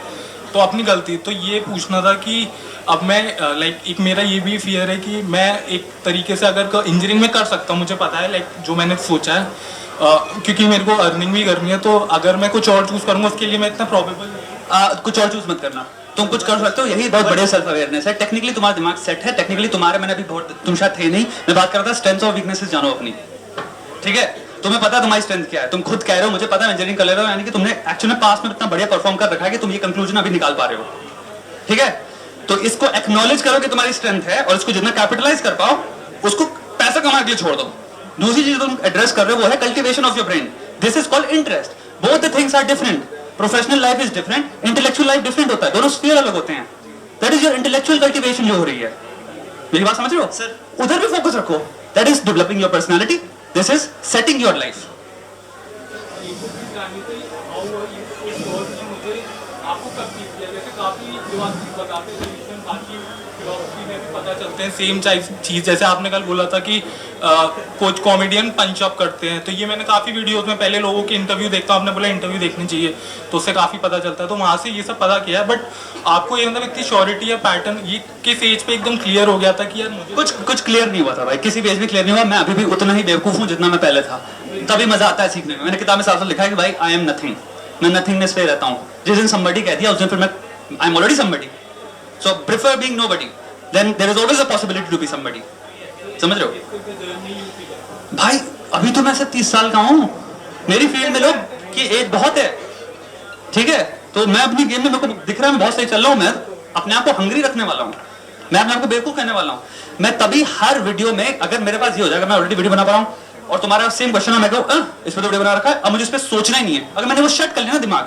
तो अपनी गलती। तो ये पूछना था कि अब मैं लाइक एक मेरा ये भी फियर है कि मैं एक तरीके से अगर इंजीनियरिंग में कर सकता हूँ, मुझे पता है लाइक जो मैंने सोचा है, क्योंकि मेरे को अर्निंग भी करनी है, तो अगर मैं कुछ और चूज़ करूँगा उसके लिए मैं इतना प्रॉबेबल कुछ और चूज मत करना, तुम कुछ कर सकते हो, यही बहुत बड़े सेल्फ अवेयरनेस है। टेक्निकली तुम्हारा दिमाग सेट है, टेक्निकली तुम्हारे, मैंने अभी बहुत, तुम शायद थे नहीं, मैं बात कर रहा था स्ट्रेंथ्स और वीकनेसेस जानो अपनी, ठीक है? तुम्हें पता है तुम्हारी स्ट्रेंथ क्या है, तुम खुद कह रहे हो मुझे पता है मैं इंजीनियरिंग कर ले रहा हूं, यानी कि तुमने एक्चुअल में पास्ट में इतना बढ़िया परफॉर्म कर रखा है कि तुम ये कंक्लूजन अभी निकाल पा रहे हो, ठीक है? तो इसको एक्नॉलेज करो कि तुम्हारी स्ट्रेंथ है और इसको जितना कैपिटलाइज कर पाओ उसको पैसा कमाने के लिए छोड़ दो। दूसरी चीज तुम एड्रेस कर रहे हो वो है cultivation of your brain, this is called interest. Both the things are different, professional life is different, intellectual life different होता है, दोनों स्फीयर अलग होते हैं। That is your intellectual cultivation जो हो रही है, मेरी बात समझ रहे हो सर? उधर भी फोकस रखो. That is developing your personality. This is setting your life. आपको कब सीख किया? जैसे काफी जो आप बताते हैं रिलीजन बाकी फिलॉसफी में भी पता चलते हैं सेम चीज. जैसे आपने कल बोला था कि कुछ कॉमेडियन पंच अप करते हैं, तो ये मैंने काफी वीडियोस में पहले लोगों के इंटरव्यू देखता हूं. आपने बोला इंटरव्यू देखनी चाहिए, तो उससे काफी पता चलता है. तो वहां से ये सब पता किया है. बट आपको ये मतलब इतनी श्योरिटी या पैटर्न ये किस एज पे एकदम क्लियर हो गया था कि यार मुझे कुछ क्लियर नहीं हुआ था भाई. किसी भी एज में क्लियर नहीं हुआ. मैं अभी भी उतना ही बेवकूफ हूँ जितना मैं पहले था. तभी मजा आता है सीखने में. मैंने किताब में साफ लिखा है कि भाई आई एम नथिंग. मैं नथिंगनेस पे रहता हूँ. जिस दिन somebody कह दिया उस दिन फिर मैं I am already somebody. So prefer being nobody. Then there is always a possibility to be somebody. समझ रहे हो भाई? अभी तो मैं सिर्फ 30 साल का हूँ. मेरी फील्ड में लोग की एज बहुत है, ठीक है? तो मैं अपनी गेम में मेरे को दिख रहा है मैं बहुत सही चल रहा हूँ. मैं अपने आप को हंग्री रखने वाला हूँ. मैं अपने आप को बेवकूफ कहने वाला हूँ. मैं तभी हर वीडियो में, अगर मेरे पास ये हो जाएगा मैं ऑलरेडी वीडियो बना पा रहा हूँ और तुम्हारा सेम क्वेश्चन है, मैं कहूँ इस पर तो वीडियो बना रखा है, अब मुझे इस पर सोचना ही नहीं है. अगर मैंने वो शट कर लिया ना दिमाग,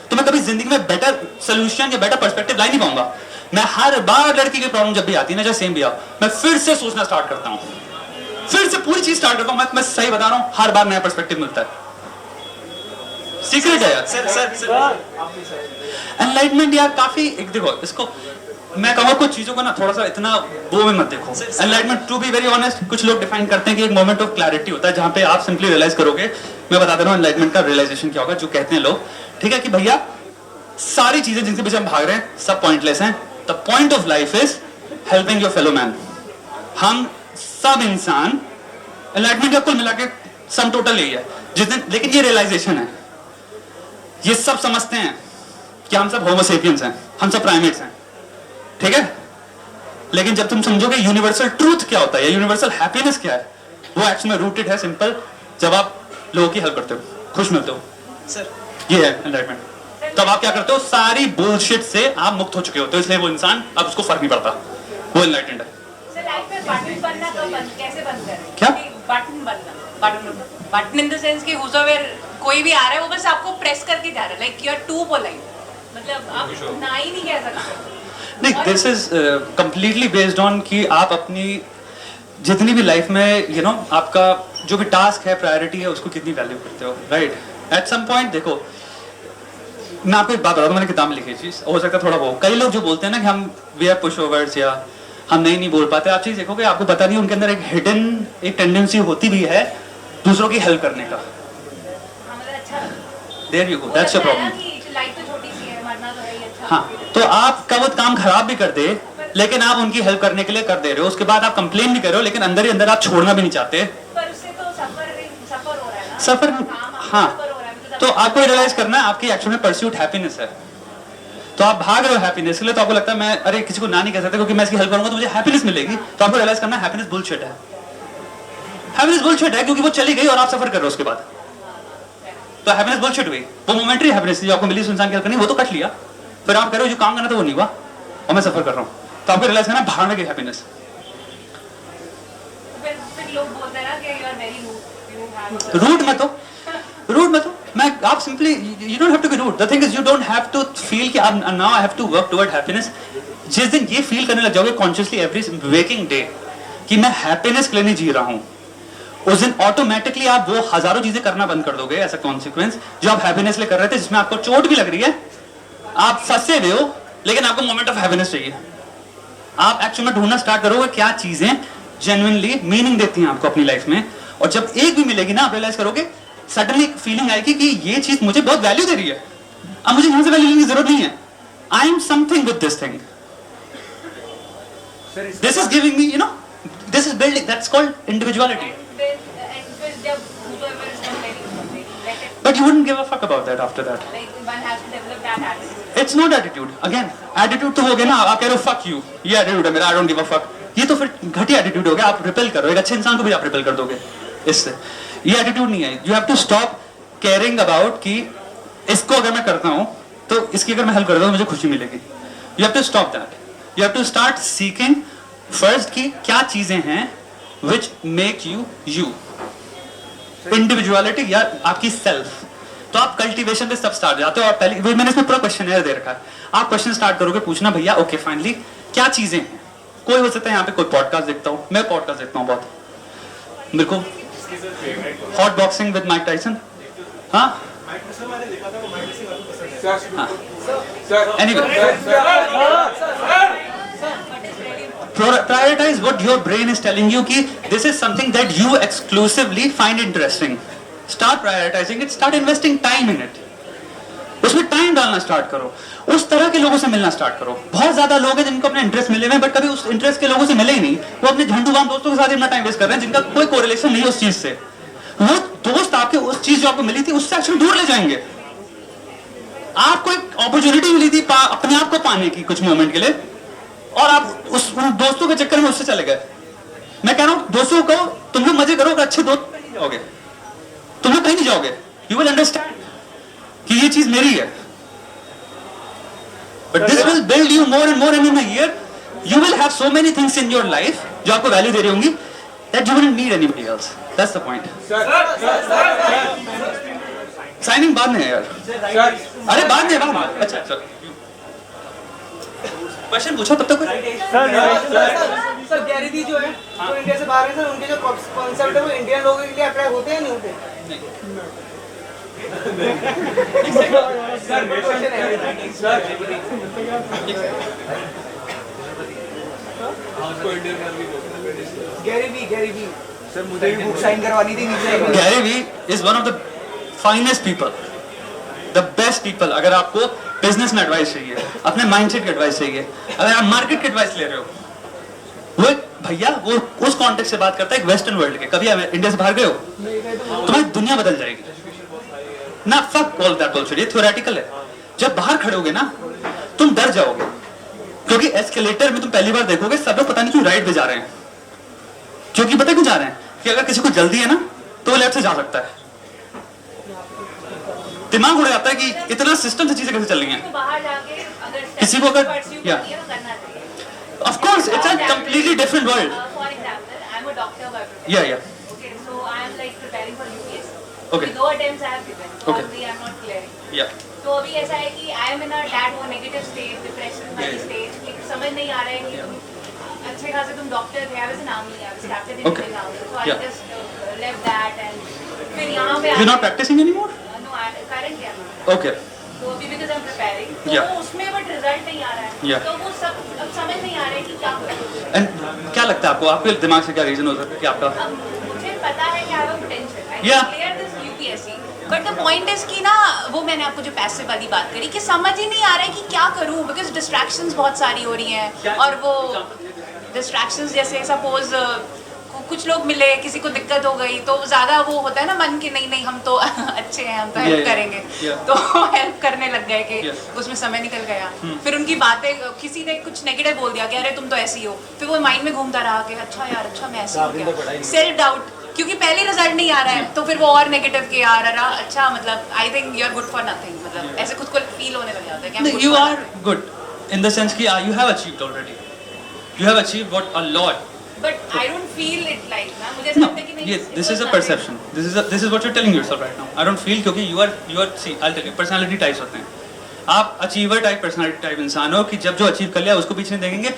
तो मैं कभी जिंदगी में बेटर सोल्यूशन या बेटर पर्सपेक्टिव ला ही नहीं पाऊंगा. मैं हर बार लड़की की प्रॉब्लम जब भी आती है ना, जैसे सेम भी आओ, मैं फिर से सोचना स्टार्ट करता हूँ. फिर से पूरी चीज स्टार्ट करता हूँ. मैं सही बता रहा हूँ, हर बार नया पर्सपेक्टिव मिलता है. सीक्रेट है यार. सर एनलाइटमेंट यार काफी एक देखो इसको मैं कहूँ कुछ चीजों को ना थोड़ा सा इतना वो में मत देखो. Enlightenment to be very honest कुछ लोग डिफाइन करते हैं कि एक मोमेंट ऑफ क्लैरिटी होता है जहां पे आप सिंपली रियलाइज करोगे. मैं बता दे रहा हूँ एनलाइटमेंट का रियलाइजेशन क्या होगा. जो कहते हैं लोग, ठीक है, कि भैया सारी चीजें जिनके पीछे हम भाग रहे हैं सब पॉइंटलेस हैं. The point of life is helping your fellow man. हम सब इंसान एनलाइटमेंट का कुल मिला के सम टोटल यही है. जिस दिन लेकिन ये रियलाइजेशन है, ये सब समझते हैं कि हम सब होमोसेपियंस हैं, हम सब प्राइमेट्स हैं, ठीक है? लेकिन जब तुम समझोगे यूनिवर्सल ट्रूथ क्या होता है या यूनिवर्सल हैप्पीनेस क्या है, वो एक्चुअली में रूटेड है सिंपल. जब आप लोगों की हेल्प करते हो, खुश मिलते हो, सर ये है एनलाइटमेंट. तब आप क्या करते हो, सारी बुलशिट से आप मुक्त हो चुके होते हो. इसलिए वो इंसान अब उसको फर्क नहीं पड़ता, वो एनलाइटेंड है. सर लाइफ में बटन बनना कैसे बंद करें? क्या बटन बनना? बटन इन द सेंस कि हुज़एवर कोई भी आ रहा है वो बस आपको प्रेस करके जा रहा है, like you are too polite. मतलब आप ना ही नहीं कह सकते. नहीं, this is completely based on कि आप अपनी जितनी भी लाइफ में यू नो आपका जो भी टास्क है, प्रायोरिटी है, उसको कितनी वैल्यू करते हो, राइट? एट सम पॉइंट देखो, मैं आपको एक बात बताऊँ, मैंने किताब में लिखी चीज हो सकता है थोड़ा वो. कई लोग जो बोलते हैं ना कि हम वी आर पुश ओवर्स या हम नहीं बोल पाते, आप चीज देखोगे आपको पता नहीं उनके अंदर एक हिडन एक टेंडेंसी होती भी है दूसरों की हेल्प करने का. There you go, that's your problem. हाँ, तो आपका वो काम खराब भी कर दे लेकिन आप उनकी हेल्प करने के लिए कर दे रहे हो. उसके बाद आप कंप्लेन भी कर रहे हो लेकिन अंदर ही अंदर आप छोड़ना भी नहीं चाहते. पर उससे तो सफर हो रहा है ना. सफर, हाँ. तो आपको रियलाइज करना है आपकी एक्चुअल में परस्यूट हैप्पीनेस है. तो आप भाग रहे हो हैप्पीनेस के लिए, तो आपको लगता है मैं अरे किसी को ना नहीं कह सकता क्योंकि मैं इसकी हेल्प करूंगा तो मुझे हैप्पीनेस मिलेगी. तो आपको रियलाइज करना है हैप्पीनेस बुलशिट है. हैप्पीनेस बुलशिट है क्योंकि वो चली गई और आप सफर कर रहे हो उसके बाद. तो हैप्पीनेस बुलशिट हुई. वो मोमेंटरी हैप्पीनेस जो आपको मिली उस इंसान की हेल्प करनी, वो तो कट लिया. फिर आप कह रहे हो जो काम करना था वो नहीं हुआ और मैं सफर कर रहा हूँ. तो आपको रियलाइज करना भागने की हैप्पीनेस. फिर लोग बोलते हैं ना कि यू आर वेरी रूड मत हो, रूड मत हो. मैं आप simply you don't have to be rude. The thing is you don't have to feel कि now I have to work toward happiness. जिस दिन ये फील करने लग जाओगे कॉन्शियसली एवरी वेकिंग डे कि मैं हैप्पीनेस के लिए नहीं जी रहा हूँ, उस दिन ऑटोमेटिकली आप वो हजारों चीजें करना बंद कर दोगे एज अ कॉन्सिक्वेंस जो आप हैप्पीनेस लिए कर रहे थे, जिसमें आपको चोट भी लग रही है, आप फंसे हुए हो, लेकिन आपको मोमेंट ऑफ हैप्पीनेस चाहिए. आप एक्चुअली में ढूंढना स्टार्ट करोगे क्या चीजें जेन्युइनली मीनिंग देती हैं आपको अपनी लाइफ में. और जब एक भी मिलेगी ना, आप रियलाइज करोगे सडनली एक फीलिंग आएगी कि ये चीज मुझे बहुत वैल्यू दे रही है. अब मुझे यहां से वैल्यू लेने की जरूरत नहीं है. I am something with this thing. This is giving me, you know, this is building, that's called individuality. But you wouldn't give a fuck about that after that. Like one has to develop that attitude. It's not attitude. Again, attitude तो हो गया ना, आप कह रहे हो fuck you. ये attitude है मेरा, I don't give a fuck. ये तो फिर घटिया attitude हो गया. आप रिपेल करो, एक अच्छे इंसान को भी आप रिपेल कर दोगे इससे. ये attitude नहीं है. You have to stop caring about कि इसको अगर मैं करता हूँ तो इसकी अगर मैं हेल्प करता हूँ मुझे खुशी मिलेगी. You have to stop that. You have to start seeking first कि क्या चीजें हैं which make you you. Individuality या आपकी सेल्फ. तो आप कल्टीवेशन पे सब स्टार्ट जाते हो. और पहले मैंने इसमें पूरा क्वेश्चन दे रखा है. आप क्वेश्चन स्टार्ट करोगे पूछना, भैया ओके फाइनली क्या चीजें हैं कोई हो सकता है यहाँ पे कोई पॉडकास्ट देखता हूँ, मैं पॉडकास्ट देखता हूँ बहुत, मेरे को hot boxing with Mike Tyson, हाँ anyway, prioritize what your brain is telling you कि this is something that you exclusively find interesting. Start prioritizing it, start investing time in it. उसमें टाइम डालना start करो, उस तरह के लोगों से मिलना स्टार्ट करो। बहुत ज्यादा लोग हैं जिनको अपने इंटरेस्ट मिले हुए बट कभी उस इंटरेस्ट के लोगों से मिले ही नहीं, वो अपने झंडूबाम दोस्तों के साथ अपना टाइम वेस्ट कर रहे हैं जिनका कोई कोरिलेशन नहीं है उस चीज से। वो दोस्त आपके उस चीज जो आपको मिली थी उससे एक्चुअली दूर ले जाएंगे। आपको एक अपॉर्चुनिटी मिली थी अपने आप को पाने की कुछ मोमेंट के लिए, और आप उन दोस्तों के चक्कर में उससे चले गए। मैं कह रहा हूं दोस्तों को तुम लोग मजे करो, अच्छे दोस्त नहीं जाओगे, तुम लोग कहीं नहीं जाओगे। यू विल अंडरस्टैंड कि ये चीज मेरी है, but this will build you more and more, and in a year you will have so many things in your life जो आपको वैल्यू दे रही होंगी, that you will need anybody else. That's the point. Signing बाद में है यार, अरे बाद में। अच्छा सर, क्वेश्चन पूछो तब तक। सर गैरी वी जो है जो इंडिया से बाहर है सर, उनके जो कॉन्सेप्ट है वो इंडियन लोगों के लिए अप्लाई होते हैं नहीं होते? गैरी वी सर मुझे भी बुक साइन करवानी थी नीचे। Gary Vee is one of the finest people, the best people. अगर आपको बिजनेस में एडवाइस चाहिए, अपने माइंडसेट की एडवाइस चाहिए, अगर आप मार्केट की एडवाइस ले रहे हो, वो भैया वो उस कॉन्टेक्स्ट से बात करता है एक वेस्टर्न वर्ल्ड के। कभी इंडिया से बाहर गए हो? तुम्हारी दुनिया बदल जाएगी ना। फक ऑल दैट बुलशिट, ये थ्योरेटिकल है। जब बाहर खड़े होगे ना तुम डर जाओगे, क्योंकि एस्केलेटर में तुम पहली बार देखोगे सब लोग पता नहीं क्यों राइट पे जा रहे हैं, क्योंकि पता क्यों जा रहे हैं कि अगर किसी को जल्दी है ना तो वो लेफ्ट से जा सकता है। दिमाग उड़ जाता है कि इतना सिस्टम से चीजें कैसे चल रही हैं। किसी को अगर of course it's a completely different world. For example I am a doctor by profession. या okay, so I am like preparing for UPSC. Okay. 2 attempts I have given, so Okay. obviously I am not clearing. Yeah. तो अभी ऐसा है कि I am in a that वो negative stage, depression वाली stage, कि समझ नहीं आ रहा है कि तुम अच्छे खासे तुम डॉक्टर थे, I was an army, I was captain in the army, so I just left that and फिर यहाँ पे You're not practicing anymore? No, currently I am. Okay. तो अभी बिकॉज़ आई एम प्रिपेयरिंग, तो Yeah. उसमें but result नहीं आ रहा है, Yeah. तो वो सब अब समझ नहीं आ रहा है कि क्या करूं। एंड क्या लगता है आपको, आपके दिमाग से क्या रीजन हो सकता है कि आपका? मुझे पता है कि I have potential, I Yeah. Can clear this UPSC, but the point is कि ना वो मैंने आपको जो पैसिव वाली बात करी कि समझ ही नहीं आ रहा है कि क्या करूं, बिकॉज डिस्ट्रैक्शंस बहुत सारी हो रही हैं, और वो डिस्ट्रैक्शंस जैसे सपोज कुछ लोग मिले, किसी को दिक्कत हो गई, तो ज़्यादा वो होता है ना मन की नहीं हम तो अच्छे हैं, हम तो हेल्प करेंगे, तो हेल्प करने लग गए कि उसमें समय निकल गया। फिर उनकी बातें, किसी ने कुछ नेगेटिव बोल दिया कि अरे तुम तो ऐसी हो, फिर वो माइंड में घूमता रहा कि अच्छा यार, अच्छा मैं ऐसी हूँ क्या, सेल्फ डाउट, क्योंकि पहले रिजल्ट नहीं आ रहा है, तो फिर वो और नेगेटिव के आ रहा, अच्छा मतलब I think you are good for nothing, मतलब ऐसे खुद को फील होने लग जाता है कि you are good in the sense कि you have achieved already, you have achieved what a lot, but I don't feel it like ना, मुझे ऐसा लगता है कि नहीं, this is a perception, this is what you're telling yourself right now. I don't feel, क्योंकि you are see, I'll tell you, personality types होते हैं। आप अचीवर टाइप पर्सनालिटी टाइप इंसान हो कि जब जो अचीव कर लिया उसको पीछे नहीं देखेंगे,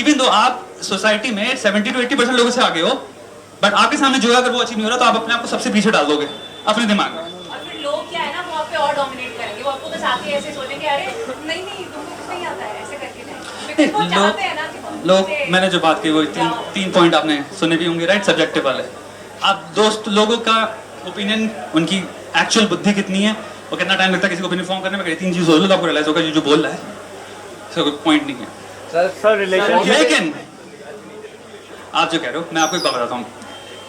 इवन दो आप सोसाइटी में 70 to 80% लोगों से आगे हो, बट आपके सामने जो है अगर वो अचीव नहीं हो रहा तो आप अपने आप को सबसे पीछे डाल दोगे अपने दिमाग में। और फिर लोग क्या है ना, वो आप पे और डोमिनेट करेंगे, वो आपको बस आके ऐसे सोचेंगे अरे नहीं तुमको कुछ नहीं आता है, ऐसे करके नहीं, बिकॉज़ वो चाहते हैं ना कि लोग, मैंने जो बात की वो तीन पॉइंट आपने सुने भी होंगे, राइट, सब्जेक्टिव वाले। आप दोस्त लोगों का ओपिनियन, उनकी एक्चुअल बुद्धि कितनी है, और कितना टाइम लगता है किसी को ओपिनियन फॉर्म करने में, 3 चीज हो लो तो आपको रियलाइज होगा जो बोल रहा है कोई पॉइंट नहीं है। सर रिलेशनशिप, लेकिन आप जो कह रहे हो, मैं आपको एक बात बताता हूँ।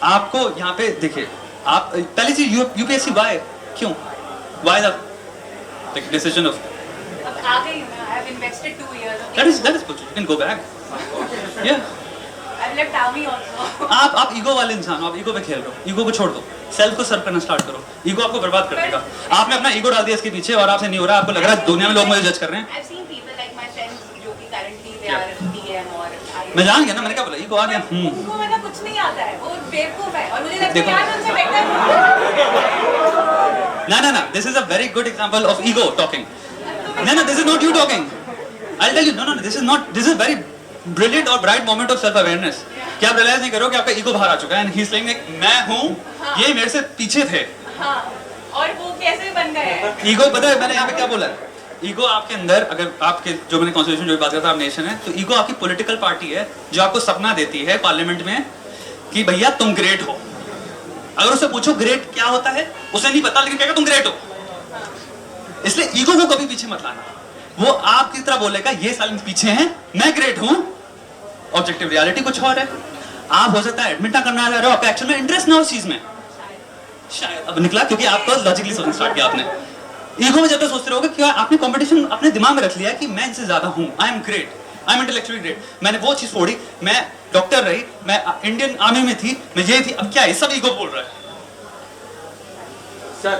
आपको यहाँ पे देखिए, आप पहली चीज यूपीएससी वाई, क्यों, वाई द डिसीजन ऑफ, अब आ गई हूं मैं, I have invested 2 years, that is good, you can go back, yeah. I've left army also. आप ईगो वाले इंसान हो, आप ईगो पे खेल रहे हो, ईगो को छोड़ दो, सेल्फ को सर्व करना स्टार्ट करो। ईगो आपको बर्बाद कर देगा। आपने अपना ईगो डाल दिया इसके पीछे और आपसे नहीं हो रहा, आपको लग रहा है दुनिया में लोग मुझे जज कर रहे हैं। I've seen people like my friends जो कि currently they are DM और मैं जान गया ना, मैंने क्या बोला, ईगो आ गया। उनको मतलब कुछ नहीं आता है, वो बेवकूफ है, और मुझे लगता है देखो। यार उनसे बेटर ना, this is a very good example of ego talking. No, this is not you talking. I'll tell you, no, this is not, this is very brilliant और bright moment of self awareness कि आप realise नहीं करो कि आपका ego बाहर आ चुका है एंड ही इज सेइंग मैं हूं, ये मेरे से पीछे थे। हाँ, और वो कैसे बन गए? ईगो पता है मैंने यहाँ पे क्या बोला है? ईगो आपके अंदर, अगर आपके जो मैंने कॉन्स्टिट्यूशन जो भी बात करता आप नेशन है, तो ईगो आपकी पॉलिटिकल पार्टी है जो आपको सपना देती है पार्लियामेंट में कि भैया तुम ग्रेट हो। अगर उससे पूछो ग्रेट क्या होता है, उसे नहीं पता, लेकिन कहेगा तुम ग्रेट हो। इसलिए ईगो को कभी पीछे मत लाना। वो आपकी तरह बोलेगा ये साल पीछे हैं, मैं ग्रेट हूं। ऑब्जेक्टिव रियलिटी कुछ और है। आप हो सकता है एडमिट ना करना रहे हो, आपका एक्चुअल में इंटरेस्ट ना हो उस चीज में, शायद अब निकला क्योंकि आपको लॉजिकली सोचना स्टार्ट किया आपने। ईगो में जब तक सोचते रहोगे कि आपने कंपटीशन अपने दिमाग में रख लिया कि मैं इनसे ज्यादा हूं, I am great, I am intellectually great, मैंने वो चीज फोड़ी, मैं डॉक्टर रही, मैं इंडियन आर्मी में थी, मैं ये थी, अब क्या है? सब ईगो बोल रहा है। Sir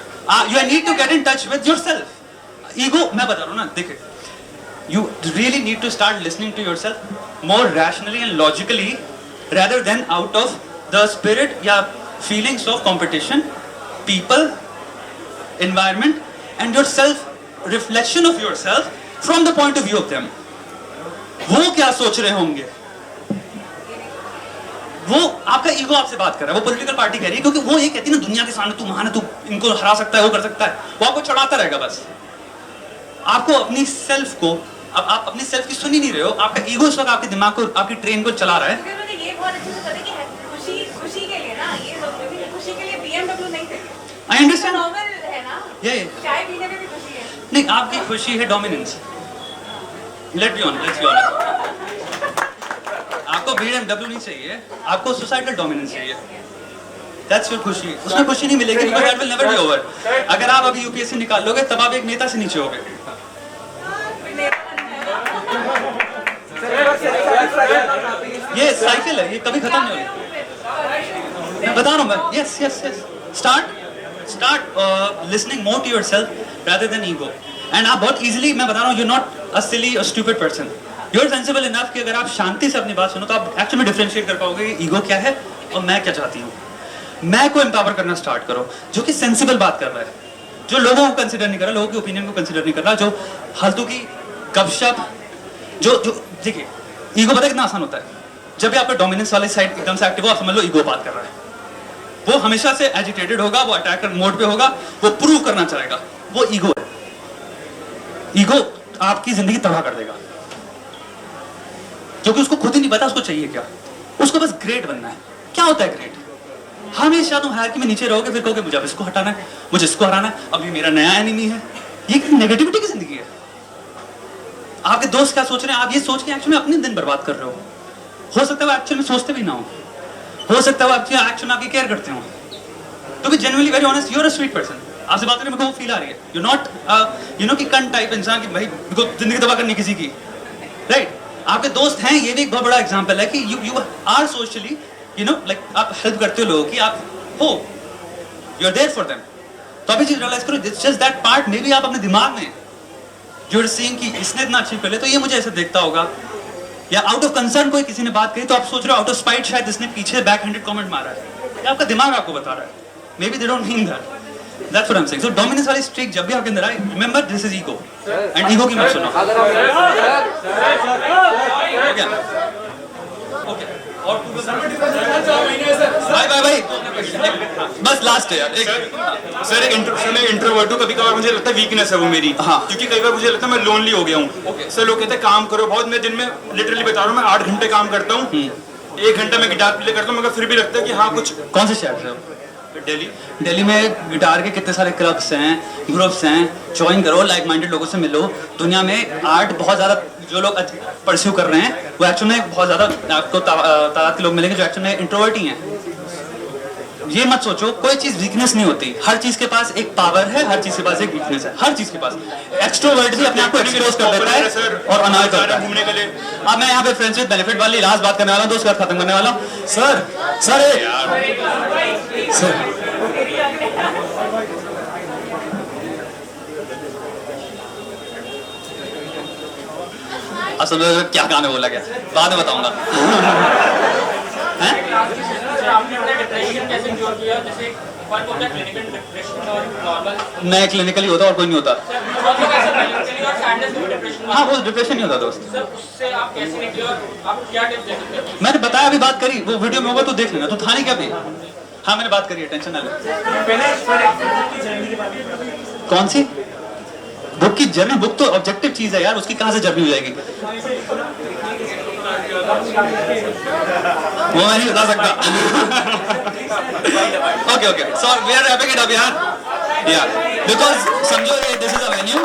you need to get in touch with yourself. Ego मैं बता रहा हूं ना, देखिए you really need to start listening to yourself more rationally and logically rather than out of the spirit या feelings of competition, people, environment and your self reflection of yourself from the point of view of them. वो क्या सोच रहे होंगे, वो आपका ego आपसे बात कर रहा है, वो पॉलिटिकल पार्टी कह रही है, क्योंकि वो ये कहती है ना दुनिया के सामने तू महान है, तू इनको हरा सकता है, वो कर सकता है, वो आपको चढ़ाता रहेगा। बस आपको अपनी सेल्फ को, अब आप अपनी सेल्फ की सुन ही नहीं रहे हो, आपका ईगो इस वक्त आपके दिमाग को, आपकी ट्रेन को चला रहा है। मुझे ये बहुत अच्छे से पता है कि खुशी के लिए ना, ये खुशी के लिए BMW नहीं चाहिए। आई अंडरस्टैंड, नॉर्मल है ना, चाय पीने में भी खुशी है। नहीं, आपकी खुशी है डोमिनेंस। लेट्स बी ऑनेस्ट, आपको BMW नहीं चाहिए, आपको सोसाइटल डोमिनेंस चाहिए। That's your खुशी। उसमें खुशी नहीं मिलेगी, because that will never be over। अगर आप अभी UPSC निकाल लोगे तब आप एक नेता से नीचे होगे। ये साइकिल है, ये कभी खत्म नहीं होगी। मैं बता रहा हूँ, मैं yes yes yes start listening more to yourself rather than ego. And आप बहुत इजीली, मैं बता रहा हूँ, यू नॉट अ सिली और stupid person, you are sensible enough कि अगर आप शांति से अपनी बात सुनो तो आप एक्चुअली में डिफरेंशिएट कर पाओगे ईगो क्या है और मैं क्या चाहती हूँ। मैं को एम्पावर करना स्टार्ट करो, जो कि सेंसिबल बात कर रहा है, जो लोगों को कंसिडर नहीं कर रहा, लोगों के ओपिनियन को कंसिडर नहीं कर रहा, जो फालतू की गपशप, जो देखिए ईगो पता है कितना आसान होता है। जब भी आपका डोमिनेंस वाली साइड एकदम से एक्टिव हो, आप समझ लो ईगो बात कर रहा है। वो हमेशा से एजिटेटेड होगा, वो अटैकर मोड पे होगा, वो प्रूव करना चाहेगा, वो ईगो है। ईगो आपकी जिंदगी तबाह कर देगा, क्योंकि उसको खुद ही नहीं पता उसको चाहिए क्या, उसको बस ग्रेट बनना है। क्या होता है ग्रेट? हमेशा तुम हायरार्की में नीचे रहोगे, फिर कहोगे मुझे इसको हटाना है, मुझे इसको हराना है, अभी मेरा नया एनिमी है। ये नेगेटिविटी की जिंदगी है। आपके दोस्त क्या सोच रहे हैं, आप ये सोच के एक्चुअली में अपने दिन बर्बाद कर रहे हो सकता है वो एक्चुअली में सोचते भी ना हो सकता है वो आपकी एक्चुअली आपकी केयर करते हो। To be genuinely very honest, you are a sweet person. आपसे बात करके मेरे को वो फील आ रही है, यू नॉट यू नो कि कन टाइप इंसान की भाई को जिंदगी तबाह करनी किसी की, राइट? आपके दोस्त हैं, ये भी एक बहुत बड़ा एग्जांपल है कि you are socially, you know like आप हेल्प करते हो लोगों की, आप हो, you are there for them. तो अभी चीज रियलाइज करो, it's just that part, maybe आप अपने दिमाग में यू आर सीइंग कि इसने इतना अचीव कर लिया तो ये मुझे ऐसे देखता होगा, या आउट ऑफ कंसर्न कोई किसी ने बात कही तो आप सोच रहे हो आउट ऑफ स्पाइट शायद इसने पीछे बैक हैंडेड कमेंट मारा है, या आपका दिमाग आपको बता रहा है, may be they don't mean that. That's what I'm saying. So dominance वाली streak जब भी आपके अंदर आए, remember this is ego, and ego की मत सुनो। Okay. और भाई बस लास्ट है यार। सर एक इंट्रोवर्ट हूँ, कभी कभार मुझे लगता है वीकनेस है वो मेरी। हाँ, क्योंकि कई बार मुझे लगता है मैं लोनली हो गया हूँ। सर लोग कहते हैं काम करो बहुत, मैं दिन में लिटरली बता रहा हूँ मैं 8 घंटे काम करता हूँ, 1 घंटा मैं गिटार प्ले करता हूँ, मगर फिर भी लगता है कि हाँ कुछ। कौन से शहर से हो? दिल्ली में गिटार के कितने सारे क्लब्स हैं, ग्रुप्स हैं, ज्वाइन करो, लाइक माइंडेड लोगों से मिलो। दुनिया में आर्ट बहुत ज़्यादा जो लोग परस्यू कर रहे हैं वो एक्चुअल में बहुत ज़्यादा आपको तादाद के लोग मिलेंगे जो एक्चुअल में इंट्रोवर्ट ही हैं। ये मत सोचो कोई चीज़ वीकनेस नहीं होती, हर चीज़ के पास एक पावर है, हर चीज़ के पास एक वीकनेस है, हर चीज़ के पास। एक्सट्रोवर्ट भी अपने आप को एक्सपोज कर देता है और अनॉय करता है घूमने के लिए। अब मैं यहाँ पे फ्रेंड्स विद बेनिफिट वाली लास्ट बात करने वाला हूँ, दोस्त बात खत्म करने वाला हूँ। सर असल में क्या गाने बोला गया बाद में बताऊंगा। सर आपने अपना डिप्रेशन कैसे क्योर किया? जैसे फर्क होता है क्लिनिकल डिप्रेशन और नॉर्मल। मैं क्लिनिकली होता और कोई नहीं होता। बहुत लोग ऐसा क्लिनिकल और सैडनेस में डिप्रेशन। हाँ वो डिप्रेशन नहीं होता दोस्त। सर उससे आप कैसे निकले और आप क्या टिप्स दे सकते हैं? मैंने बताया, अभी बात करी, वो वीडियो में होगा तो देख लेना। तो था नहीं क्या भी? हाँ मैंने बात करी है, टेंशन ना ले। कौन सी बुक की जर्नी? बुक तो ऑब्जेक्टिव चीज है यार, उसकी कहाँ से जर्नी हो जाएगी? वो मैं नहीं बता सकता। Okay okay, so we are wrapping it up यार। या बिकॉज समझो दिस इज अ वेन्यू